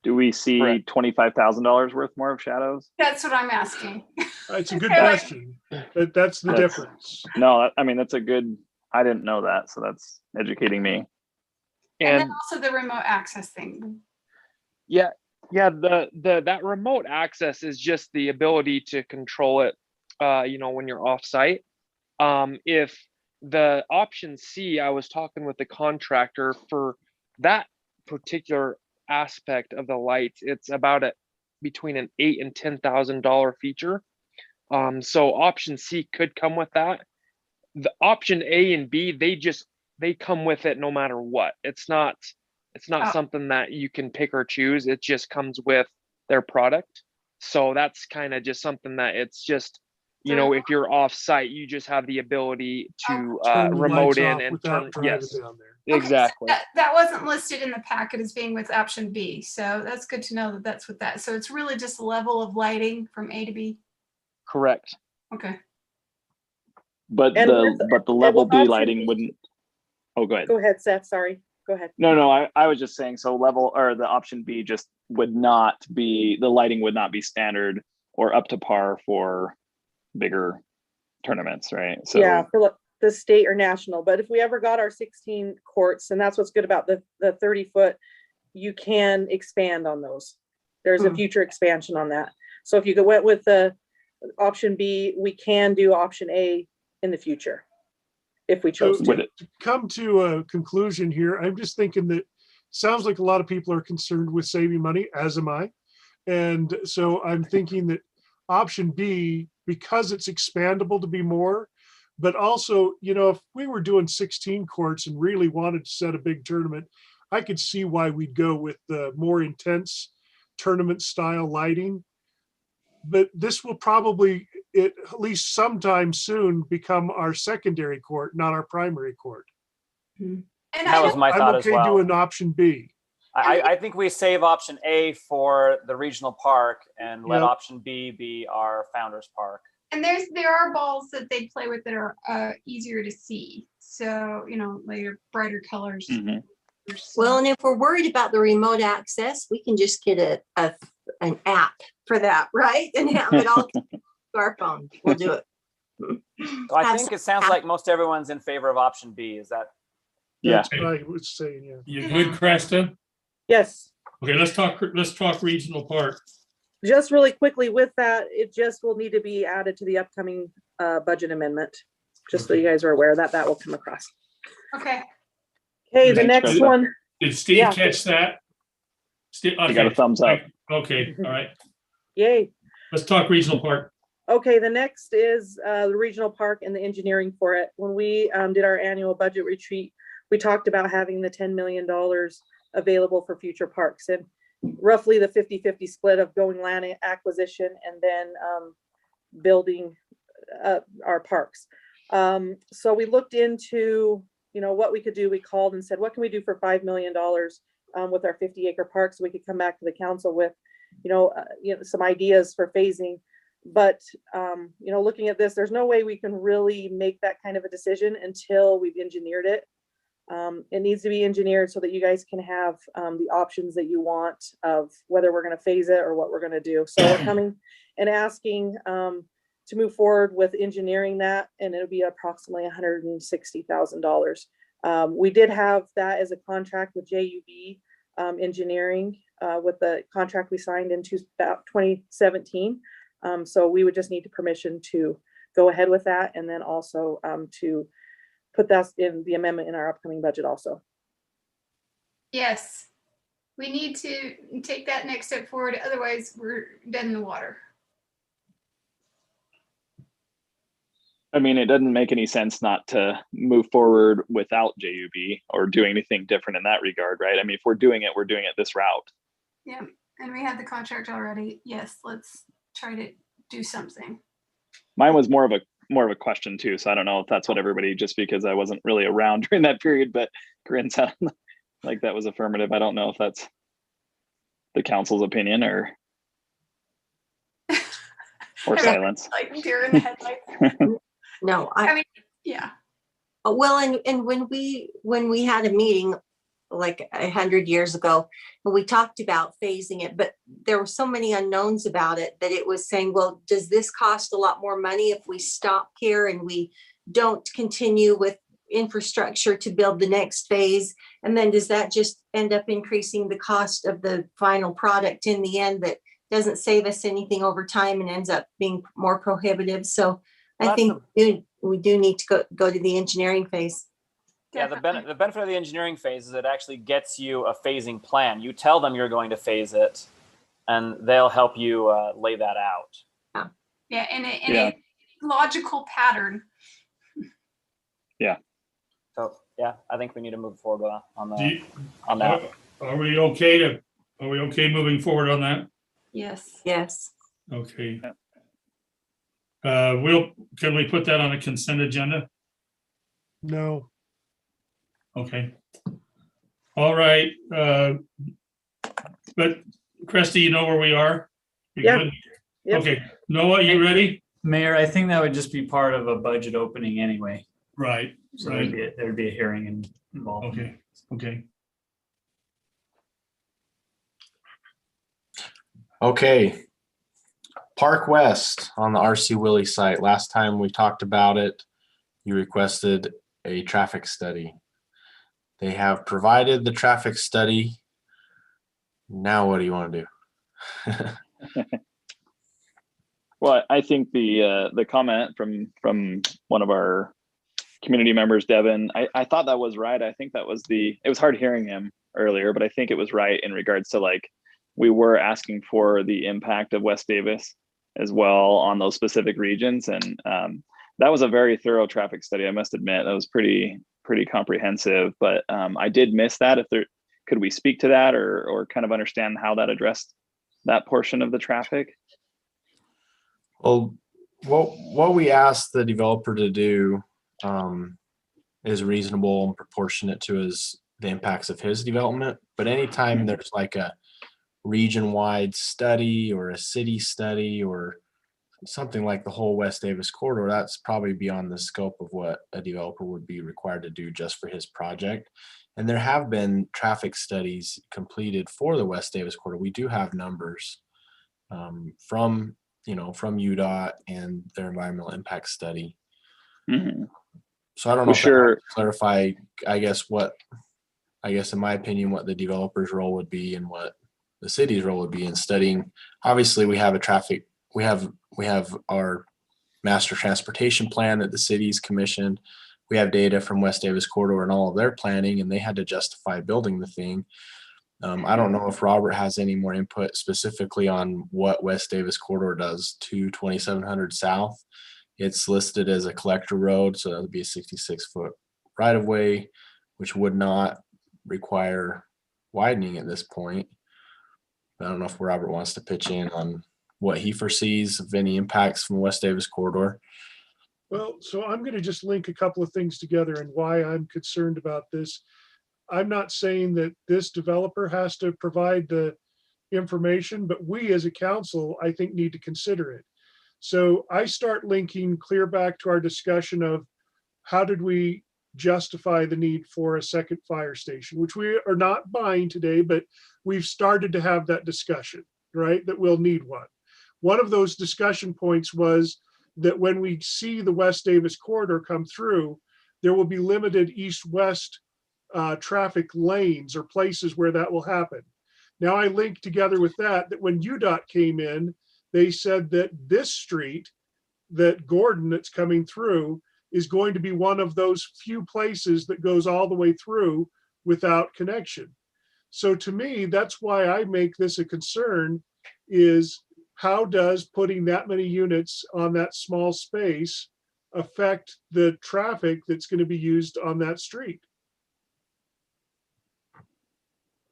Do we see $25,000 worth more of shadows? That's what I'm asking. It's a good question, but that's the difference. No, I mean, that's a good, I didn't know that. So that's educating me. And then also the remote access thing. Yeah. That remote access is just the ability to control it, when you're off site. If the option C, I was talking with the contractor for that particular aspect of the lights, it's about between an $8,000 and $10,000 feature. So option C could come with that. The option A and B, they come with it no matter what. It's not something that you can pick or choose. It just comes with their product. So that's kind of just something that it's just, if you're off site, you just have the ability to remote in and turn. Yes, down there. Exactly. So that wasn't listed in the packet as being with option B. So that's good to know that that's what that. So it's really just a level of lighting from A to B. Correct. Okay. But And the level B lighting wouldn't. Oh, go ahead. Go ahead, Seth. Sorry. Go ahead. No, I was just saying, so level, or the option B just would not be, the lighting would not be standard or up to par for bigger tournaments, right? So Yeah, for the state or national. But if we ever got our 16 courts, and that's what's good about the 30-foot, you can expand on those. There's a future expansion on that. So if you went with the option B, we can do option A in the future if we chose to. To come to a conclusion here, I'm just thinking that sounds like a lot of people are concerned with saving money, as am I. And so I'm thinking that option B, because it's expandable to be more, but also, you know, if we were doing 16 courts and really wanted to set a big tournament, I could see why we'd go with the more intense tournament style lighting. But this will probably, at least sometime soon, become our secondary court, not our primary court. And that was my thought as well. I'm okay doing option B. I think we save option A for the regional park and let Yep. option B be our founders park. And there are balls that they play with that are easier to see. So, you know, later brighter colors. Well, and if we're worried about the remote access, we can just get an app for that, right? And have it all to our phone. We'll do it. So I think it sounds like most everyone's in favor of option B. Is that? That's what I was saying, yeah. You good, Cresta? Yes. Okay, let's talk regional park. Just really quickly with that, it just will need to be added to the upcoming budget amendment. Just so you guys are aware that will come across. Okay. Okay, the next one. Did Steve catch that? Steve, okay. I got a thumbs up. Okay, all right. Yay. Let's talk regional park. Okay, the next is the regional park and the engineering for it. When we did our annual budget retreat, we talked about having the $10 million available for future parks, and roughly the 50-50 split of going land acquisition and then building our parks. So we looked into, you know, what we could do. We called and said, what can we do for $5 million with our 50-acre park, so we could come back to the council with, you know, some ideas for phasing. But you know, looking at this, there's no way we can really make that kind of a decision until we've engineered it. It needs to be engineered so that you guys can have the options that you want of whether we're going to phase it or what we're going to do. So we're coming and asking to move forward with engineering that, and it'll be approximately $160,000. We did have that as a contract with JUB Engineering with the contract we signed in 2017. So we would just need permission to go ahead with that, and then also to put that in the amendment in our upcoming budget also. Yes, we need to take that next step forward. Otherwise, we're dead in the water. I mean, it doesn't make any sense not to move forward without JUB or do anything different in that regard, right? I mean, if we're doing it this route. Yeah, and we had the contract already. Yes, let's try to do something. Mine was more of a question too, so I don't know if that's what everybody, just because I wasn't really around during that period, but Corinne sounded like that was affirmative. I don't know if that's the council's opinion or silence. Like deer in the headlights. No, I mean, yeah. Well, and when we had a meeting like 100 years ago, and we talked about phasing it, but there were so many unknowns about it that it was saying, well, does this cost a lot more money if we stop here and we don't continue with infrastructure to build the next phase? And then does that just end up increasing the cost of the final product in the end that doesn't save us anything over time and ends up being more prohibitive? So I think we do need to go to the engineering phase. Yeah, the benefit of the engineering phase is it actually gets you a phasing plan. You tell them you're going to phase it, and they'll help you lay that out. Yeah, in a logical pattern. Yeah. So yeah, I think we need to move forward on that. Are we okay moving forward on that? Yes. Yes. Okay. Can we put that on a consent agenda? No. Okay. All right. But Krista, you know where we are? You Yeah. good? Yep. Okay. Noah, you ready? Mayor, I think that would just be part of a budget opening anyway. Right, So right. there'd be a hearing involved. Okay, okay. Okay. Park West on the RC Willey site. Last time we talked about it, you requested a traffic study. They have provided the traffic study. Now what do you want to do? Well, I think the comment from one of our community members, Devin, I thought that was right. I think that was it was hard hearing him earlier, but I think it was right in regards to like, we were asking for the impact of West Davis as well on those specific regions. And that was a very thorough traffic study. I must admit, that was pretty comprehensive, but I did miss that. Could we speak to that or kind of understand how that addressed that portion of the traffic? Well, what we asked the developer to do is reasonable and proportionate to the impacts of his development. But anytime there's like a region-wide study or a city study or something like the whole West Davis corridor, that's probably beyond the scope of what a developer would be required to do just for his project. And there have been traffic studies completed for the West Davis corridor. We do have numbers from UDOT and their environmental impact study. Mm-hmm. So I don't know if that helps clarify, I guess in my opinion, what the developer's role would be and what the city's role would be in studying. Obviously, we have we have our master transportation plan that the city's commissioned. We have data from West Davis corridor and all of their planning, and they had to justify building the thing. I don't know if Robert has any more input specifically on what West Davis corridor does to 2700 South. It's listed as a collector road, so that would be a 66-foot right of way, which would not require widening at this point. I don't know if Robert wants to pitch in on what he foresees of any impacts from the West Davis corridor. Well, so I'm going to just link a couple of things together and why I'm concerned about this. I'm not saying that this developer has to provide the information, but we as a council, I think, need to consider it. So I start linking clear back to our discussion of how did we justify the need for a second fire station, which we are not buying today, but we've started to have that discussion, right? That we'll need one. One of those discussion points was that when we see the West Davis corridor come through, there will be limited east-west traffic lanes or places where that will happen. Now I link together with that when UDOT came in, they said that this street, that Gordon that's coming through, is going to be one of those few places that goes all the way through without connection. So to me, that's why I make this a concern, is how does putting that many units on that small space affect the traffic that's going to be used on that street?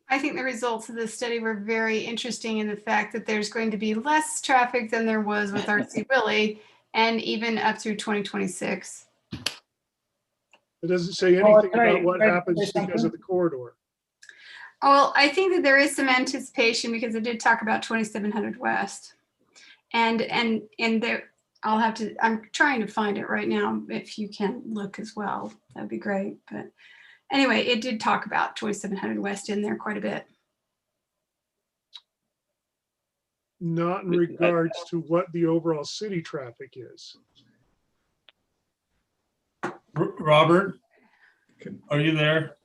I think the results of this study were very interesting in the fact that there's going to be less traffic than there was with RC Willey, and even up through 2026. It doesn't say anything about what happens because of the corridor. Well, I think that there is some anticipation because it did talk about 2700 West. And there, I'm trying to find it right now. If you can look as well, that'd be great. But anyway, it did talk about 2700 West in there quite a bit. Not in regards to what the overall city traffic is. Robert, are you there?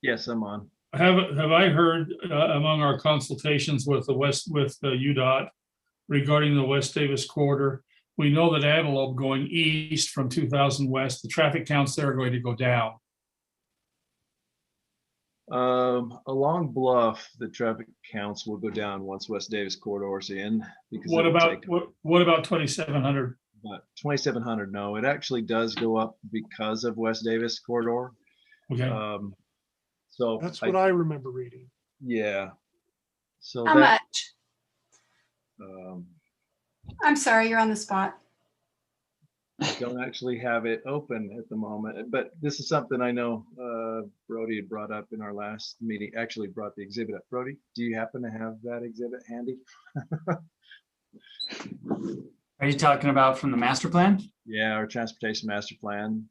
Yes, I'm on. Have I heard among our consultations with UDOT regarding the West Davis corridor, we know that Antelope going east from 2000 West, the traffic counts there are going to go down. Along Bluff, the traffic counts will go down once West Davis corridor's in. Because what about 2700? 2700, no, it actually does go up because of West Davis corridor. Okay. So that's what I remember reading. Yeah. So how much? I'm sorry, you're on the spot. I don't actually have it open at the moment, but this is something I know Brody had brought up in our last meeting, actually brought the exhibit up. Brody, do you happen to have that exhibit handy? Are you talking about from the master plan? Yeah, our transportation master plan.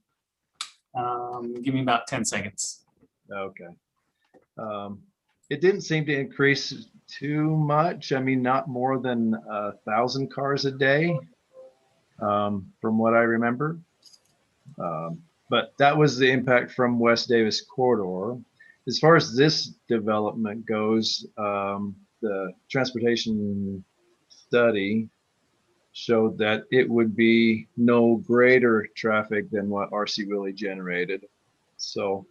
Give me about 10 seconds. Okay. It didn't seem to increase too much. I mean, not more than 1,000 cars a day, from what I remember. But that was the impact from West Davis corridor. As far as this development goes, the transportation study showed that it would be no greater traffic than what RC Willey generated. So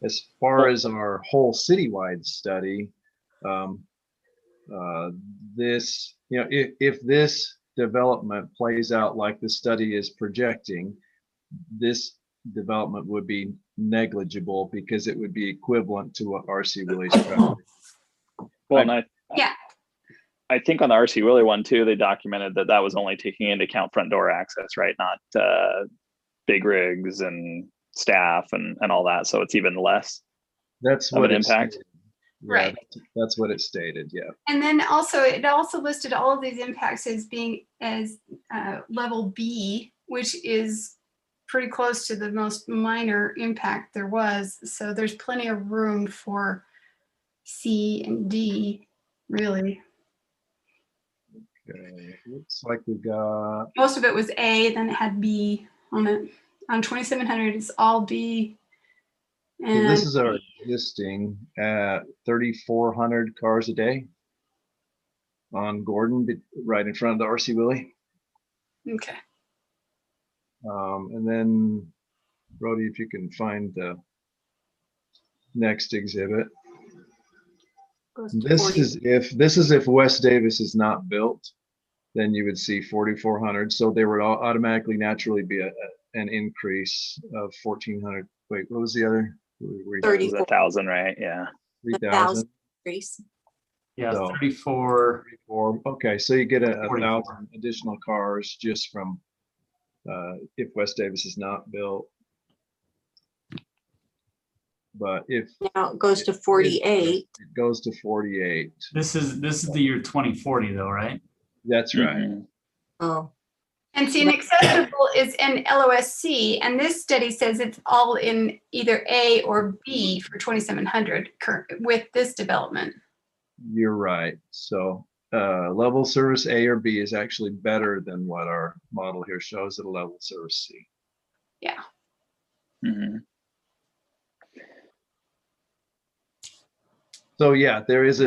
as far as our whole citywide study, this, you know, if this development plays out like the study is projecting, this development would be negligible because it would be equivalent to what RC Willey's traffic. Well, and Yeah. I think on the RC Willey one too, they documented that that was only taking into account front door access, right? Not big rigs and staff and all that. So it's even less. That's of what an it impact. stated. Yeah, Right. That's what it stated. Yeah. And then also, it also listed all of these impacts as being as level B, which is pretty close to the most minor impact there was. So there's plenty of room for C and D, really. Okay. Looks like we got. Most of it was A, then it had B on it. On 2700, it's all B. So And this is our existing at 3,400 cars a day on Gordon, right in front of the RC Willey. okay. And then, Brody, if you can find the next exhibit. This is if West Davis is not built, then you would see 4,400. So there would automatically naturally be an increase of 1,400. Wait, what was the other? 1,000, right? Yeah. 3,000. Increase. Yeah, So, 34. Okay, so you get a 44. 1,000 additional cars just from if West Davis is not built. But if Now it goes to 48. it goes to 48. This is the year 2040 though, right? That's right. Oh, And see, an accessible is in LOSC, and this study says it's all in either A or B for 2700 with this development. You're right. So level service A or B is actually better than what our model here shows at a level service C. Yeah. Mm-hmm. So yeah, there is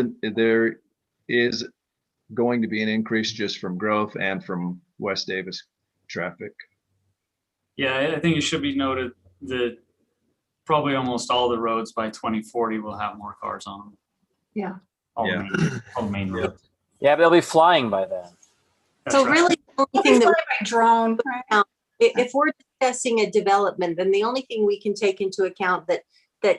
going to be an increase just from growth and from West Davis traffic. Yeah, I think it should be noted that probably almost all the roads by 2040 will have more cars on them. yeah. All the main roads. Yeah, but they'll be flying by then. So really, the only thing that By drone. Right? if we're discussing a development, then the only thing we can take into account that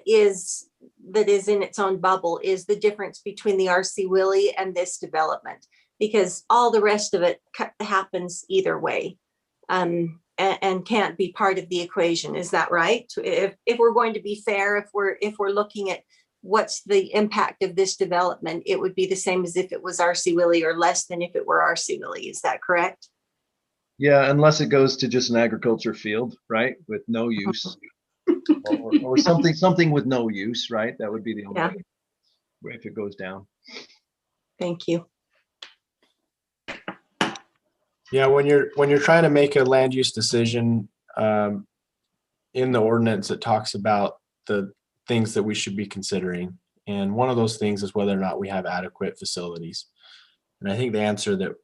is in its own bubble is the difference between the RC Willey and this development, because all the rest of it happens either way, and can't be part of the equation. Is that right? If we're going to be fair, if we're looking at what's the impact of this development, it would be the same as if it was RC Willey or less than if it were RC Willey. Is that correct? Yeah, unless it goes to just an agriculture field, right, with no use, or something with no use, right? That would be the only way if it goes down. Thank you. Yeah, when you're trying to make a land use decision, in the ordinance, it talks about the things that we should be considering. And one of those things is whether or not we have adequate facilities. And I think the answer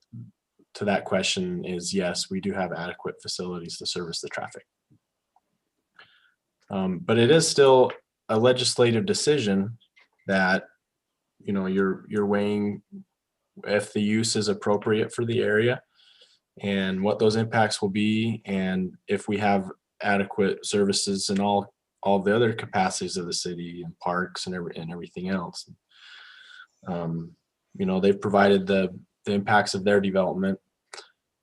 to that question is yes, we do have adequate facilities to service the traffic. But it is still a legislative decision that, you know, you're weighing if the use is appropriate for the area and what those impacts will be, and if we have adequate services in all the other capacities of the city and parks and everything else. You know, they've provided the impacts of their development.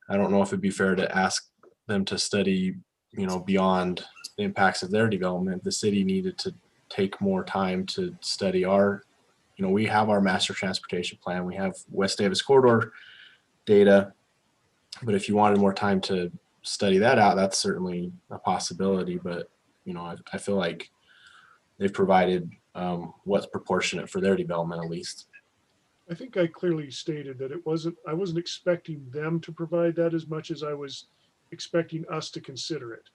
I don't know if it'd be fair to ask them to study, you know, beyond the impacts of their development. The city needed to take more time to study our, you know, we have our master transportation plan. We have West Davis corridor data But if you wanted more time to study that out, that's certainly a possibility. But, you know, I feel like they've provided what's proportionate for their development at least. I think I clearly stated that I wasn't expecting them to provide that as much as I was expecting us to consider it.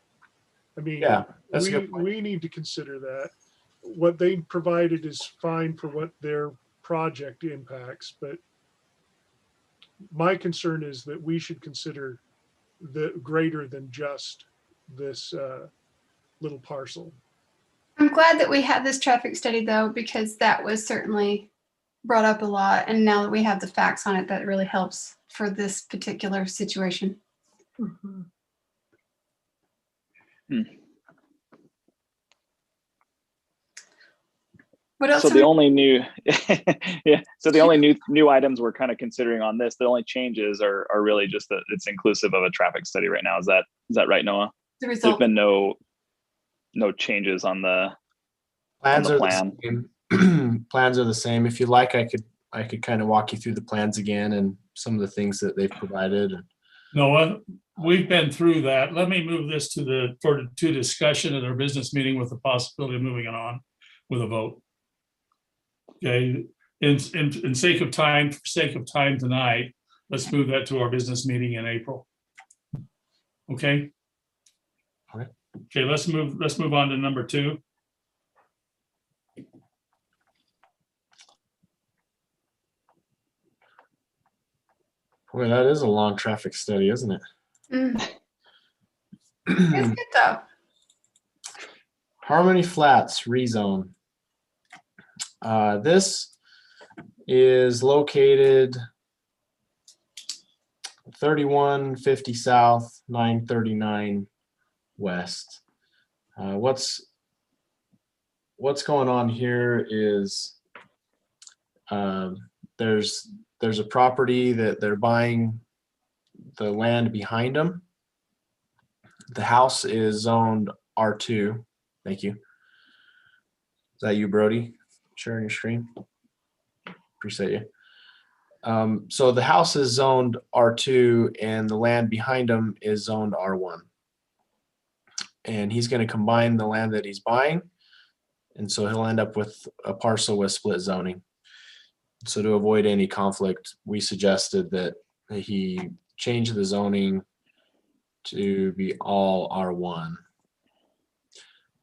I mean, Yeah, that's a good point. we need to consider that. What they provided is fine for what their project impacts, but my concern is that we should consider the greater than just this little parcel. I'm glad that we had this traffic study though, because that was certainly brought up a lot. And now that we have the facts on it, that really helps for this particular situation. Mhm. What else? So the only new, yeah. So the only new items we're kind of considering on this, the only changes are really just that it's inclusive of a traffic study right now. Is that right, Noah? The There's result. been no changes on the Plans are plan. the same. Plans are the same. If you like, I could kind of walk you through the plans again and some of the things that they've provided. Noah, we've been through that. Let me move this to discussion at our business meeting with the possibility of moving it on with a vote. Okay, in sake of time tonight, let's move that to our business meeting in April. Okay. Okay, let's move on to number 2. Boy, that is a long traffic study, isn't it? It's good though. Harmony Flats rezone. This is located 3150 South, 939 West. What's going on here is there's a property that they're buying the land behind them. The house is zoned R2. Thank you. Is that you, Brody? Sharing your screen? Appreciate you. So the house is zoned R2 and the land behind him is zoned R1. And he's going to combine the land that he's buying. And so he'll end up with a parcel with split zoning. So to avoid any conflict, we suggested that he change the zoning to be all R1.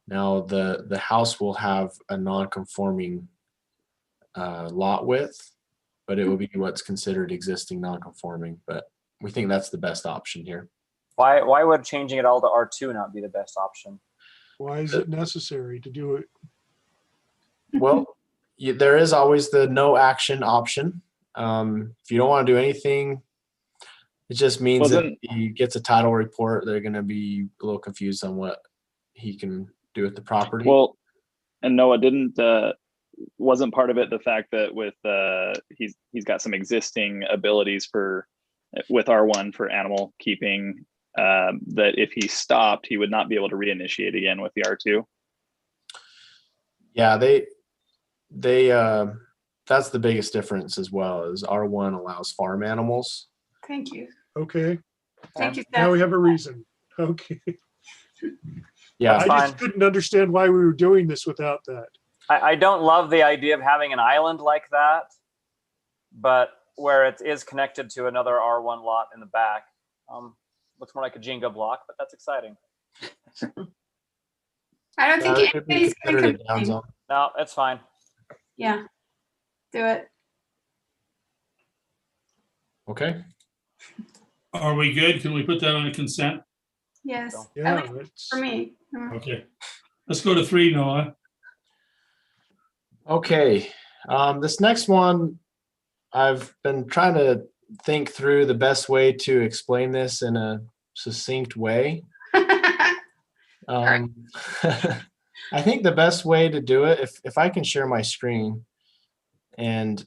Now the house will have a non-conforming lot width, but it will be what's considered existing non-conforming. But we think that's the best option here. Why would changing it all to R2 not be the best option? Why is it necessary to do it? Well, there is always the no action option. If you don't want to do anything, it just means that he gets a title report. They're going to be a little confused on what he can do with the property. Well, and Noah wasn't part of it the fact that with he's got some existing abilities with R1 for animal keeping, that if he stopped, he would not be able to reinitiate again with the R2. Yeah, they that's the biggest difference as well, is R1 allows farm animals. Thank you. Okay. Thank you, Seth. Now we have a reason. Okay. Yeah, I just couldn't understand why we were doing this without that. I don't love the idea of having an island like that, but where it is connected to another R1 lot in the back. Looks more like a Jenga block, but that's exciting. I don't think anybody's going to complain. No, it's fine. Yeah, do it. Okay. Are we good? Can we put that on a consent? Yes. Yeah, At least for me. Okay. Let's go to 3, Noah. Okay. This next one, I've been trying to think through the best way to explain this in a succinct way. I think the best way to do it, if I can share my screen and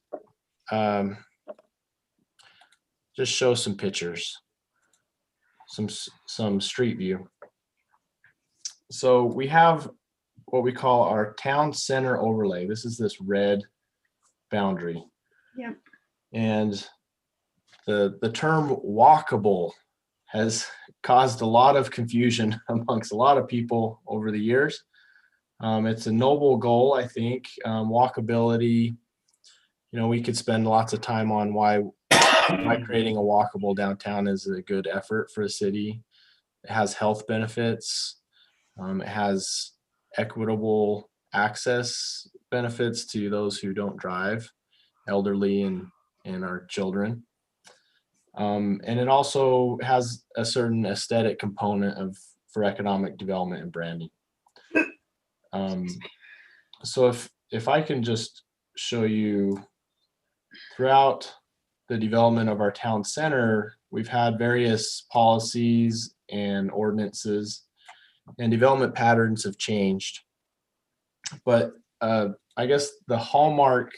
just show some pictures, some street view. So we have what we call our town center overlay. This is this red boundary. Yep. And the term walkable has caused a lot of confusion amongst a lot of people over the years. It's a noble goal, I think. Walkability, we could spend lots of time on why creating a walkable downtown is a good effort for a city. It has health benefits. It has equitable access benefits to those who don't drive, elderly and our children. And it also has a certain aesthetic component for economic development and branding. So if I can just show you throughout the development of our town center, we've had various policies and ordinances, and development patterns have changed. But I guess the hallmark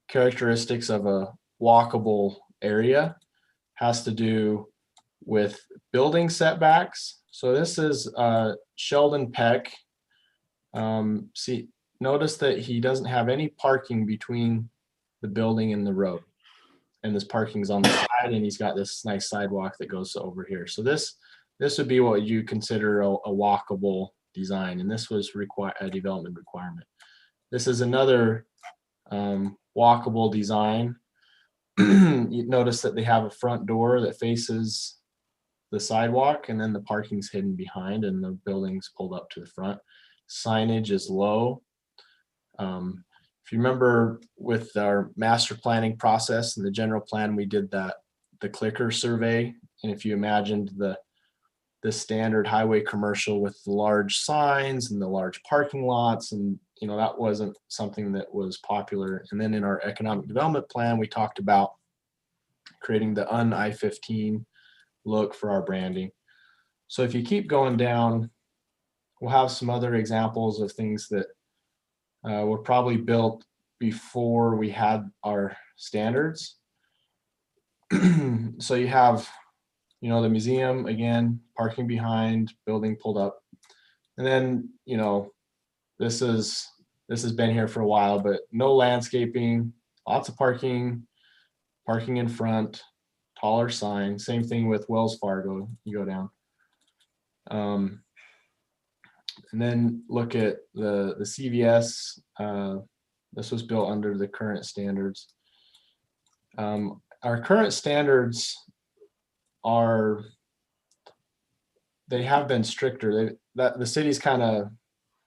characteristics of a walkable area has to do with building setbacks. So this is Sheldon Peck. Notice that he doesn't have any parking between the building and the road. And this parking's on the side, and he's got this nice sidewalk that goes over here. So this would be what you consider a walkable design, and this was a development requirement. This is another walkable design. You notice that they have a front door that faces the sidewalk, and then the parking's hidden behind, and the building's pulled up to the front. Signage is low. If you remember with our master planning process and the general plan, we did the clicker survey. And if you imagined the standard highway commercial with the large signs and the large parking lots, and that wasn't something that was popular. And then in our economic development plan, we talked about creating the I-15 look for our branding. So if you keep going down, we'll have some other examples of things that were probably built before we had our standards. So you have, the museum, again, parking behind, building pulled up. And then, this has been here for a while, but no landscaping, lots of parking in front, taller sign. Same thing with Wells Fargo, you go down. And then look at the CVS. This was built under the current standards. Our current standards they have been stricter. The city's kind of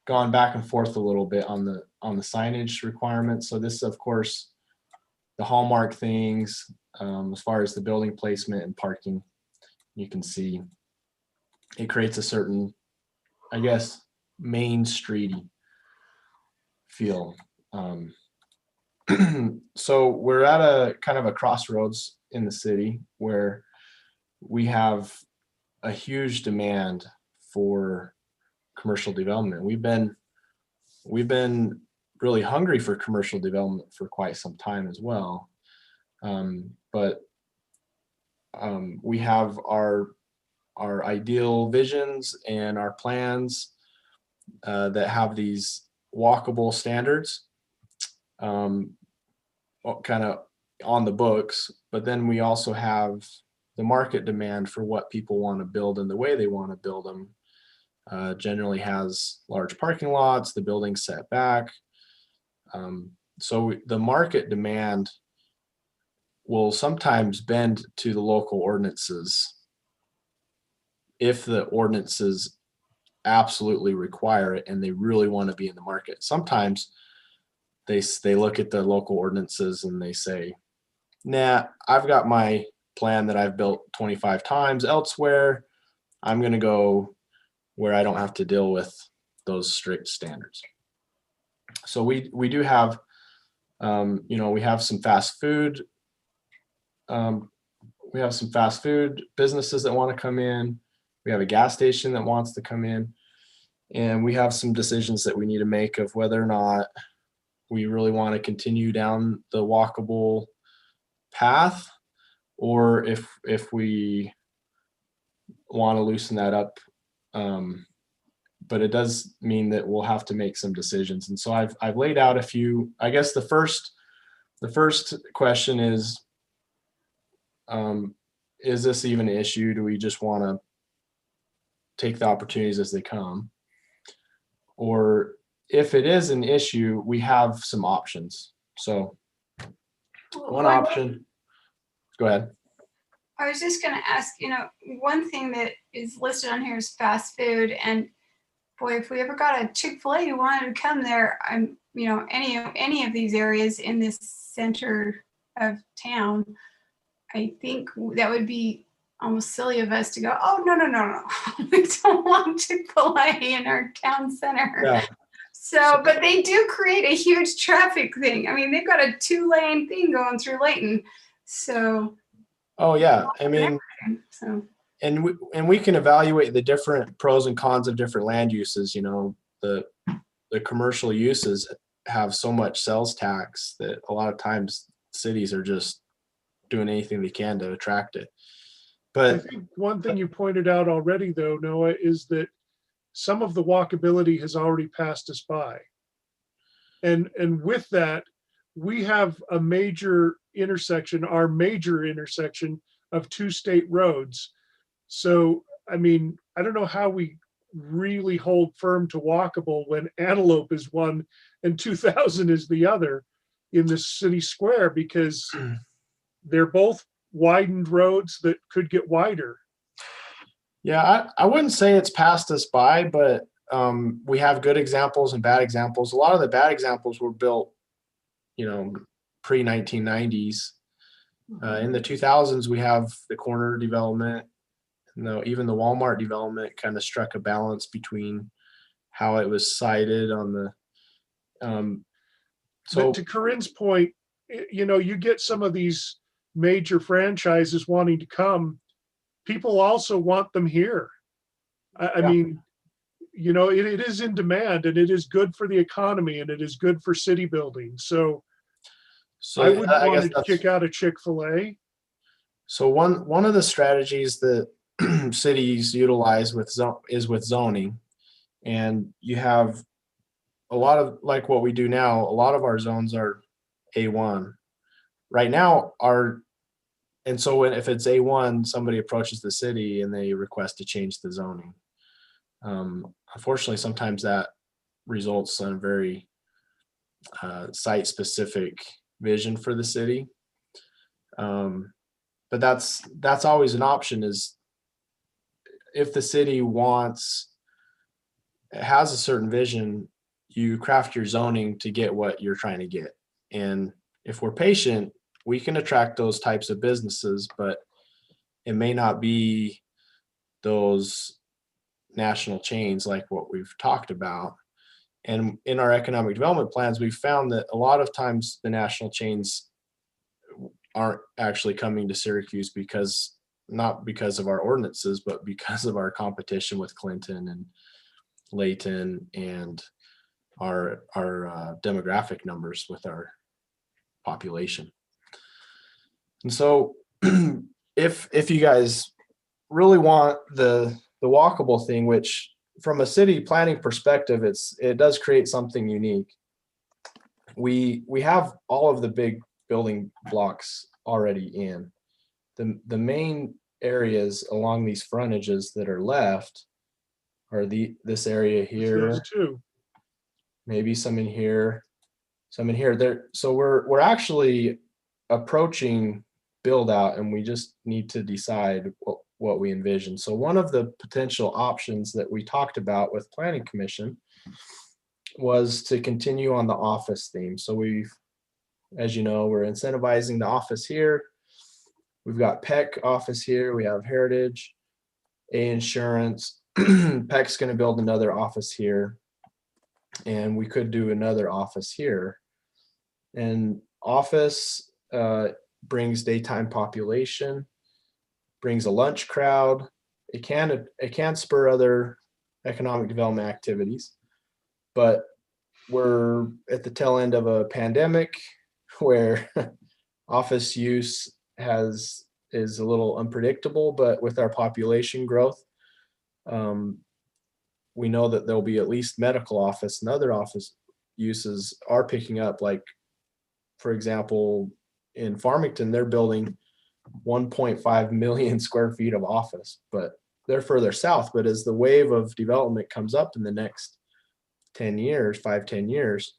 gone back and forth a little bit on the signage requirements. So this, of course, the hallmark things as far as the building placement and parking, you can see it creates a certain, I guess, Main Streety feel. So we're at a kind of a crossroads in the city where we have a huge demand for commercial development. We've been really hungry for commercial development for quite some time as well. But we have our ideal visions and our plans that have these walkable standards kind of on the books, but then we also have the market demand for what people want to build and the way they want to build them. Generally has large parking lots, the building's set back. So the market demand will sometimes bend to the local ordinances if the ordinances absolutely require it and they really want to be in the market. Sometimes they look at the local ordinances and they say, nah, I've got my plan that I've built 25 times elsewhere. I'm going to go where I don't have to deal with those strict standards. So we do have, we have some fast food. We have some fast food businesses that want to come in. We have a gas station that wants to come in. And we have some decisions that we need to make of whether or not we really want to continue down the walkable path, or if we want to loosen that up. But it does mean that we'll have to make some decisions. And so I've laid out a few. I guess the first question is, is this even an issue? Do we just want to take the opportunities as they come? Or if it is an issue, we have some options. So one option, go ahead. I was just gonna ask, one thing that is listed on here is fast food, and boy, if we ever got a Chick-fil-A who wanted to come there, any of these areas in this center of town, I think that would be almost silly of us to go, oh, no. We don't want Chick-fil-A in our town center. Yeah. So, but they do create a huge traffic thing. I mean, they've got a 2-lane thing going through Layton. So. Oh yeah, I mean, so. and we can evaluate the different pros and cons of different land uses. The commercial uses have so much sales tax that a lot of times cities are just doing anything they can to attract it. But I think one thing you pointed out already, though, Noah, is that some of the walkability has already passed us by. And with that, we have a major intersection, our major intersection of 2 state roads. So, I mean, I don't know how we really hold firm to walkable when Antelope is one and 2000 is the other in the city square, because they're both widened roads that could get wider. yeah, I wouldn't say it's passed us by, but we have good examples and bad examples. A lot of the bad examples were built, pre-1990s. In the 2000s, we have the corner development. Even the Walmart development kind of struck a balance between how it was sited on the. But to Corinne's point, you get some of these major franchises wanting to come. People also want them here. I mean, it is in demand, and it is good for the economy, and it is good for city building. So I wouldn't want to kick out a Chick-fil-A. So one of the strategies that cities utilize is with zoning, and you have a lot of, like what we do now, a lot of our zones are A1 right now. And so if it's A1, somebody approaches the city and they request to change the zoning. Unfortunately, sometimes that results in a very site-specific vision for the city. But that's always an option, is if the city has a certain vision, you craft your zoning to get what you're trying to get. And if we're patient, we can attract those types of businesses, but it may not be those national chains like what we've talked about. And in our economic development plans, we've found that a lot of times the national chains aren't actually coming to Syracuse not because of our ordinances, but because of our competition with Clinton and Layton and our demographic numbers with our population. And so if you guys really want the walkable thing, which from a city planning perspective, it does create something unique. We have all of the big building blocks already in. The main areas along these frontages that are left are this area here. Those two. Maybe some in here, some in here. So we're actually approaching build out, and we just need to decide what we envision. So one of the potential options that we talked about with Planning Commission was to continue on the office theme. So as you know, we're incentivizing the office here. We've got Peck office here. We have Heritage, A Insurance. Peck's going to build another office here, and we could do another office here. And office brings daytime population, brings a lunch crowd. It can spur other economic development activities, but we're at the tail end of a pandemic where office use is a little unpredictable. But with our population growth, we know that there'll be at least medical office and other office uses are picking up. Like, for example, in Farmington, they're building 1.5 million square feet of office, but they're further south. But as the wave of development comes up in the next 10 years, 5-10 years,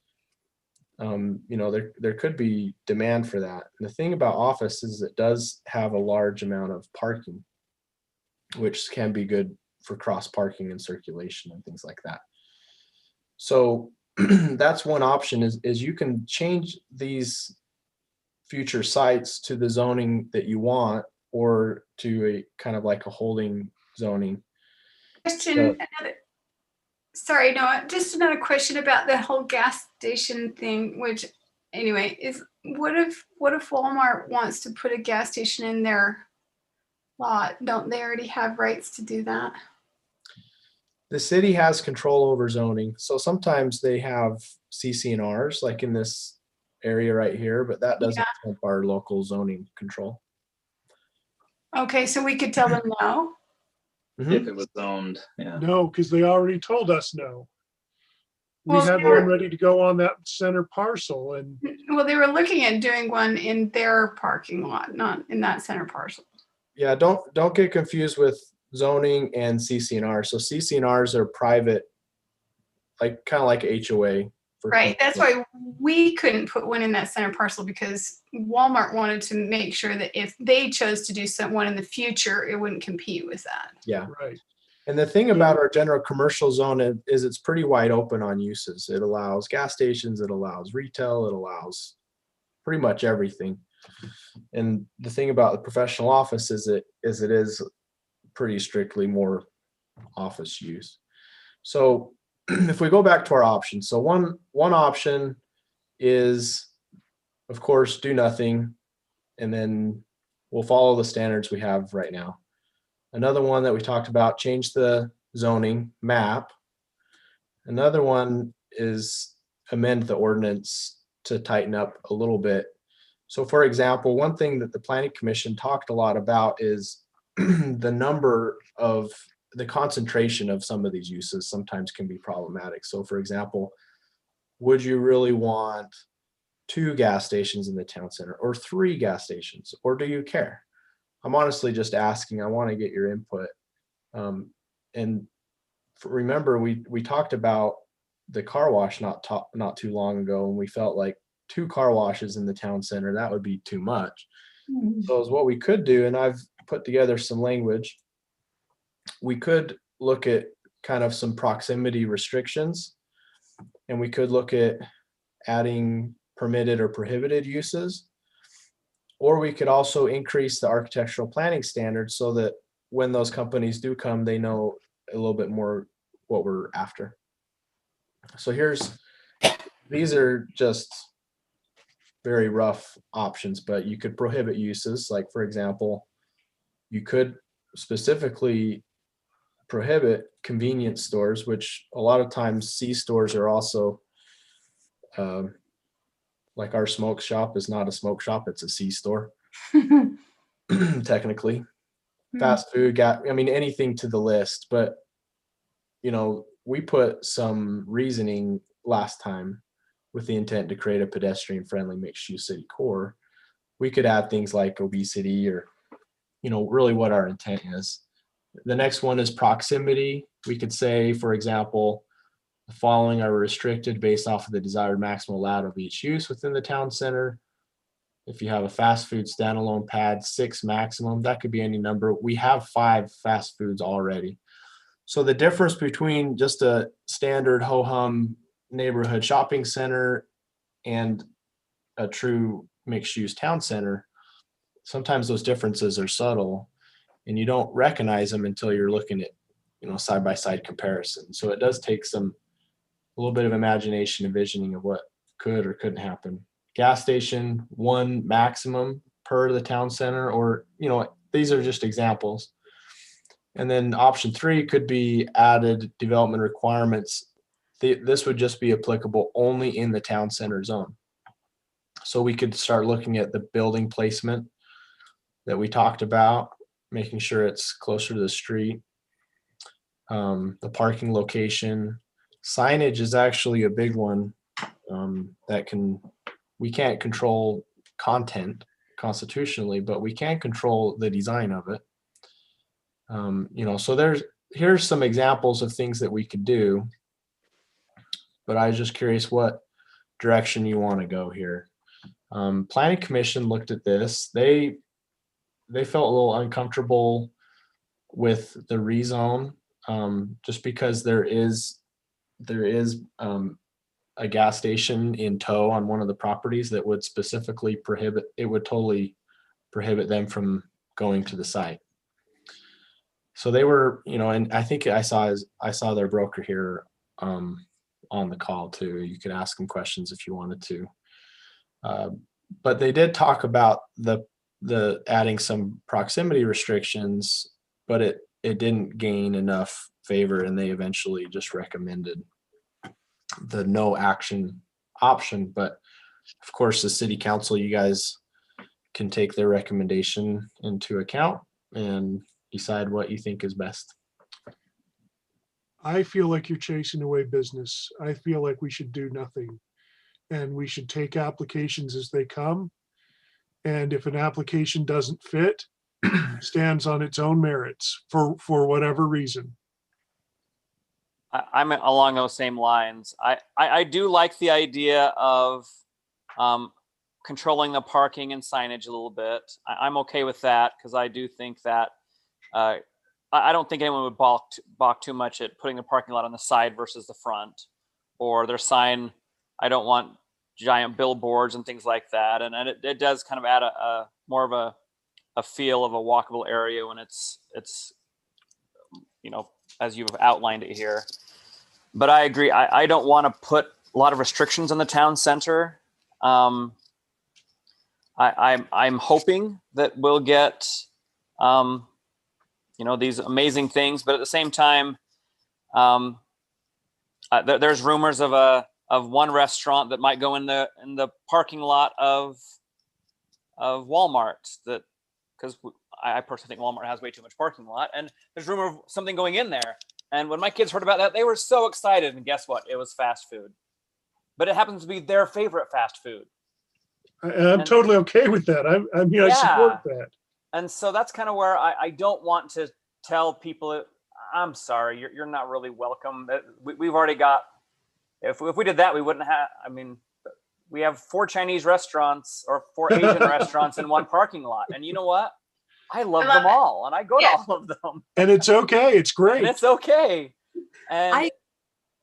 there could be demand for that. And the thing about office is it does have a large amount of parking, which can be good for cross parking and circulation and things like that. So that's one option is you can change these future sites to the zoning that you want, or to a kind of like a holding zoning. Question, sorry, no, just another question about the whole gas station thing, which anyway, is what if Walmart wants to put a gas station in their lot? Don't they already have rights to do that? The city has control over zoning. So sometimes they have CC&Rs like in this area right here, but that doesn't trump our local zoning control. Okay, so we could tell them no? If it was zoned, yeah. No, because they already told us no. We Well, had they were- one ready to go on that center parcel, and Well, they were looking at doing one in their parking lot, not in that center parcel. Yeah, don't get confused with zoning and CC&R. So CC&Rs are private, like kind of like HOA. Right, that's why we couldn't put one in that center parcel, because Walmart wanted to make sure that if they chose to do one in the future, it wouldn't compete with that. Yeah. Right. And the thing about our general commercial zone is it's pretty wide open on uses. It allows gas stations, it allows retail, it allows pretty much everything. And the thing about the professional office is it is pretty strictly more office use. So if we go back to our options, so one option is, of course, do nothing, and then we'll follow the standards we have right now. Another one that we talked about, change the zoning map. Another one is amend the ordinance to tighten up a little bit. So for example, one thing that the Planning Commission talked a lot about is the concentration of some of these uses sometimes can be problematic. So for example, would you really want 2 gas stations in the town center, or 3 gas stations, or do you care? I'm honestly just asking. I want to get your input. Remember, we talked about the car wash not too long ago, and we felt like 2 car washes in the town center, that would be too much. So is what we could do, and I've put together some language. We could look at kind of some proximity restrictions, and we could look at adding permitted or prohibited uses. Or we could also increase the architectural planning standards so that when those companies do come, they know a little bit more what we're after. So these are just very rough options, but you could prohibit uses. Like, for example, you could specifically prohibit convenience stores, which a lot of times C stores are also, like our smoke shop is not a smoke shop, it's a C store. Technically. Fast food, anything to the list. But we put some reasoning last time with the intent to create a pedestrian friendly mixed use city core. We could add things like obesity, or really what our intent is. The next one is proximity. We could say, for example, the following are restricted based off of the desired maximum allowed of each use within the town center. If you have a fast food standalone pad, 6 maximum, that could be any number. We have 5 fast foods already. So the difference between just a standard ho-hum neighborhood shopping center and a true mixed use town center, sometimes those differences are subtle and you don't recognize them until you're looking at, side-by-side comparison. So it does take a little bit of imagination and visioning of what could or couldn't happen. Gas station, 1 maximum per the town center, or, these are just examples. And then option 3 could be added development requirements. This would just be applicable only in the town center zone. So we could start looking at the building placement that we talked about, making sure it's closer to the street. The parking location. Signage is actually a big one we can't control content, constitutionally, but we can control the design of it. So here's some examples of things that we could do, but I was just curious what direction you want to go here. Planning Commission looked at this. They felt a little uncomfortable with the rezone, just because there is a gas station in tow on one of the properties that would specifically totally prohibit them from going to the site. So they were, and I think I saw their broker here on the call too. You could ask them questions if you wanted to. But they did talk about the adding some proximity restrictions, but it didn't gain enough favor, and they eventually just recommended the no action option. But of course, the city council, you guys can take their recommendation into account and decide what you think is best. I feel like you're chasing away business. I feel like we should do nothing, and we should take applications as they come. And if an application doesn't fit, stands on its own merits for whatever reason. I'm along those same lines. I do like the idea of controlling the parking and signage a little bit. I'm okay with that, because I do think that I don't think anyone would balk too much at putting the parking lot on the side versus the front, or their sign. I don't want giant billboards and things like that. And it does kind of add a more of a feel of a walkable area when it's as you've outlined it here. But I agree. I don't want to put a lot of restrictions on the town center. I'm hoping that we'll get these amazing things, but at the same time, there's rumors of one restaurant that might go in the parking lot of Walmart, because I personally think Walmart has way too much parking lot, and there's rumor of something going in there. And when my kids heard about that, they were so excited. And guess what? It was fast food, but it happens to be their favorite fast food. I'm totally okay with that. I support that. And so that's kind of where I don't want to tell people, I'm sorry, you're not really welcome. We've already got, if we did that, we wouldn't have, we have 4 Chinese restaurants or 4 Asian restaurants in one parking lot. And you know what? I love them all, and I go to all of them. And it's okay. It's great. And it's okay. And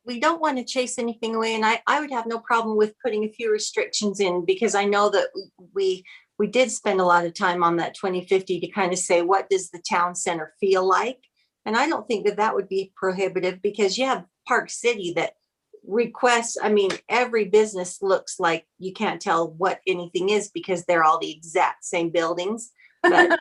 we don't want to chase anything away. And I would have no problem with putting a few restrictions in, because I know that we did spend a lot of time on that 2050 to kind of say, what does the town center feel like? And I don't think that would be prohibitive, because you have Park City that requests, every business looks like you can't tell what anything is, because they're all the exact same buildings. But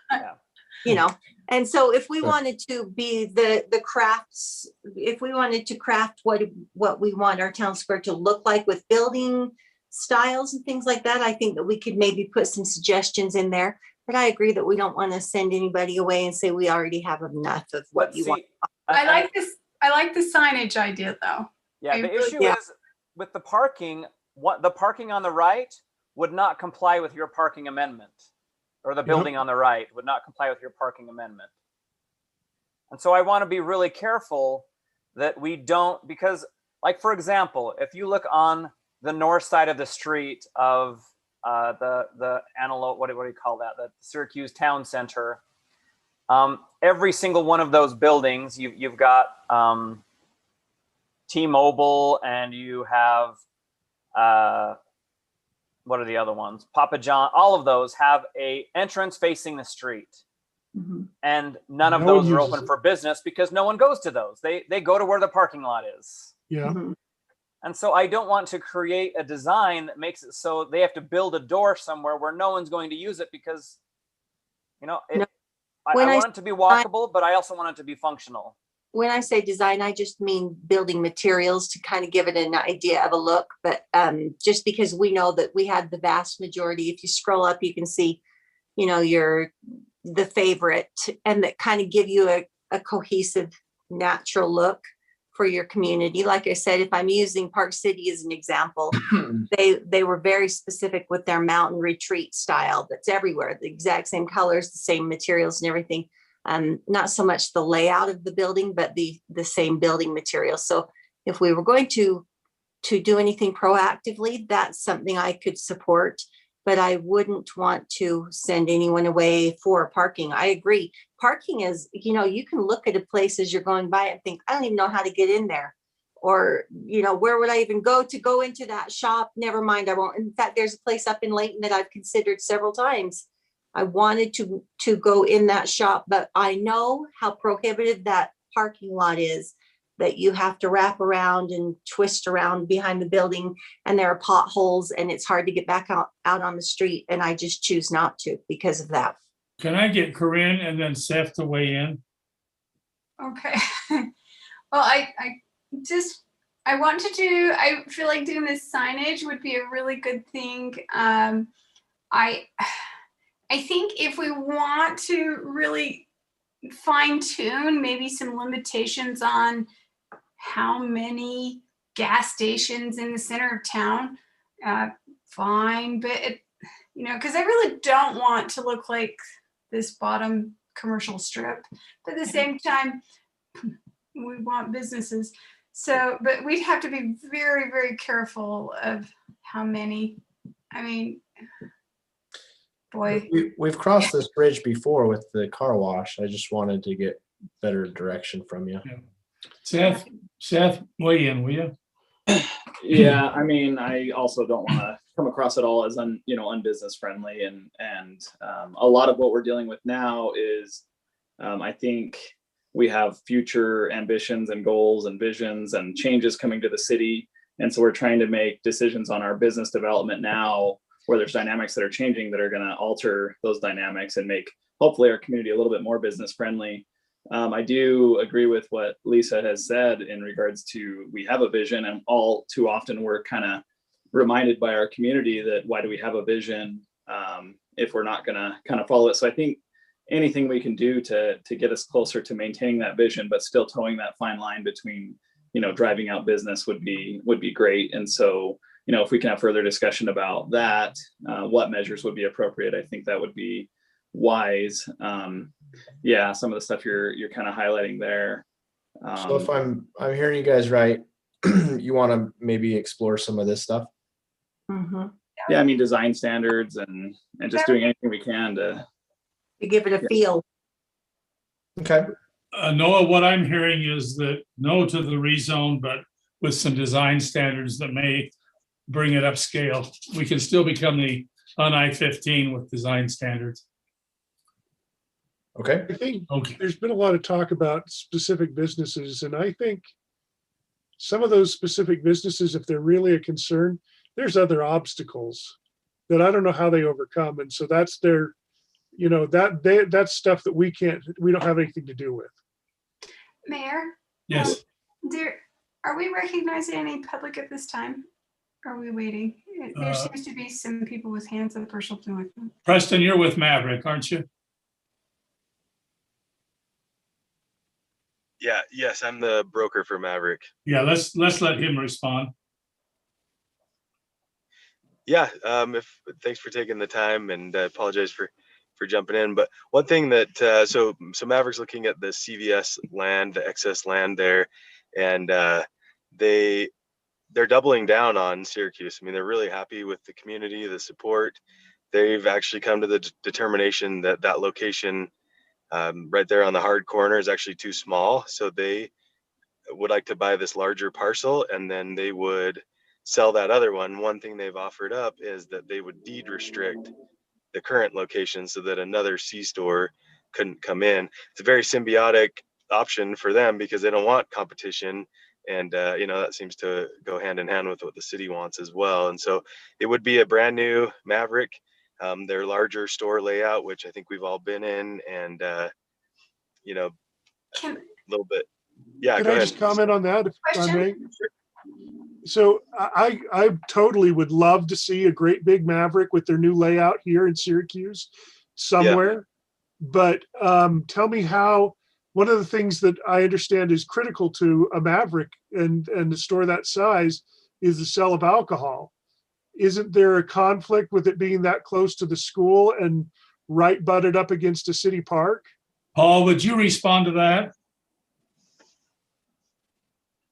and so if we wanted to be the crafts, if we wanted to craft what we want our town square to look like with building styles and things like that, I think that we could maybe put some suggestions in there. But I agree that we don't want to send anybody away and say we already have enough of what you want. I like this. I like the signage idea, though. Yeah, the issue is with the parking. The parking on the right would not comply with your parking amendment, or the building on the right would not comply with your parking amendment. And so I want to be really careful that we don't, because, like, for example, if you look on the north side of the street of the Antelope, what do you call that? The Syracuse Town Center. Every single one of those buildings, you've got T-Mobile, and you have what are the other ones? Papa John. All of those have a entrance facing the street, and none of those are open for business because no one goes to those. They go to where the parking lot is. Yeah. And so I don't want to create a design that makes it so they have to build a door somewhere where no one's going to use it, because, I want it to be walkable, but I also want it to be functional. When I say design, I just mean building materials to kind of give it an idea of a look. But just because we know that we had the vast majority, if you scroll up, you can see, the favorite, and that kind of give you a cohesive, natural look for your community. Like I said, if I'm using Park City as an example, they were very specific with their mountain retreat style that's everywhere, the exact same colors, the same materials and everything. Not so much the layout of the building, but the same building materials. So if we were going to do anything proactively, that's something I could support, but I wouldn't want to send anyone away for parking. I agree. Parking is, you can look at a place as you're going by and think, I don't even know how to get in there. Or, where would I even go into that shop? Never mind, I won't. In fact, there's a place up in Layton that I've considered several times. I wanted to go in that shop, but I know how prohibited that parking lot is, that you have to wrap around and twist around behind the building, and there are potholes and it's hard to get back out on the street. And I just choose not to because of that. Can I get Corinne and then Seth to weigh in? Okay. Well, I feel like doing this signage would be a really good thing. I think if we want to really fine tune maybe some limitations on how many gas stations in the center of town, fine, but because I really don't want to look like this bottom commercial strip, but at the same time, we want businesses. So, but we'd have to be very, very careful of how many. I mean, boy. We've crossed this bridge before with the car wash. I just wanted to get better direction from you. Yeah. Seth, weigh in, will you? Yeah, I mean, I also don't want to come across at all as unbusiness friendly, and a lot of what we're dealing with now is, I think we have future ambitions and goals and visions and changes coming to the city, and so we're trying to make decisions on our business development now, where there's dynamics that are changing that are going to alter those dynamics and make hopefully our community a little bit more business friendly. I do agree with what Lisa has said in regards to, we have a vision, and all too often we're kind of reminded by our community that why do we have a vision if we're not going to kind of follow it. So I think anything we can do to get us closer to maintaining that vision, but still towing that fine line between, driving out business would be great. And so, if we can have further discussion about that, what measures would be appropriate, I think that would be wise. Yeah, some of the stuff you're kind of highlighting there. So if I'm hearing you guys right, you want to maybe explore some of this stuff? Mm-hmm. Yeah, I mean, design standards and just doing anything we can to give it a feel. Okay. Noah, what I'm hearing is that no to the rezone, but with some design standards that may bring it upscale. We can still become the I-15 with design standards. Okay. I think there's been a lot of talk about specific businesses, and I think some of those specific businesses, if they're really a concern, there's other obstacles that I don't know how they overcome. And so that's their, that's stuff that we don't have anything to do with. Mayor? Yes. Are we recognizing any public at this time? Or are we waiting? There seems to be some people with hands up or something like that. Preston, you're with Maverick, aren't you? Yeah, yes, I'm the broker for Maverick. Yeah, let's let him respond. Yeah, thanks for taking the time, and I apologize for jumping in. But one thing that so Maverick's looking at the CVS land, the excess land there, and they're doubling down on Syracuse. I mean, they're really happy with the community, the support. They've actually come to the determination that that location right there on the hard corner is actually too small. So they would like to buy this larger parcel, and then they would sell that other one. One thing they've offered up is that they would deed restrict the current location so that another C-store couldn't come in. It's a very symbiotic option for them because they don't want competition. And, that seems to go hand in hand with what the city wants as well. And so it would be a brand new Maverick, their larger store layout, which I think we've all been in, and, a little bit. Yeah, Can go I ahead. just comment on that, if I may? So I totally would love to see a great big Maverick with their new layout here in Syracuse somewhere. Yeah. But tell me how one of the things that I understand is critical to a Maverick and to store that size is the sale of alcohol. Isn't there a conflict with it being that close to the school and right butted up against a city park? Paul, would you respond to that?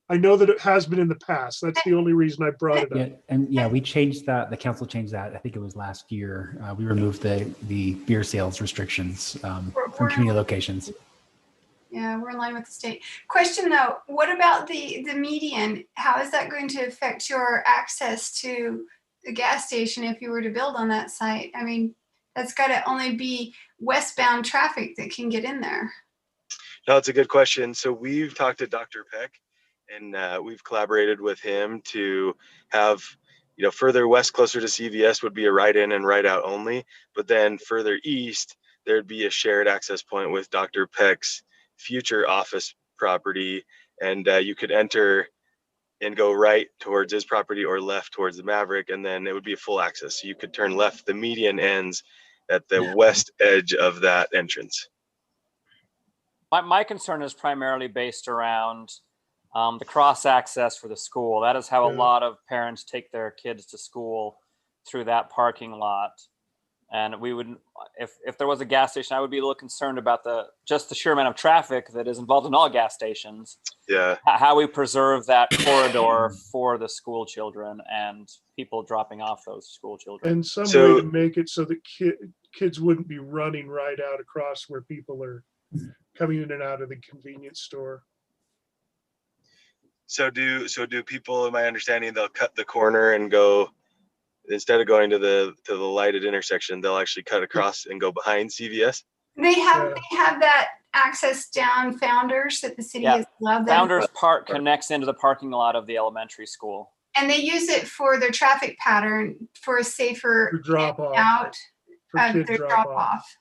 I know that it has been in the past. That's the only reason I brought it up. Yeah, and yeah, we changed that. The council changed that. I think it was last year. We removed the beer sales restrictions from community locations. Yeah, we're in line with the state. Question though, what about the median? How is that going to affect your access to the gas station if you were to build on that site? I mean, that's got to only be westbound traffic that can get in there. No, it's a good question. So we've talked to Dr. Peck, and we've collaborated with him to have, you know, further west, closer to CVS would be a right in and right out only. But then further east, there'd be a shared access point with Dr. Peck's future office property. And you could enter and go right towards his property or left towards the Maverick. And then it would be a full access. So you could turn left. The median ends at the west edge of that entrance. My concern is primarily based around the cross access for the school. That is how a lot of parents take their kids to school, through that parking lot. And we would, if there was a gas station, I would be a little concerned about just the sheer amount of traffic that is involved in all gas stations. Yeah. How we preserve that corridor for the school children and people dropping off those school children. And some way to make it so that kids wouldn't be running right out across where people are coming in and out of the convenience store. So do people, in my understanding, they'll cut the corner and go, instead of going to the lighted intersection, they'll actually cut across and go behind CVS? They have that access down Founders that the city has allowed them. Founders Park connects into the parking lot of the elementary school. And they use it for their traffic pattern for a safer drop off. Out of kid their drop off.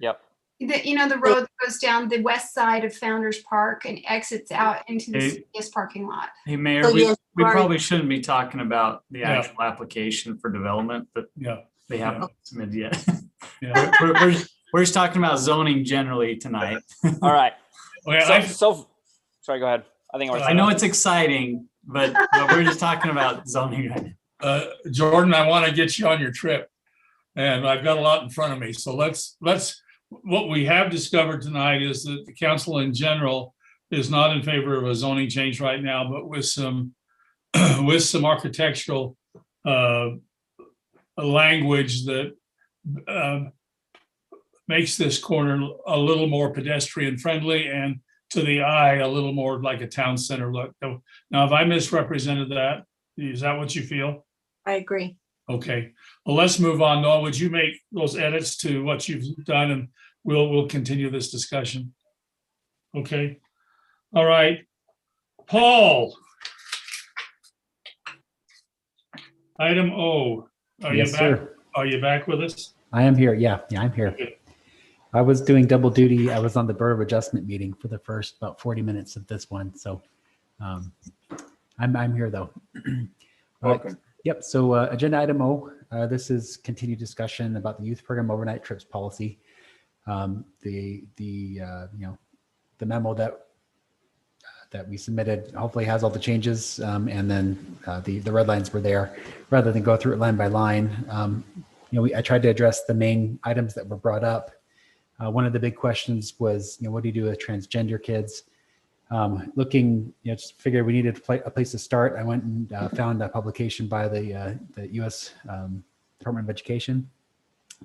Yep. The road that goes down the west side of Founders Park and exits out into the CVS parking lot. Hey, Mayor, we probably shouldn't be talking about the actual application for development, but they haven't submitted yet. We're just talking about zoning generally tonight. All right. Okay, sorry, go ahead. I know it's exciting, but we're just talking about zoning right now. Jordan, I want to get you on your trip, and I've got a lot in front of me. So let's. What we have discovered tonight is that the council in general is not in favor of a zoning change right now, but with some architectural language that makes this corner a little more pedestrian friendly and to the eye a little more like a town center look. Now, have I misrepresented that? Is that what you feel? I agree. Okay, well, let's move on. Noah, would you make those edits to what you've done, and we'll continue this discussion. Okay, all right. Paul. Item O. Are Yes, you back? sir. Are you back with us? I am here. Yeah, I'm here. Okay. I was doing double duty. I was on the Board of Adjustment meeting for the first about 40 minutes of this one. So I'm here though. Welcome. Yep. So agenda item O, this is continued discussion about the youth program overnight trips policy. The memo that we submitted hopefully has all the changes, and then the red lines were there. Rather than go through it line by line, I tried to address the main items that were brought up. One of the big questions was, what do you do with transgender kids? Just figured we needed a place to start. I went and found a publication by the U.S. Department of Education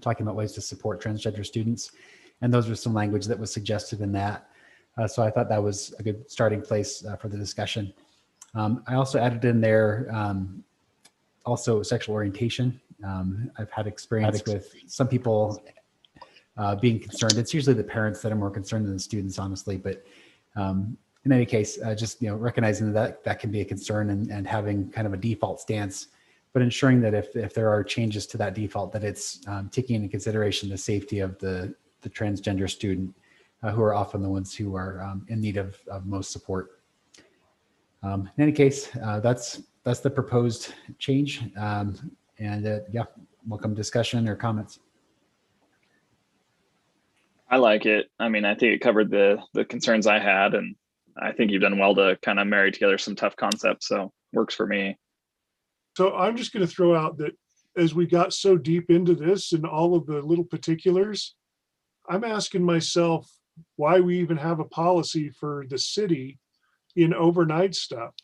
talking about ways to support transgender students. And those were some language that was suggested in that. So I thought that was a good starting place for the discussion. I also added in there also sexual orientation. I've had experience with some people being concerned. It's usually the parents that are more concerned than the students, honestly. But in any case, recognizing that can be a concern and having kind of a default stance, but ensuring that if there are changes to that default, that it's taking into consideration the safety of the transgender student, who are often the ones who are in need of most support. In any case, that's the proposed change. Welcome discussion or comments. I like it. I mean, I think it covered the concerns I had, and I think you've done well to kind of marry together some tough concepts. So works for me. So I'm just going to throw out that as we got so deep into this and all of the little particulars, I'm asking myself why we even have a policy for the city in overnight stuff.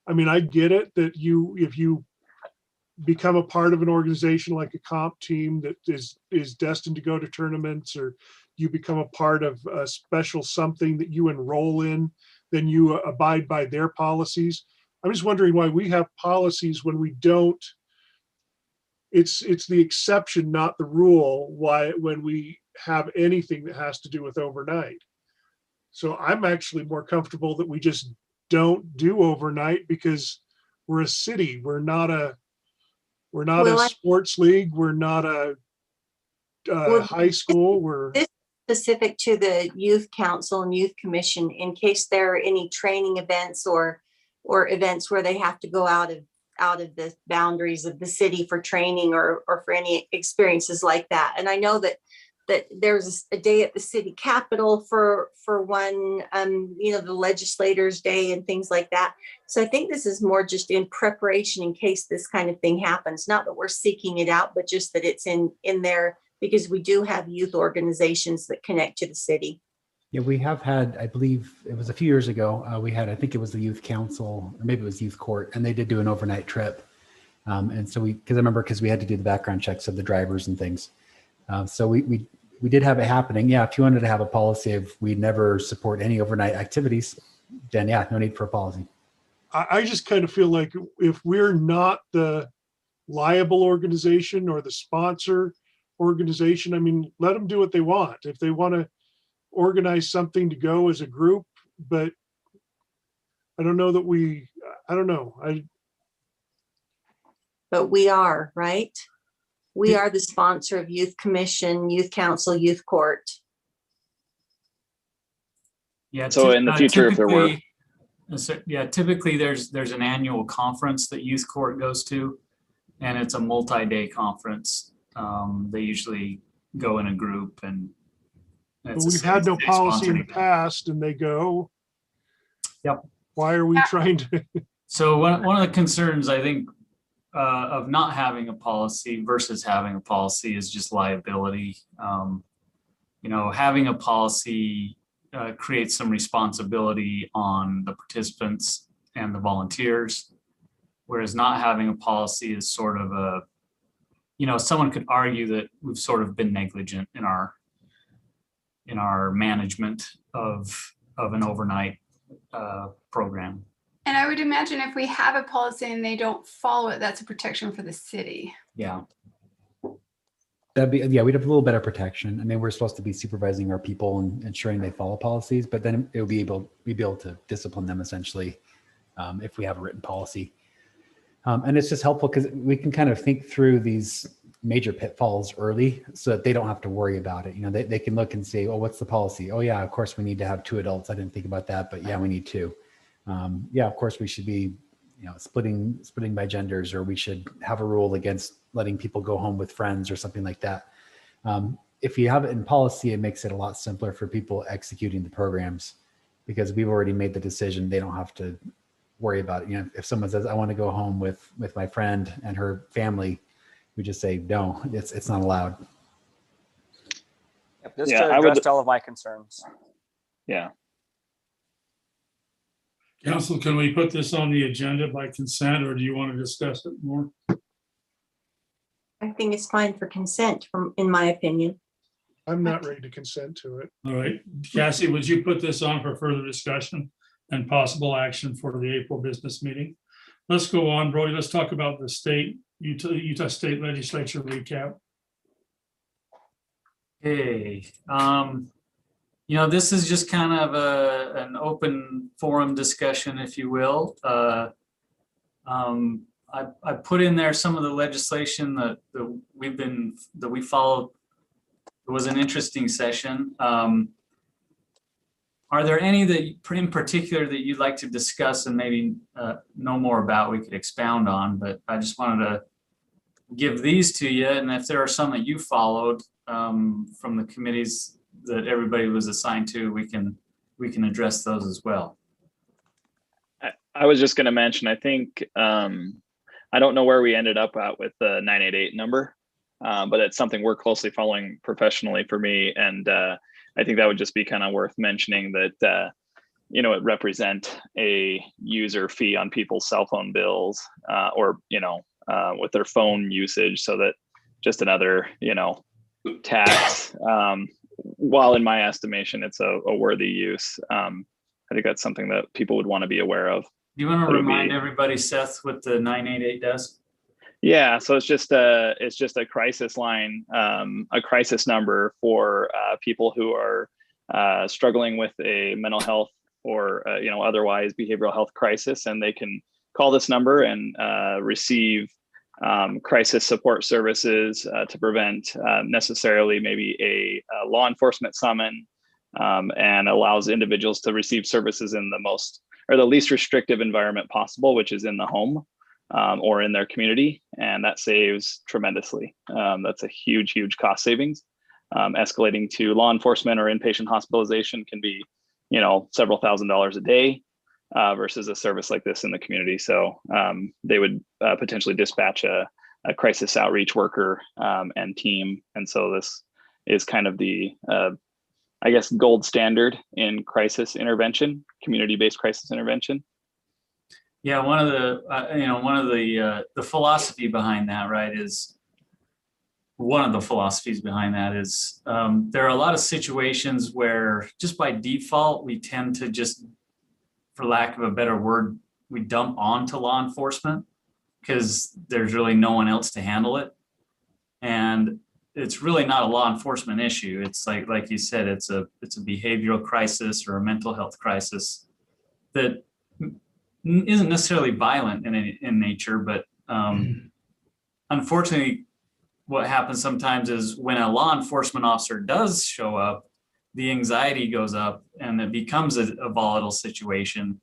I mean, I get it that if you become a part of an organization like a comp team that is destined to go to tournaments, or you become a part of a special something that you enroll in, then you abide by their policies. I'm just wondering why we have policies when we don't. It's the exception, not the rule, why when we have anything that has to do with overnight. So I'm actually more comfortable that we just don't do overnight, because we're a city. We're not a sports league. We're not a high school. We're this specific to the youth council and youth commission in case there are any training events or events where they have to go out of the boundaries of the city for training or for any experiences like that. And I know that there's a day at the city capitol for one, the legislators' day and things like that. So I think this is more just in preparation in case this kind of thing happens. Not that we're seeking it out, but just that it's in there, because we do have youth organizations that connect to the city. Yeah, we have had, I believe it was a few years ago, I think it was the youth council, or maybe it was youth court, and they did do an overnight trip. And so because we had to do the background checks of the drivers and things. So we did have it happening. Yeah, if you wanted to have a policy of we never support any overnight activities, then yeah, no need for a policy. I just kind of feel like if we're not the liable organization or the sponsor organization, I mean, let them do what they want. If they want to organize something to go as a group, but I don't know that I don't know. But we are, right? We are the sponsor of youth commission, youth council, youth court. Yeah. So in the future, if there were. Typically there's an annual conference that youth court goes to, and it's a multi-day conference. They usually go in a group, and we've had no policy in the past, and they go. Yep. Why are we trying to? So one of the concerns, I think, of not having a policy versus having a policy is just liability. Having a policy creates some responsibility on the participants and the volunteers, whereas not having a policy is sort of someone could argue that we've sort of been negligent in our management of an overnight program. And I would imagine if we have a policy and they don't follow it, that's a protection for the city. Yeah. We'd have a little better protection. I mean, we're supposed to be supervising our people and ensuring they follow policies, but then we'd be able to discipline them essentially if we have a written policy. And it's just helpful because we can kind of think through these major pitfalls early so that they don't have to worry about it. They can look and say, oh, what's the policy? Oh yeah, of course we need to have 2 adults. I didn't think about that, but yeah, we need 2. Of course we should be, splitting by genders, or we should have a rule against letting people go home with friends or something like that. If you have it in policy, it makes it a lot simpler for people executing the programs, because we've already made the decision. They don't have to worry about it. If someone says, I want to go home with my friend and her family, we just say, no, it's not allowed. This addressed all of my concerns. Yeah. Council, can we put this on the agenda by consent, or do you want to discuss it more? I think it's fine for consent, in my opinion. I'm not ready to consent to it. All right. Cassie, would you put this on for further discussion and possible action for the April business meeting? Let's go on, Brody. Let's talk about the Utah State Legislature recap. Hey, this is just kind of an open forum discussion, if you will. I put in there some of the legislation that we followed. It was an interesting session. Are there any that in particular that you'd like to discuss and maybe know more about we could expound on? But I just wanted to give these to you. And if there are some that you followed from the committees that everybody was assigned to, we can address those as well. I was just going to mention, I think, I don't know where we ended up at with the 988 number, but it's something we're closely following professionally for me. And I think that would just be kind of worth mentioning that, you know, it represent a user fee on people's cell phone bills or, you know, with their phone usage, so that just another, you know, tax. While in my estimation, it's a worthy use. I think that's something that people would want to be aware of. Do you want to remind everybody, Seth, what the 988 does? Yeah, so it's just a crisis line, a crisis number for people who are struggling with a mental health or you know, otherwise behavioral health crisis, and they can call this number and receive crisis support services to prevent necessarily maybe a law enforcement summon, and allows individuals to receive services in the most or the least restrictive environment possible, which is in the home or in their community. And that saves tremendously. That's a huge, huge cost savings. Escalating to law enforcement or inpatient hospitalization can be, you know, several $1,000s a day versus a service like this in the community. So they would potentially dispatch a crisis outreach worker and team. And so this is kind of the, I guess, gold standard in crisis intervention, community-based crisis intervention. Yeah, one of the philosophy behind that, right, is one of the philosophies behind that is there are a lot of situations where just by default, we tend to just, for lack of a better word, we dump onto law enforcement because there's really no one else to handle it. And it's really not a law enforcement issue. It's like you said, it's a behavioral crisis or a mental health crisis that isn't necessarily violent in nature, but unfortunately, what happens sometimes is when a law enforcement officer does show up, the anxiety goes up and it becomes a volatile situation.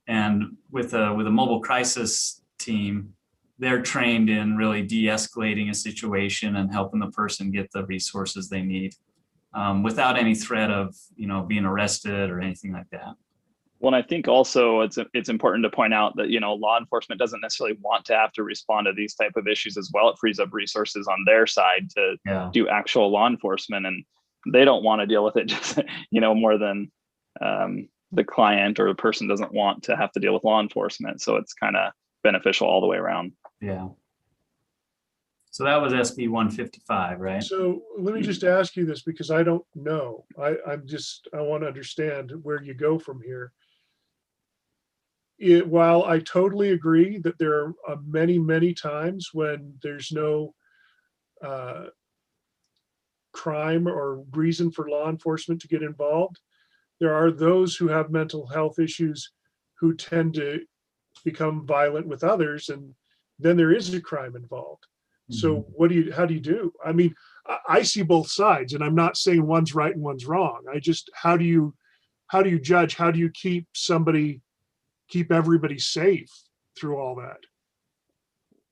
And with a mobile crisis team, they're trained in really de-escalating a situation and helping the person get the resources they need without any threat of, you know, being arrested or anything like that. Well, I think also it's important to point out that, you know, law enforcement doesn't necessarily want to have to respond to these type of issues as well. It frees up resources on their side to do actual law enforcement, and they don't want to deal with it just, you know, more than the client or the person doesn't want to have to deal with law enforcement. So it's kind of beneficial all the way around. Yeah. So that was SB 155, right? So let me just ask you this, because I don't know. I want to understand where you go from here. While I totally agree that there are many, many times when there's no crime or reason for law enforcement to get involved, there are those who have mental health issues who tend to become violent with others, and then there is a crime involved. So how do you do? I mean, I see both sides, and I'm not saying one's right and one's wrong. I just, how do you judge? How do you keep everybody safe through all that?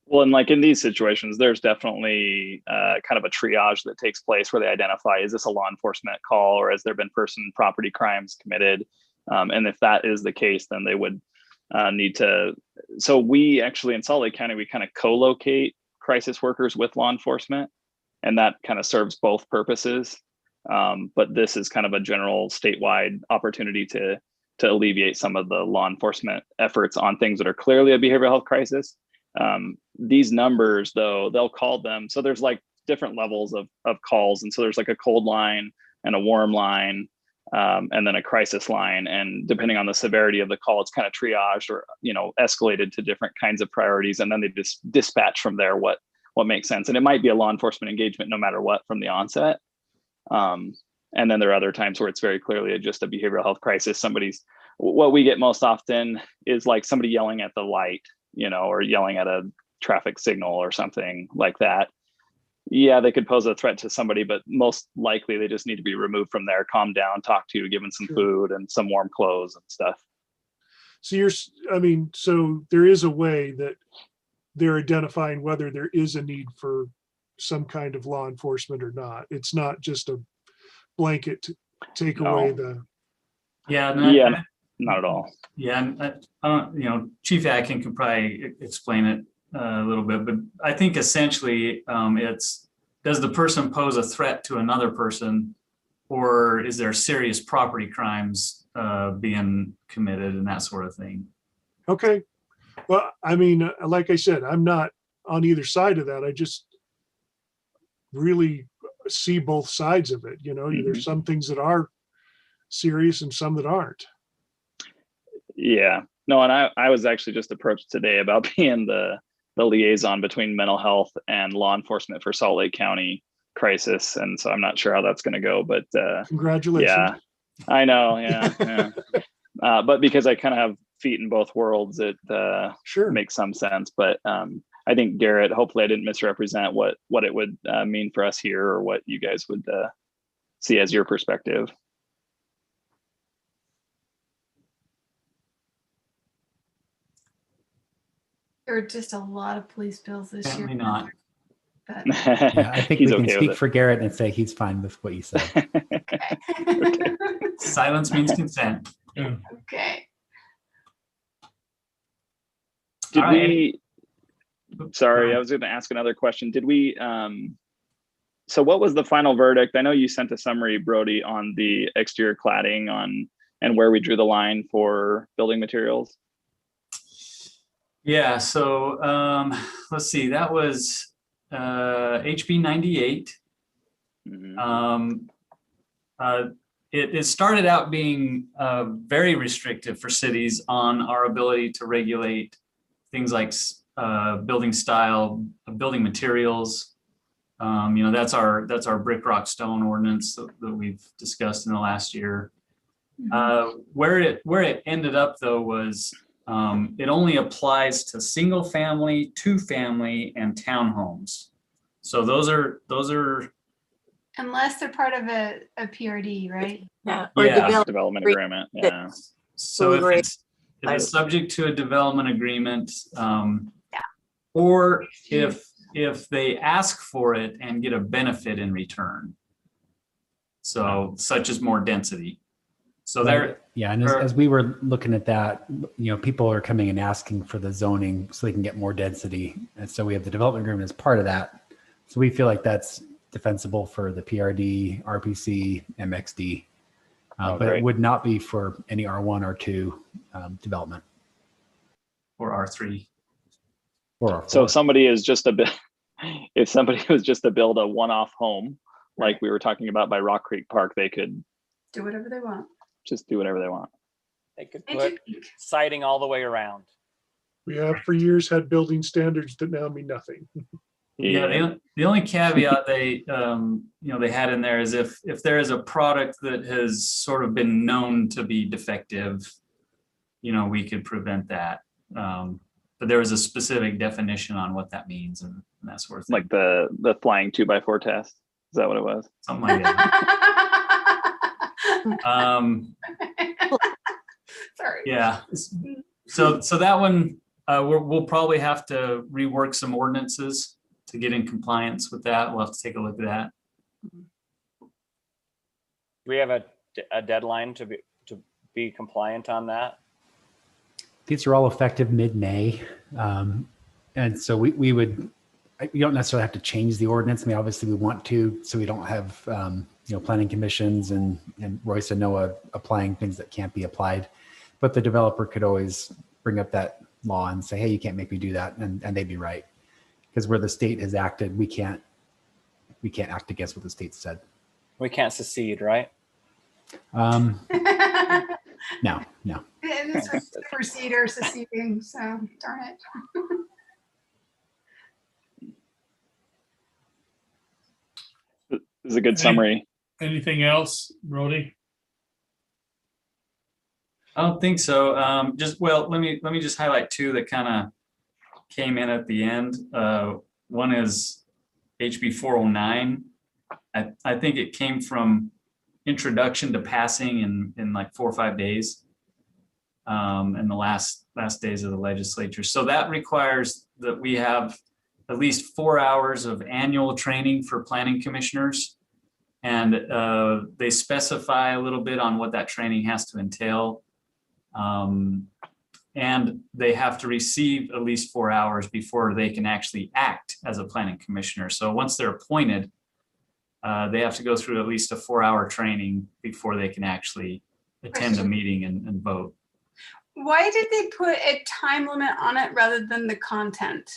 Well, and like in these situations, there's definitely kind of a triage that takes place where they identify, is this a law enforcement call or has there been person property crimes committed? And if that is the case, then they would need to. So we actually in Salt Lake County, we kind of co-locate crisis workers with law enforcement, and that kind of serves both purposes. But this is kind of a general statewide opportunity to alleviate some of the law enforcement efforts on things that are clearly a behavioral health crisis. These numbers, though, they'll call them. So there's like different levels of calls. And so there's like a cold line and a warm line, and then a crisis line. And depending on the severity of the call, it's kind of triaged or, you know, escalated to different kinds of priorities. And then they just dispatch from there what makes sense. And it might be a law enforcement engagement no matter what from the onset. And then there are other times where it's very clearly just a behavioral health crisis. What we get most often is like somebody yelling at the light, you know, or yelling at a traffic signal or something like that. Yeah, they could pose a threat to somebody, but most likely they just need to be removed from there, calmed down, talked to, given some food and some warm clothes and stuff. So so there is a way that they're identifying whether there is a need for some kind of law enforcement or not. It's not just a blanket take No. away the. Yeah. Yeah, not at all. Yeah, and I don't, Chief Atkin could probably explain it a little bit, but I think essentially it's, does the person pose a threat to another person, or is there serious property crimes being committed and that sort of thing? Okay. Well, I mean, like I said, I'm not on either side of that. I just really see both sides of it. There's some things that are serious and some that aren't. Yeah, no, and I was actually just approached today about being the liaison between mental health and law enforcement for Salt Lake County crisis, and so I'm not sure how that's going to go, but congratulations. Yeah, I know. Yeah. But because I kind of have feet in both worlds, it sure makes some sense. But I think Garrett, hopefully I didn't misrepresent what it would mean for us here, or what you guys would see as your perspective. There are just a lot of police bills this year. Apparently not. But Yeah, I think He's we can okay with speak it. for Garrett and say he's fine with what you said. Silence means consent. okay. Did All right. we? Sorry, I was going to ask another question. Did we? So, what was the final verdict? I know you sent a summary, Brody, on the exterior cladding and where we drew the line for building materials. Yeah. So let's see. That was HB 98. It started out being very restrictive for cities on our ability to regulate things like building style, building materials. That's our brick, rock, stone ordinance that we've discussed in the last year. Where it ended up though was it only applies to single family, 2-family, and townhomes. So those are Unless they're part of a PRD, right? Yeah. Development agreement. Yeah. So if it's subject to a development agreement, or if they ask for it and get a benefit in return. So such as more density. So and as we were looking at that, people are coming and asking for the zoning so they can get more density. And so we have the development agreement as part of that. So we feel like that's defensible for the PRD, RPC, MXD, but it would not be for any R1 or 2 development. Or R3. Or so if somebody is just if somebody was just to build a one-off home, like we were talking about by Rock Creek Park, they could do whatever they want. Just do whatever they want. They could put siding all the way around. We have for years had building standards that now mean nothing. Yeah, the only caveat they had in there is if there is a product that has sort of been known to be defective, we could prevent that. But there was a specific definition on what that means and that sort of thing. Like the flying 2x4 test. Is that what it was? Something like that. Sorry. Yeah. So that one, we'll probably have to rework some ordinances to get in compliance with that. We'll have to take a look at that. Do we have a deadline to be compliant on that? These are all effective mid-May. And so we don't necessarily have to change the ordinance. I mean, obviously we want to, so we don't have, planning commissions and Royce and Noah applying things that can't be applied. But the developer could always bring up that law and say, hey, you can't make me do that. And they'd be right. Because where the state has acted, we can't act against what the state said. We can't secede, right? No. This was proceed or seceding, so darn it. This is a good summary. Anything else, Brody? I don't think so. Let me just highlight 2 that kind of came in at the end. One is HB 409. I think it came from introduction to passing in like 4 or 5 days in the last days of the legislature. So that requires that we have at least 4 hours of annual training for planning commissioners. And they specify a little bit on what that training has to entail. And they have to receive at least 4 hours before they can actually act as a planning commissioner. So once they're appointed, they have to go through at least a 4-hour training before they can actually attend a meeting and vote. Why did they put a time limit on it rather than the content?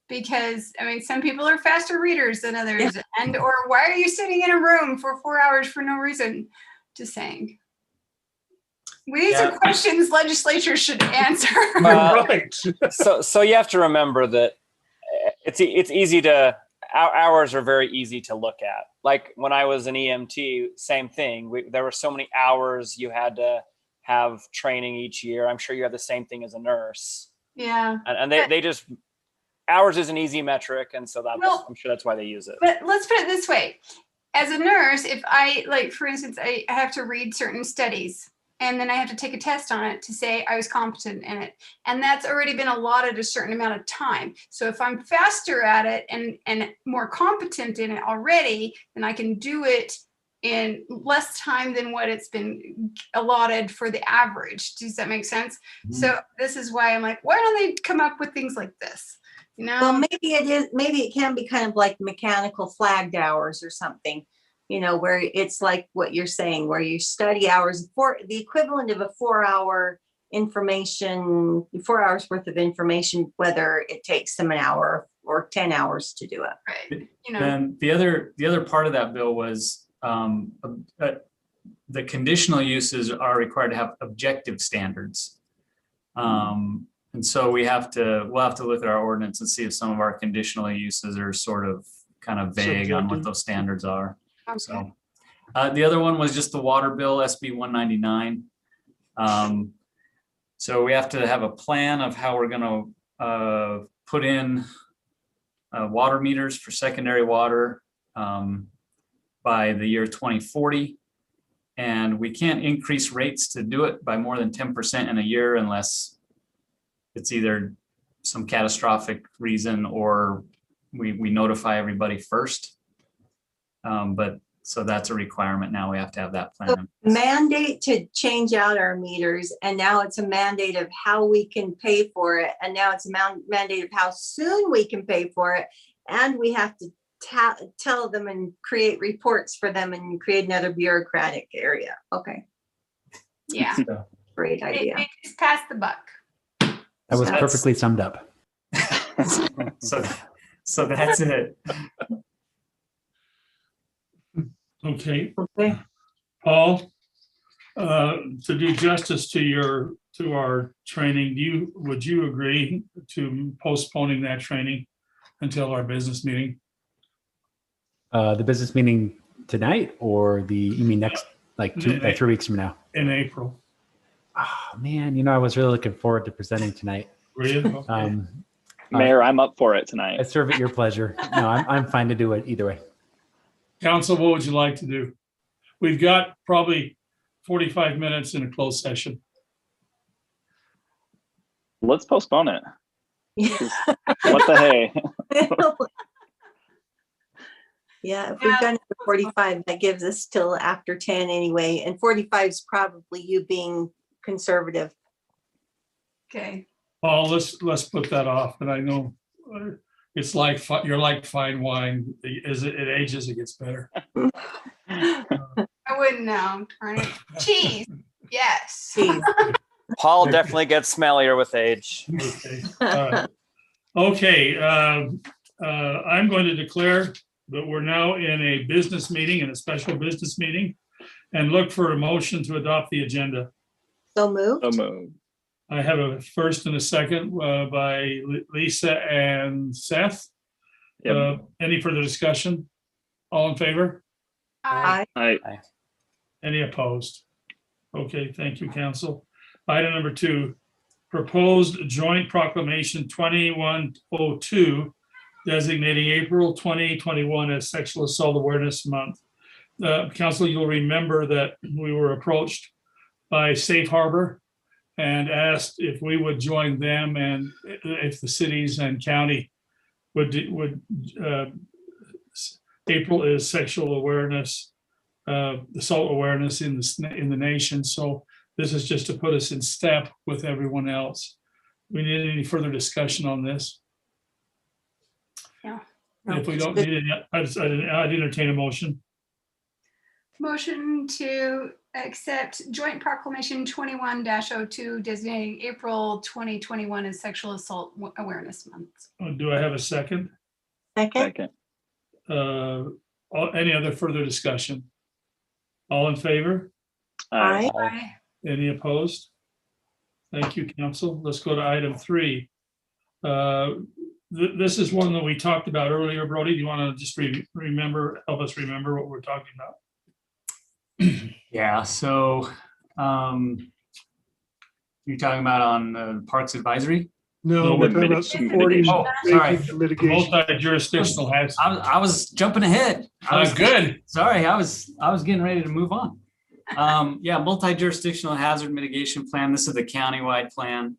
Because I mean, some people are faster readers than others, and or why are you sitting in a room for 4 hours for no reason? Just saying. These are questions legislatures should answer. Right. So you have to remember that it's easy to, hours are very easy to look at. Like when I was an EMT, same thing. There were so many hours you had to have training each year. I'm sure you have the same thing as a nurse. Yeah. And they just, hours is an easy metric. And so that's, I'm sure that's why they use it. But let's put it this way. As a nurse, if I, like, for instance, I have to read certain studies and then I have to take a test on it to say I was competent in it. And that's already been allotted a certain amount of time. So if I'm faster at it and more competent in it already, then I can do it in less time than what it's been allotted for the average. Does that make sense? Mm-hmm. So this is why I'm like, why don't they come up with things like this? You know? Well, maybe it can be kind of like mechanical flagged hours or something, you know, where it's like what you're saying, where you study hours for the equivalent of a 4-hour information, 4 hours worth of information, whether it takes them an hour or 10 hours to do it. Right. You know. Then the other part of that bill was the conditional uses are required to have objective standards. And so we'll have to look at our ordinance and see if some of our conditional uses are sort of kind of vague on what those standards are. Okay. So the other one was just the water bill, SB 199. So we have to have a plan of how we're going to put in water meters for secondary water by the year 2040. And we can't increase rates to do it by more than 10% in a year unless it's either some catastrophic reason or we notify everybody first. But so that's a requirement now. We have to have that plan. So mandate to change out our meters, and now it's a mandate of how we can pay for it, and now it's a mandate of how soon we can pay for it, and we have to tell them and create reports for them and create another bureaucratic area. Okay. Yeah. Great idea. It just passed the buck. That was perfectly summed up. So that's it. Okay. Paul, to do justice to our training, would you agree to postponing that training until our business meeting? The business meeting tonight, or you mean next, like 3 weeks from now? In April. Oh man, I was really looking forward to presenting tonight. Were you? Okay. Mayor, I'm up for it tonight. I serve at your pleasure. No, I'm fine to do it either way. Council, what would you like to do? We've got probably 45 minutes in a closed session. Let's postpone it. What the hey? Yeah, if we've done it for 45, that gives us till after 10 anyway. And 45 is probably you being conservative. Okay. Paul, let's put that off. And I know it's like you're like fine wine. As it ages, it gets better. I wouldn't know. Darn it. Cheese. Yes. Cheese. Paul definitely gets smellier with age. Okay. I'm going to declare that we're now in a business meeting, in a special business meeting, and look for a motion to adopt the agenda. So moved. So moved. I have a first and a second by Lisa and Seth. Yep. Any further discussion? All in favor? Aye. Aye. Any opposed? Okay, thank you, council. Item number 2, proposed joint proclamation 2102 designating April 2021 as Sexual Assault Awareness Month. Council, you'll remember that we were approached by Safe Harbor and asked if we would join them and if the cities and county would April is Sexual Awareness assault awareness in the nation. So this is just to put us in step with everyone else. We need any further discussion on this? Yeah. If we don't need it, I'd entertain a motion. Motion to accept Joint Proclamation 21-02 designating April 2021 as Sexual Assault Awareness Month. Do I have a second? Second. Any other further discussion? All in favor? Aye. Aye. Any opposed? Thank you, council. Let's go to item 3. This is one that we talked about earlier. Brody, do you want to just help us remember what we're talking about? Yeah, so you're talking about on Parks Advisory? No, we're talking about supporting Oh, sorry. mitigation. Multi-jurisdictional has. I was jumping ahead. I was good. Sorry, I was getting ready to move on. Yeah, multi-jurisdictional hazard mitigation plan. This is the countywide plan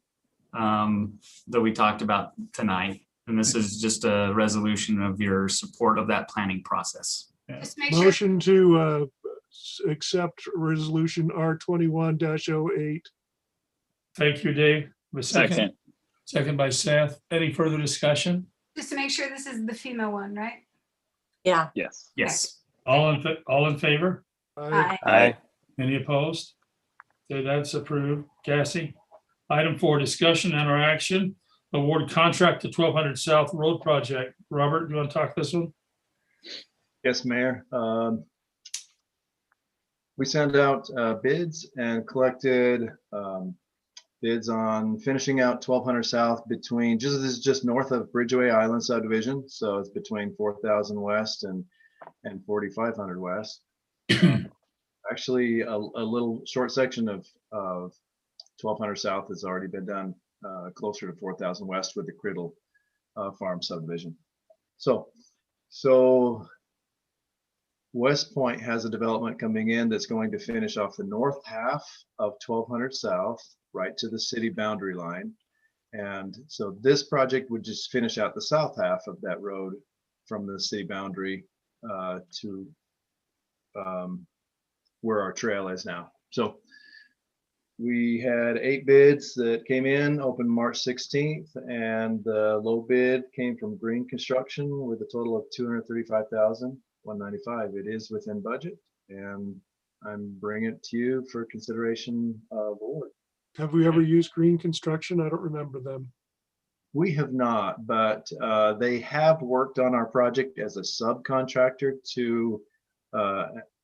that we talked about tonight. And this is just a resolution of your support of that planning process. Just make sure. Motion to accept resolution R21-08. Thank you, Dave. A second. Second by Seth. Any further discussion? Just to make sure this is the FEMA one, right? Yeah. Yes. Yes. All in favor? Aye. Aye. Any opposed? Okay, that's approved. Cassie. Item 4, discussion and or action. Award contract to 1200 South Road Project. Robert, do you want to talk this one? Yes, Mayor. We sent out bids and collected bids on finishing out 1200 South between, this is just north of Bridgeway Island subdivision. So it's between 4000 West and 4500 West. Actually, a little short section of 1200 South has already been done closer to 4000 West with the Criddle Farm subdivision. So West Point has a development coming in that's going to finish off the north half of 1200 South, right to the city boundary line. And so this project would just finish out the south half of that road from the city boundary to where our trail is now. So we had 8 bids that came in, open March 16th, and the low bid came from Green Construction with a total of $235,195. It is within budget, and I'm bringing it to you for consideration of award. Have we ever used Green Construction? I don't remember them. We have not, but they have worked on our project as a subcontractor to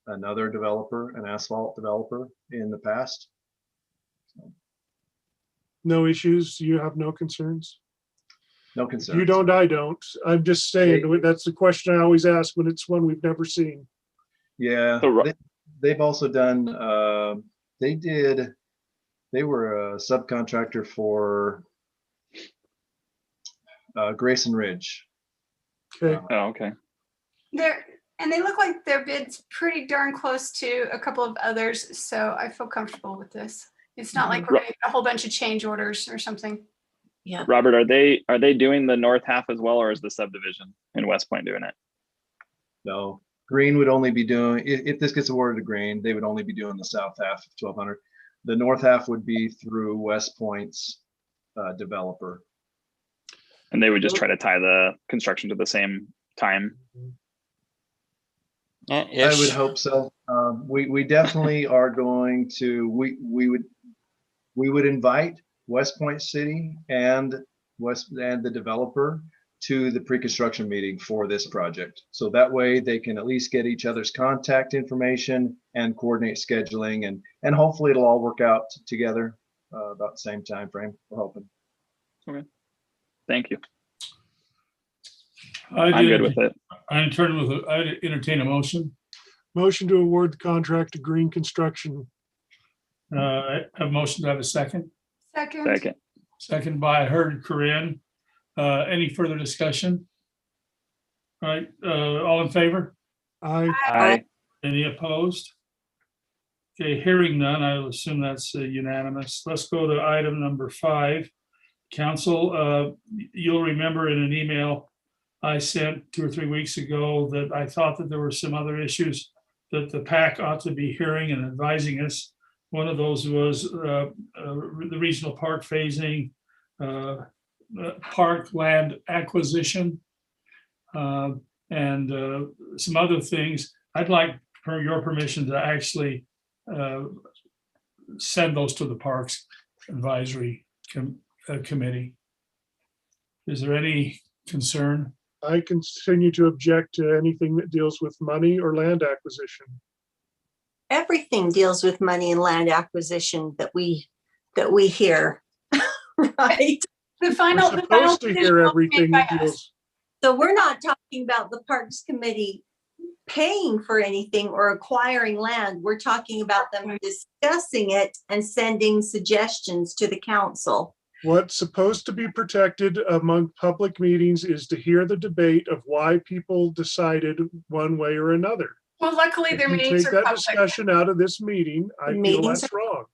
another developer, an asphalt developer in the past. No issues? You have no concerns? No concerns. You don't, I don't. I'm just saying, that's the question I always ask when it's one we've never seen. Yeah, they've also done, they were a subcontractor for Grayson Ridge. Okay. Oh, okay. And they look like their bid's pretty darn close to a couple of others, so I feel comfortable with this. It's not like we're gonna get a whole bunch of change orders or something. Yeah. Robert, are they doing the north half as well, or is the subdivision in West Point doing it? No, Green would only be doing, if this gets awarded to Green, they would only be doing the south half of 1200. The north half would be through West Point's developer. And they would just try to tie the construction to the same time. I would hope so. We definitely are going to, we would invite West Point City and the developer to the pre-construction meeting for this project. So that way they can at least get each other's contact information and coordinate scheduling, and hopefully it'll all work out together about the same time frame, we're hoping. Okay. Thank you. I'm good with it. I entertain a motion. Motion to award the contract to Green Construction. A motion to have a second. Second. Second by Corinne. Any further discussion? All right, all in favor? Aye. Aye. Any opposed? Okay, hearing none, I will assume that's unanimous. Let's go to item number 5. Council, you'll remember in an email I sent 2 or 3 weeks ago that I thought that there were some other issues that the PAC ought to be hearing and advising us. One of those was the regional park phasing, park land acquisition, and some other things. I'd like for your permission to actually send those to the Parks Advisory Committee. Is there any concern? I continue to object to anything that deals with money or land acquisition. Everything deals with money and land acquisition that we hear, right? The final. We're supposed to hear everything that deals. So we're not talking about the Parks Committee paying for anything or acquiring land. We're talking about them discussing it and sending suggestions to the council. What's supposed to be protected among public meetings is to hear the debate of why people decided one way or another. Well, luckily their If you meetings take are that public. discussion out of this meeting, I feel that's wrong.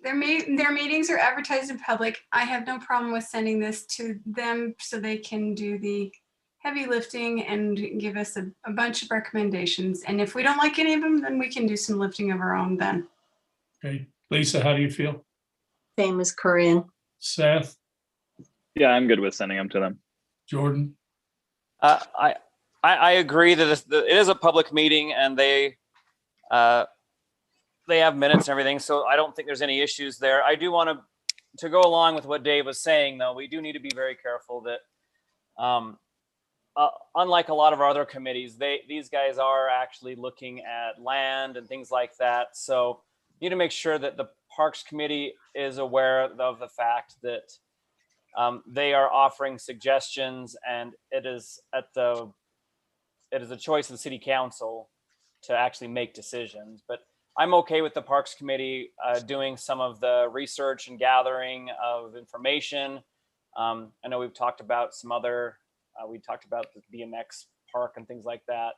Their meetings are advertised in public. I have no problem with sending this to them so they can do the heavy lifting and give us a bunch of recommendations. And if we don't like any of them, then we can do some lifting of our own then. Okay, Lisa, how do you feel? Same as Corinne. Seth? Yeah, I'm good with sending them to them. Jordan? I agree that it is a public meeting and they have minutes and everything, so I don't think there's any issues there. I do want to go along with what Dave was saying, though. We do need to be very careful that, unlike a lot of our other committees, these guys are actually looking at land and things like that. So you need to make sure that the Parks Committee is aware of the fact that they are offering suggestions, and it is a choice of the City Council to actually make decisions. But I'm okay with the Parks Committee doing some of the research and gathering of information. I know we've talked about some other, we talked about the BMX park and things like that.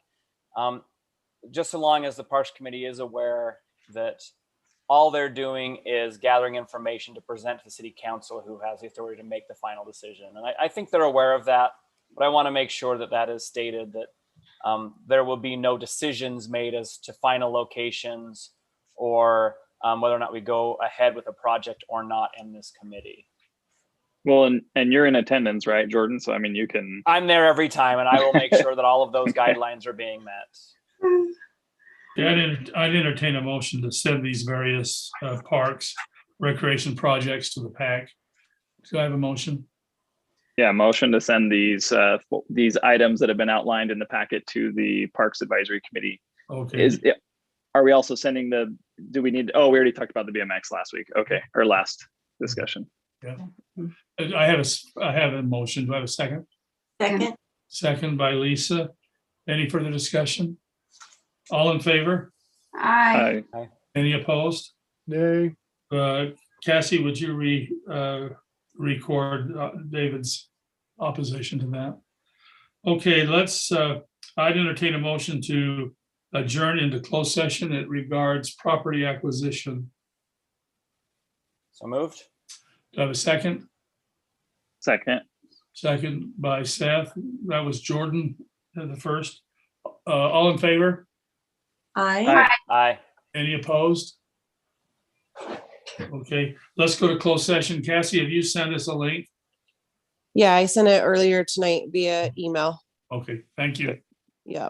Just so long as the Parks Committee is aware that all they're doing is gathering information to present to the City Council, who has the authority to make the final decision. And I think they're aware of that, but I want to make sure that that is stated, that there will be no decisions made as to final locations or whether or not we go ahead with a project or not in this committee. Well, and you're in attendance, right, Jordan? So, I mean, you can. I'm there every time, and I will make sure that all of those guidelines are being met. Yeah, I'd entertain a motion to send these various parks, recreation projects to the PAC. Do I have a motion? Yeah, motion to send these items that have been outlined in the packet to the Parks Advisory Committee. Okay. Are we also sending do we need, we already talked about the BMX last week. Okay, or last discussion. Yeah. I have a motion. Do I have a second? Second. Second by Lisa. Any further discussion? All in favor? Aye. Aye. Any opposed? Nay. Cassie, would you record David's opposition to that? Okay, I'd entertain a motion to adjourn into closed session. It regards property acquisition. So moved. Do I have a second? Second. Second by Seth. That was Jordan the first. All in favor? Aye. Aye. Any opposed? Okay, let's go to closed session. Cassie, have you sent us a link? Yeah, I sent it earlier tonight via email. Okay, thank you. Yeah.